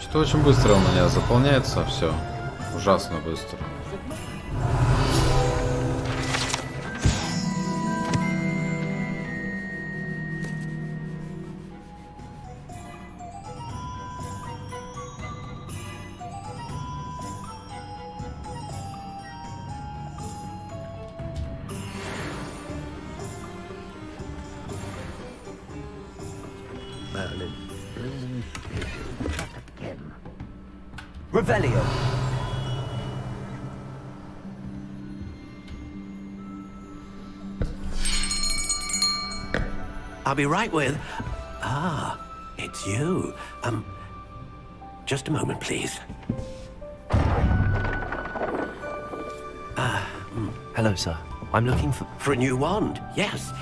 Что-то очень быстро у меня заполняется все. Ужасно быстро. Revelio. I'll be right with... Ah, it's you. Just a moment, please. Hello, sir. I'm looking for... For a new wand, yes.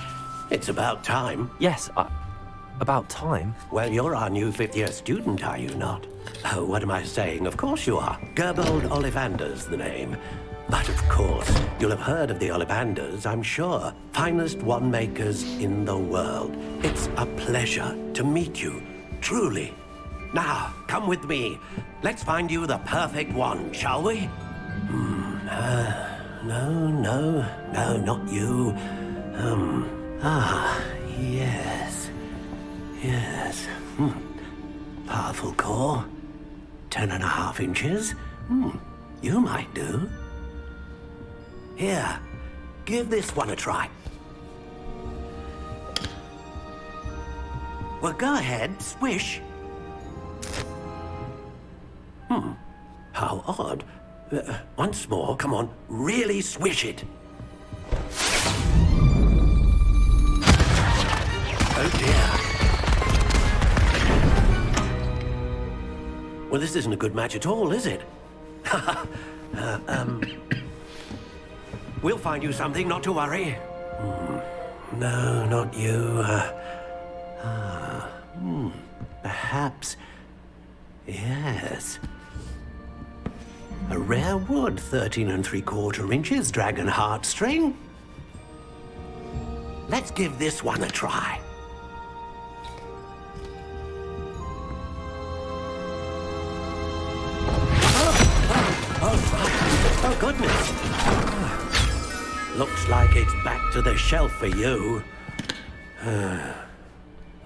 It's about time. Yes, about time? Well, you're our new fifth-year student, are you not? Oh, what am I saying? Of course you are. Gerbold Ollivander's the name. But of course, you'll have heard of the Ollivanders, I'm sure. Finest wand makers in the world. It's a pleasure to meet you, truly. Now, come with me. Let's find you the perfect wand, shall we? No, not you. Yes. Powerful core. 10.5 inches. You might do. Here, give this one a try. Well, go ahead, swish. How odd. Once more, come on, really swish it. Oh dear. Well, this isn't a good match at all, is it? We'll find you something, not to worry. No, not you. Perhaps... Yes. A rare wood, 13 3/4 inches, dragon heartstring. Let's give this one a try. Oh, goodness. Looks like it's back to the shelf for you.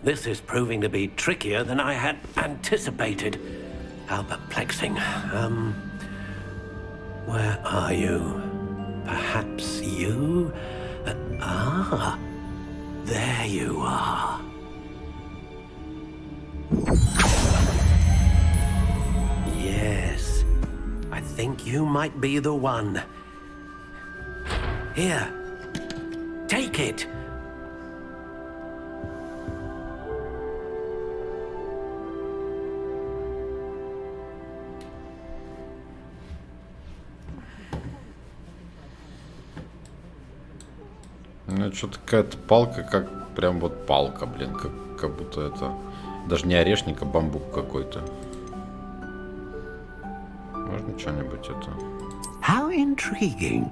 This is proving to be trickier than I had anticipated. How perplexing. Where are you? Perhaps you? There you are. Yes, I think you might be the one. Here, take it. Ну, что-то какая-то палка, как прям вот палка, блин, как будто это даже не орешник, а бамбук какой-то. Можно что-нибудь это? How intriguing.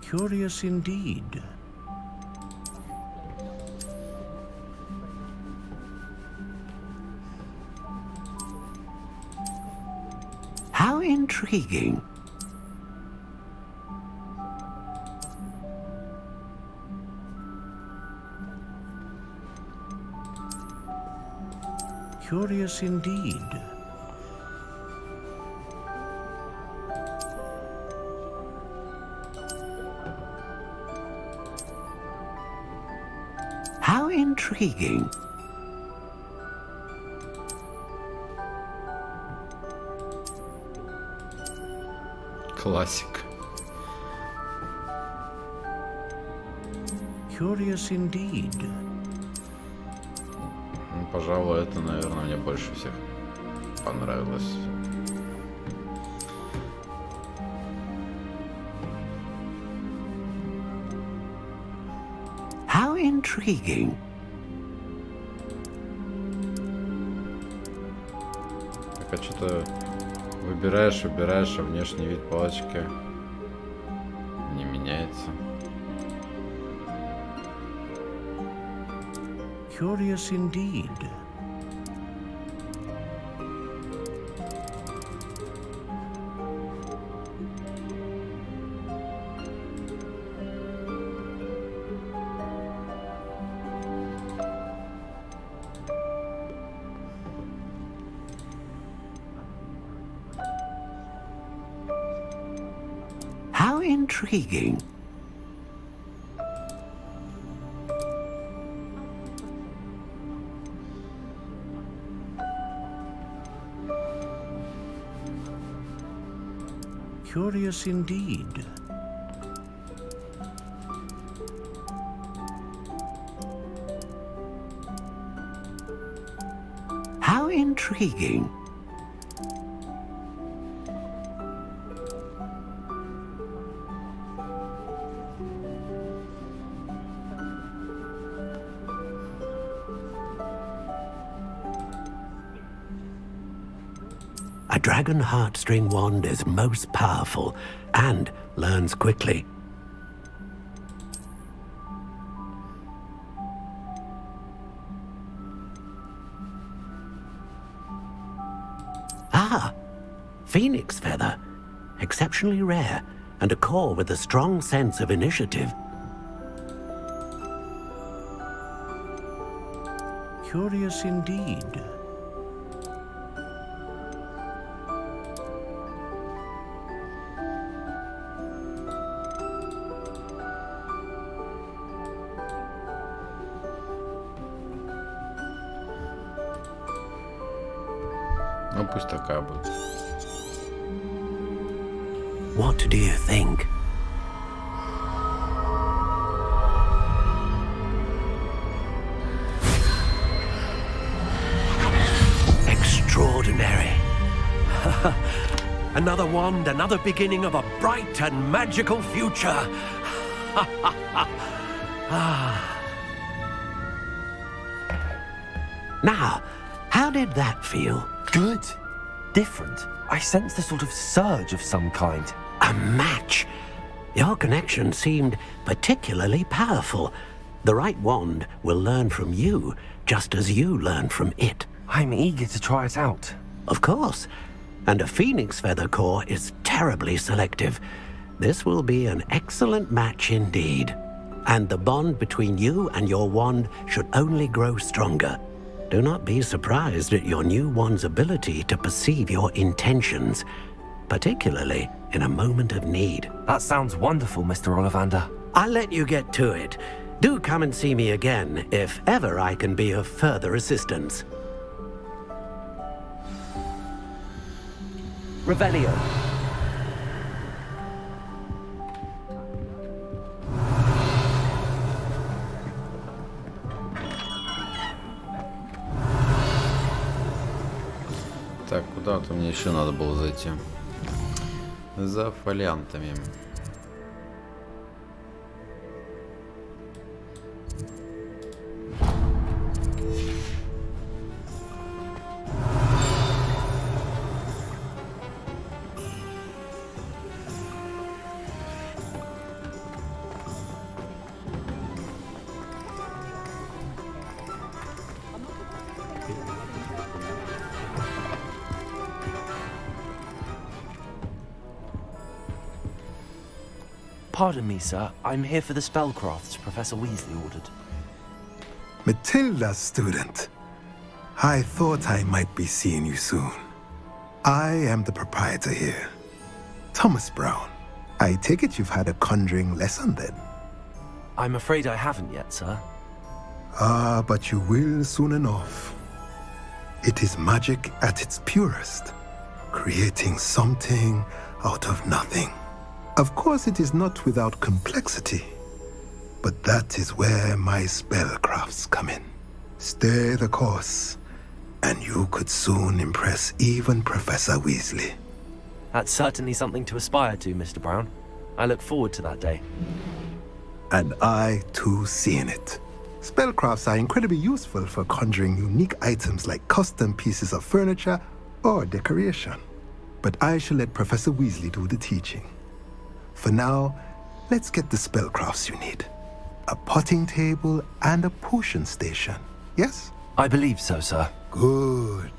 Curious indeed. How intriguing. Curious indeed. How intriguing. Классик. Curious indeed. Ну, пожалуй, это, наверное, мне больше всех понравилось. How intriguing. Так, а что-то выбираешь, а внешний вид палочки не меняется. Curious indeed. How intriguing. Curious indeed. How intriguing. A dragon heartstring wand is most powerful and learns quickly. Ah, phoenix feather. Exceptionally rare, and a core with a strong sense of initiative. Curious indeed. Ну, пусть такая будет. What do you think? Extraordinary. Another wand, another beginning of a bright and magical future. Now, how did that feel? Good. Different. I sensed a sort of surge of some kind. A match. Your connection seemed particularly powerful. The right wand will learn from you, just as you learn from it. I'm eager to try it out. Of course. And a phoenix feather core is terribly selective. This will be an excellent match indeed. And the bond between you and your wand should only grow stronger. Do not be surprised at your new wand's ability to perceive your intentions, particularly in a moment of need. That sounds wonderful, Mr. Ollivander. I'll let you get to it. Do come and see me again if ever I can be of further assistance. Revelio. Так, куда-то мне еще надо было зайти. За фолиантами. Pardon me, sir. I'm here for the spellcrafts Professor Weasley ordered. Matilda's student. I thought I might be seeing you soon. I am the proprietor here, Thomas Brown. I take it you've had a conjuring lesson then? I'm afraid I haven't yet, sir. Ah, but you will soon enough. It is magic at its purest, creating something out of nothing. Of course, it is not without complexity, but that is where my spellcrafts come in. Stay the course, and you could soon impress even Professor Weasley. That's certainly something to aspire to, Mr. Brown. I look forward to that day. And I, too, seeing it. Spellcrafts are incredibly useful for conjuring unique items like custom pieces of furniture or decoration. But I shall let Professor Weasley do the teaching. For now, let's get the spellcrafts you need. A potting table and a potion station, yes? I believe so, sir. Good.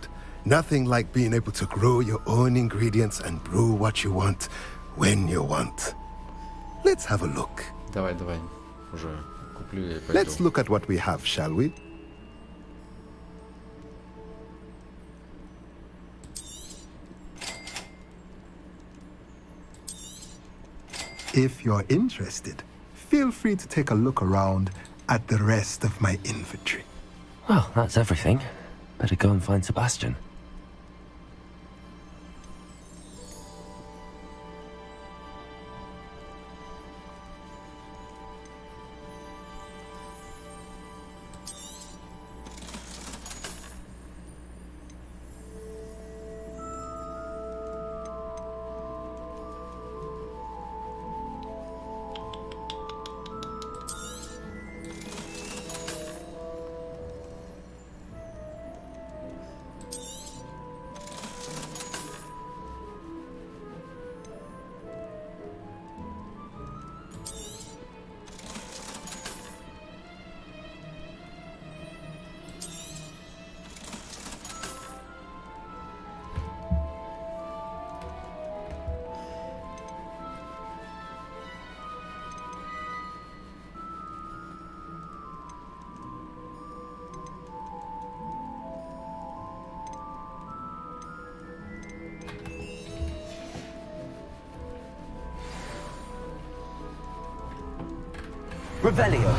Nothing like being able to grow your own ingredients and brew what you want, when you want. Let's have a look. Давай, уже куплю и пойду. Let's look at what we have, shall we? If you're interested, feel free to take a look around at the rest of my inventory. Well, that's everything. Better go and find Sebastian. Revelio.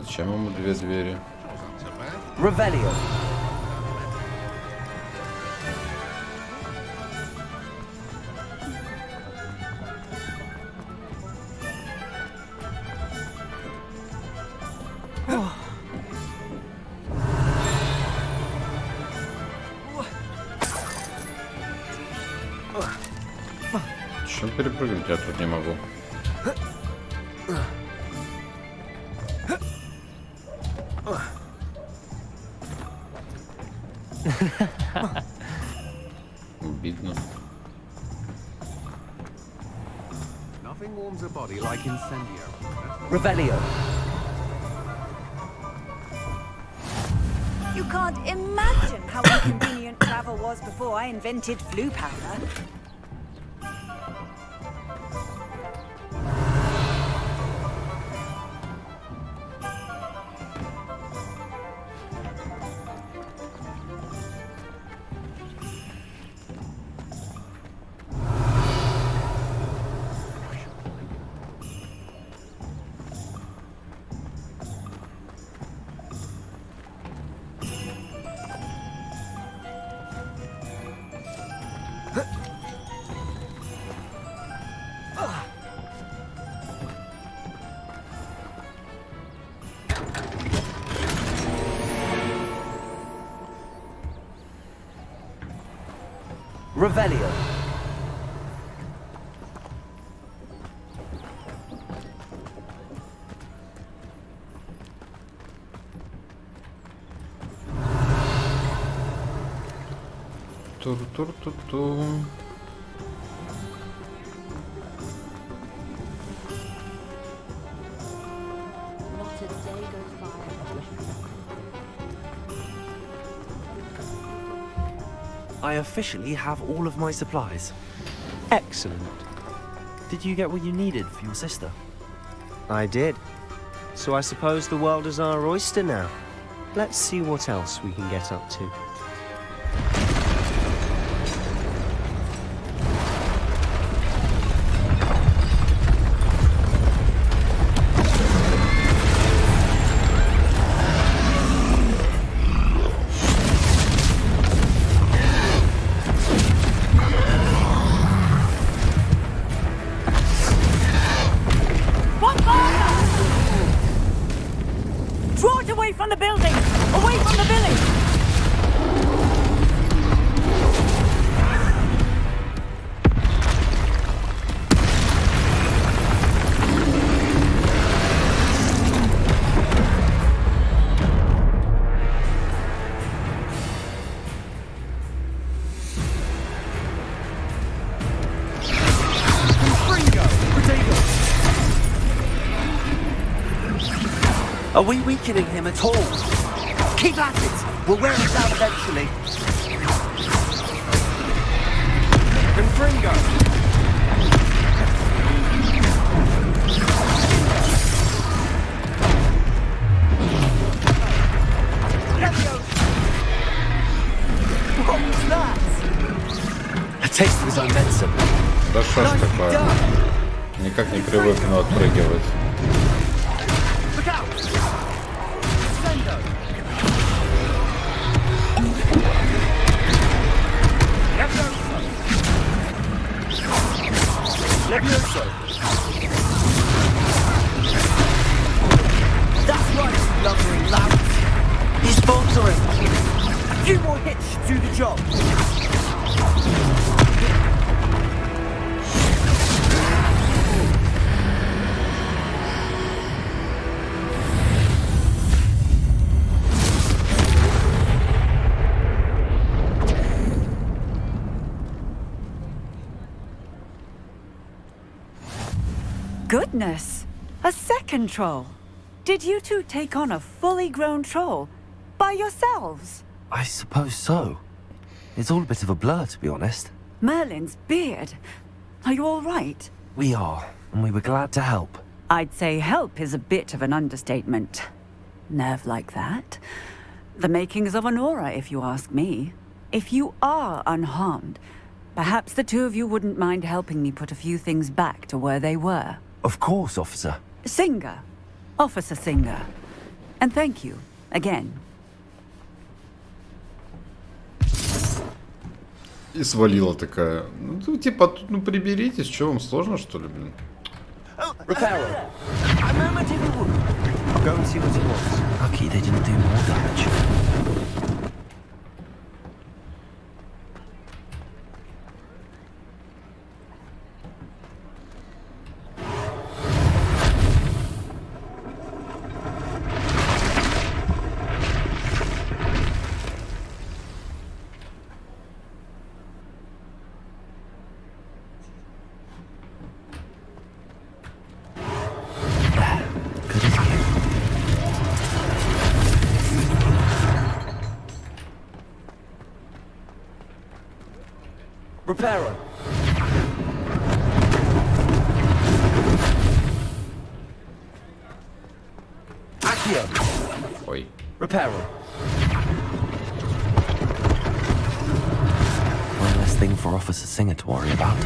Зачем ему две двери? Revelio. Чем перепрыгнуть? Я тут не могу. Обидно. Nothing warms a body like incendio. Revelio. You can't imagine how inconvenient travel was before I invented flu powder. Revelio. Тур-тур-ту-ту. Not a day goes by. I officially have all of my supplies. Excellent. Did you get what you needed for your sister? I did. So I suppose the world is our oyster now. Let's see what else we can get up to. Draw it away from the building! Away from the village! Are we weakening him at all? Keep at it! We'll wear him down eventually. Confringo! What was that? A taste of his own medicine. Да что ж такое? Никак не привыкну отпрыгивать. That's right, lumbering lamb. He's faltering. A few more hits should do the job. Goodness! A second troll! Did you two take on a fully grown troll? By yourselves? I suppose so. It's all a bit of a blur, to be honest. Merlin's beard. Are you all right? We are, and we were glad to help. I'd say help is a bit of an understatement. Nerve like that. The makings of an aura, if you ask me. If you are unharmed, perhaps the two of you wouldn't mind helping me put a few things back to where they were. Of course, officer. Singer. Officer Singer. And thank you, again. И свалила такая. Ну, типа, тут, ну, приберитесь, что вам сложно, что ли, блин? Reparo. A moment if you would. I'll go and see what he wants. Lucky they didn't do more damage. Reparo. Accio. Ой. Reparo. One less thing for Officer Singer to worry about.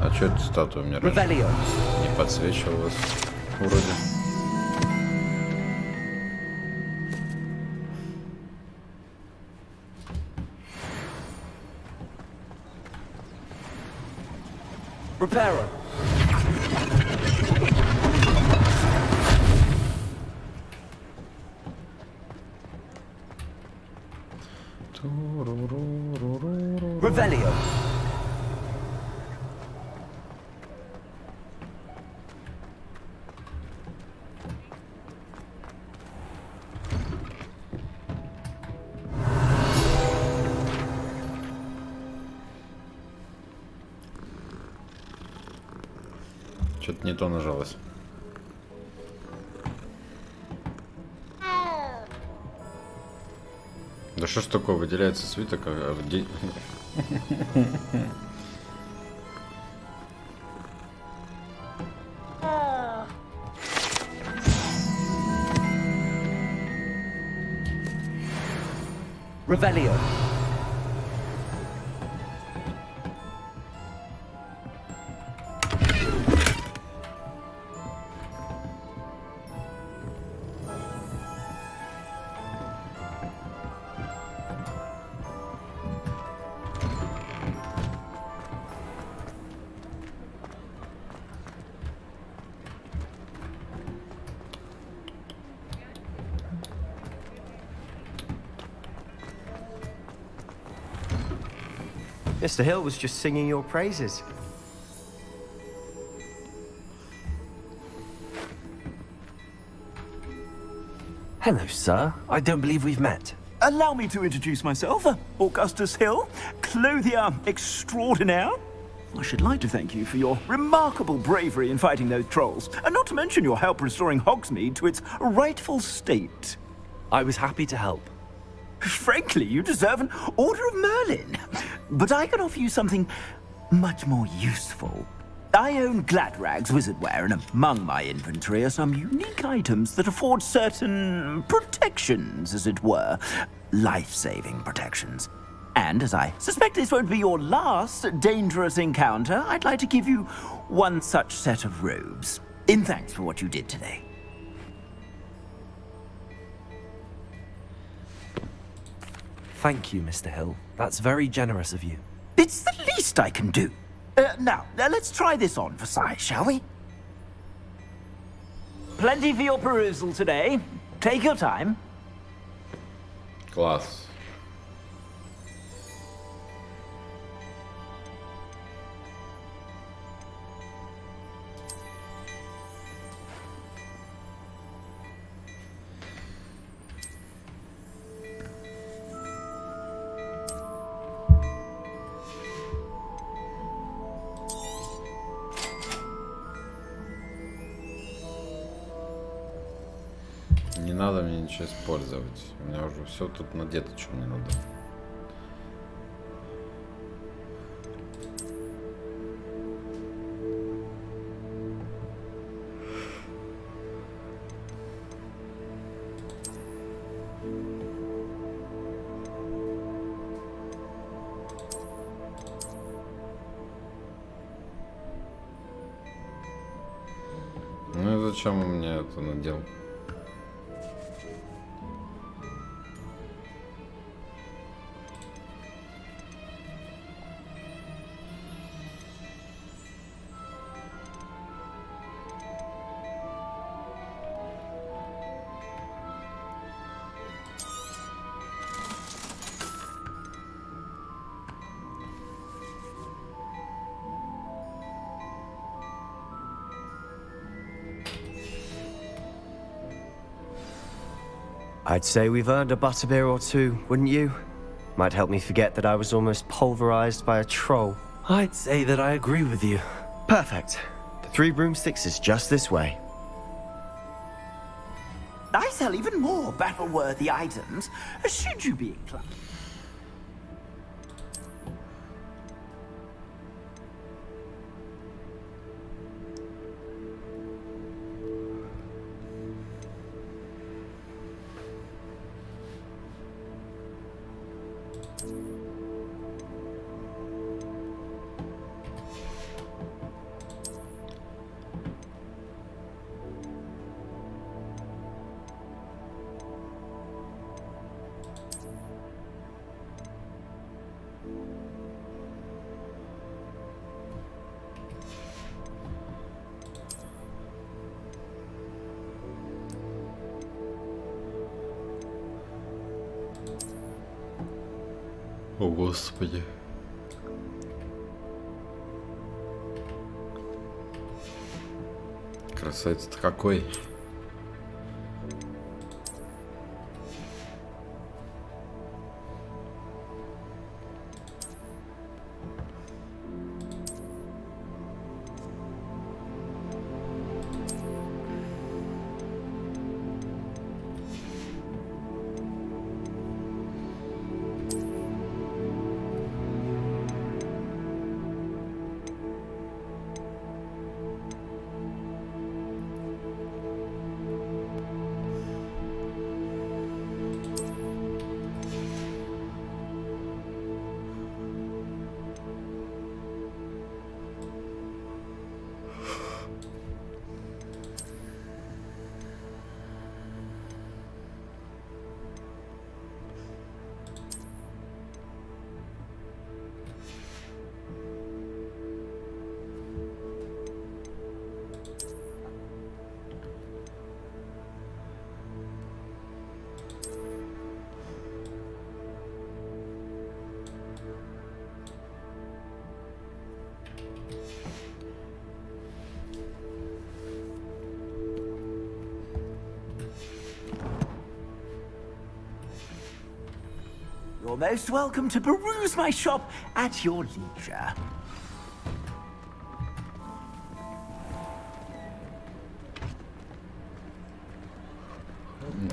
А что эта статуя мне раньше не подсвечивалась? Вроде. Reparo. Revelio. Что-то не то нажалось. Да что ж такое, выделяется свиток, а где... Revelio. Mr. Hill was just singing your praises. Hello, sir. I don't believe we've met. Allow me to introduce myself, Augustus Hill, clothier extraordinaire. I should like to thank you for your remarkable bravery in fighting those trolls, and not to mention your help restoring Hogsmeade to its rightful state. I was happy to help. Frankly, you deserve an Order of Merlin. But I can offer you something much more useful. I own Gladrag's wizardware, and among my inventory are some unique items that afford certain protections, as it were. Life-saving protections. And as I suspect this won't be your last dangerous encounter, I'd like to give you one such set of robes, in thanks for what you did today. Thank you, Mr. Hill. That's very generous of you. It's the least I can do. Now, let's try this on for size, shall we? Plenty for your perusal today. Take your time. Класс. Не надо мне ничего использовать. У меня уже все тут надето, что мне надо. Ну и зачем он мне это надел? I'd say we've earned a butterbeer or two, wouldn't you? Might help me forget that I was almost pulverized by a troll. I'd say that I agree with you. Perfect. The 3 broomsticks is just this way. I sell even more battle-worthy items, should you be inclined. О, Господи. Красавец-то какой. You're most welcome to peruse my shop at your leisure.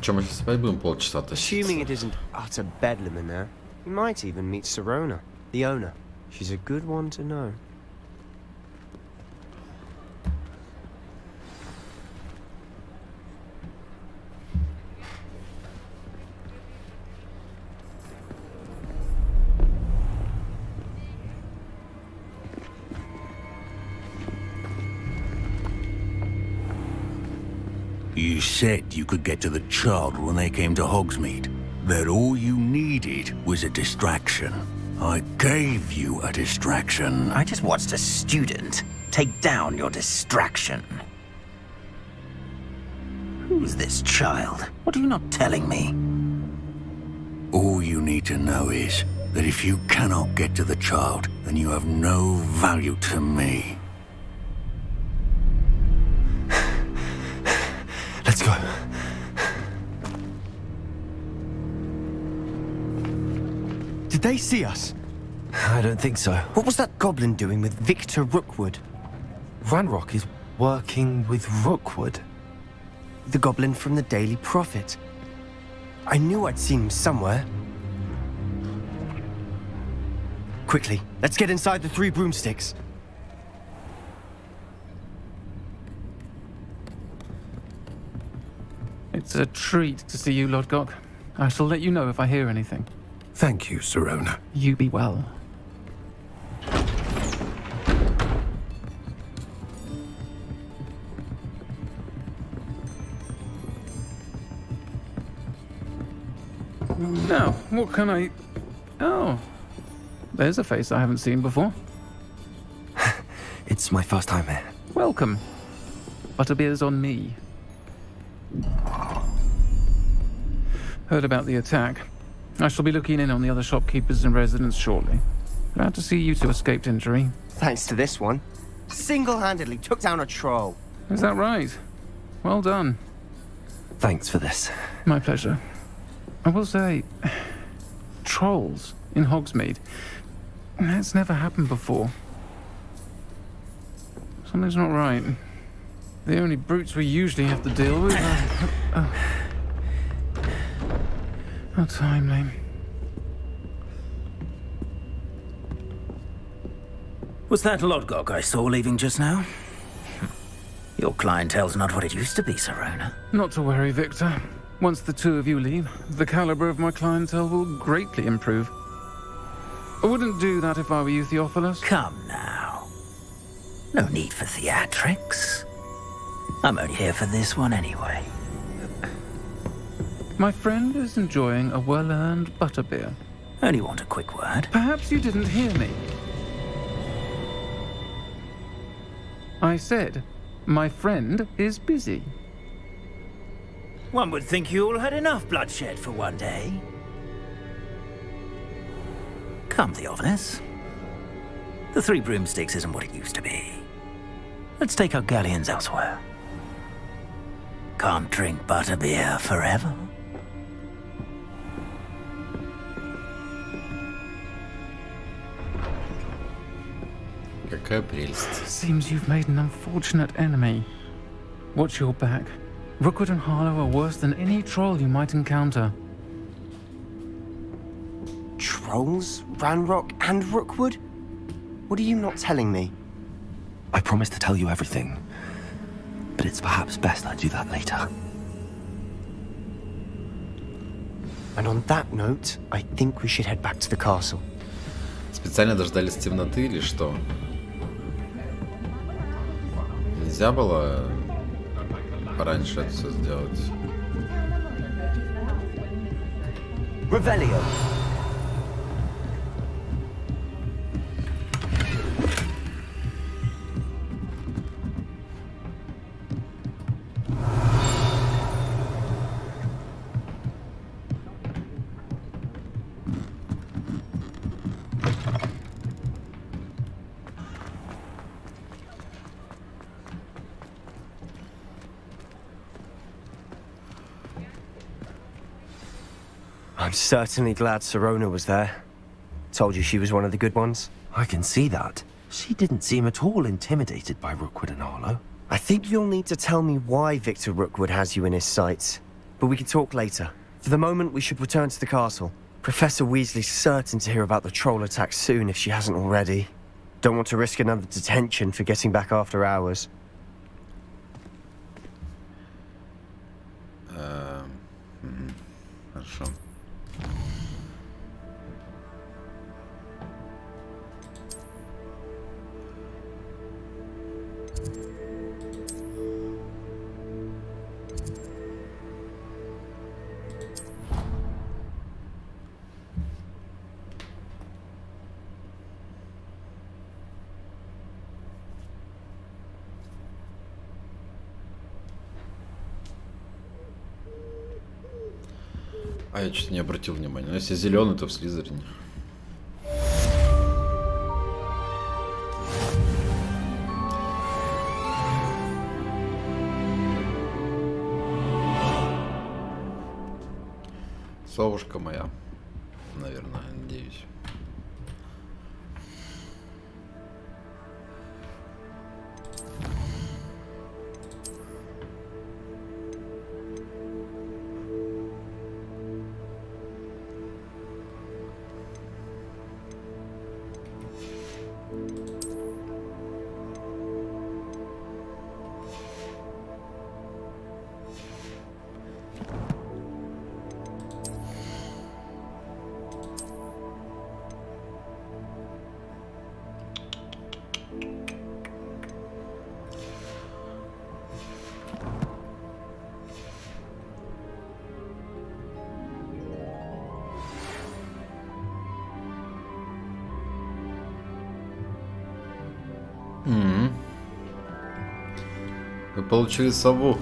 Чем мы сейчас опять будем полчаса Assuming it isn't utter bedlam in there, you might even meet Sirona, the owner. She's a good one to know. You said you could get to the child when they came to Hogsmeade. That all you needed was a distraction. I gave you a distraction. I just watched a student take down your distraction. Who's this child? What are you not telling me? All you need to know is that if you cannot get to the child, then you have no value to me. Let's go. Did they see us? I don't think so. What was that goblin doing with Victor Rookwood? Ranrock is working with Rookwood. The goblin from the Daily Prophet. I knew I'd seen him somewhere. Quickly, let's get inside the 3 broomsticks. It's a treat to see you, Lodgok. I shall let you know if I hear anything. Thank you, Sirona. You be well. Now, what can I... Oh, there's a face I haven't seen before. It's my first time here. Welcome. Butterbeer's on me. Heard about the attack. I shall be looking in on the other shopkeepers and residents shortly. Glad to see you two escaped injury. Thanks to this one. Single-handedly took down a troll. Is that right? Well done. Thanks for this. My pleasure. I will say, trolls in Hogsmeade. That's never happened before. Something's not right. The only brutes we usually have to deal with are... How timely. Was that Lodgok I saw leaving just now? Your clientele's not what it used to be, Sirona. Not to worry, Victor. Once the 2 of you leave, the caliber of my clientele will greatly improve. I wouldn't do that if I were you, Theophilus. Come now. No need for theatrics. I'm only here for this one anyway. My friend is enjoying a well-earned butterbeer. Only want a quick word. Perhaps you didn't hear me. I said, my friend is busy. One would think you all had enough bloodshed for one day. Come, Theophilus. The 3 broomsticks isn't what it used to be. Let's take our galleons elsewhere. Can't drink butterbeer forever. Какая прелесть. Seems you've made an unfortunate enemy. Watch your back. Rookwood and Harlow are worse than any troll you might encounter. Trolls? Ranrock and Rookwood? What are you not telling me? I promised to tell you everything, but it's perhaps best I do that later. And on that note, I think we should head back to the castle. Специально дождались темноты или что? Нельзя было пораньше это все сделать. Revelio. I'm certainly glad Sirona was there. Told you she was one of the good ones. I can see that. She didn't seem at all intimidated by Rookwood and Arlo. I think you'll need to tell me why Victor Rookwood has you in his sights. But we can talk later. For the moment, we should return to the castle. Professor Weasley's certain to hear about the troll attack soon if she hasn't already. Don't want to risk another detention for getting back after hours. Хорошо. А я что-то не обратил внимания. Но если зеленый, то в Слизерине. Совушка моя, наверное, надеюсь. Вы получили сову.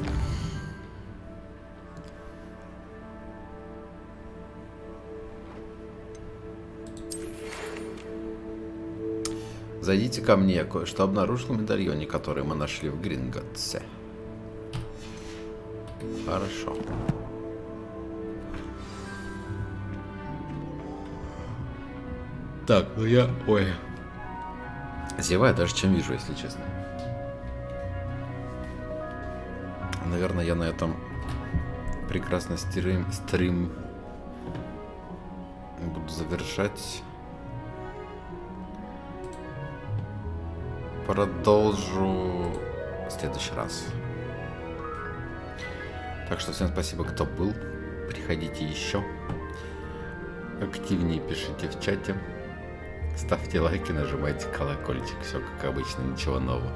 Зайдите ко мне, кое-что обнаружил в медальоне, который мы нашли в Гринготтсе. Хорошо. Так, ну я... Ой. Зеваю даже чем вижу, если честно. Наверное, я на этом прекрасный стрим буду завершать. Продолжу в следующий раз. Так что всем спасибо, кто был. Приходите еще. Активнее пишите в чате. Ставьте лайки, нажимайте колокольчик. Все как обычно, ничего нового.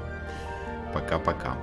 Пока-пока.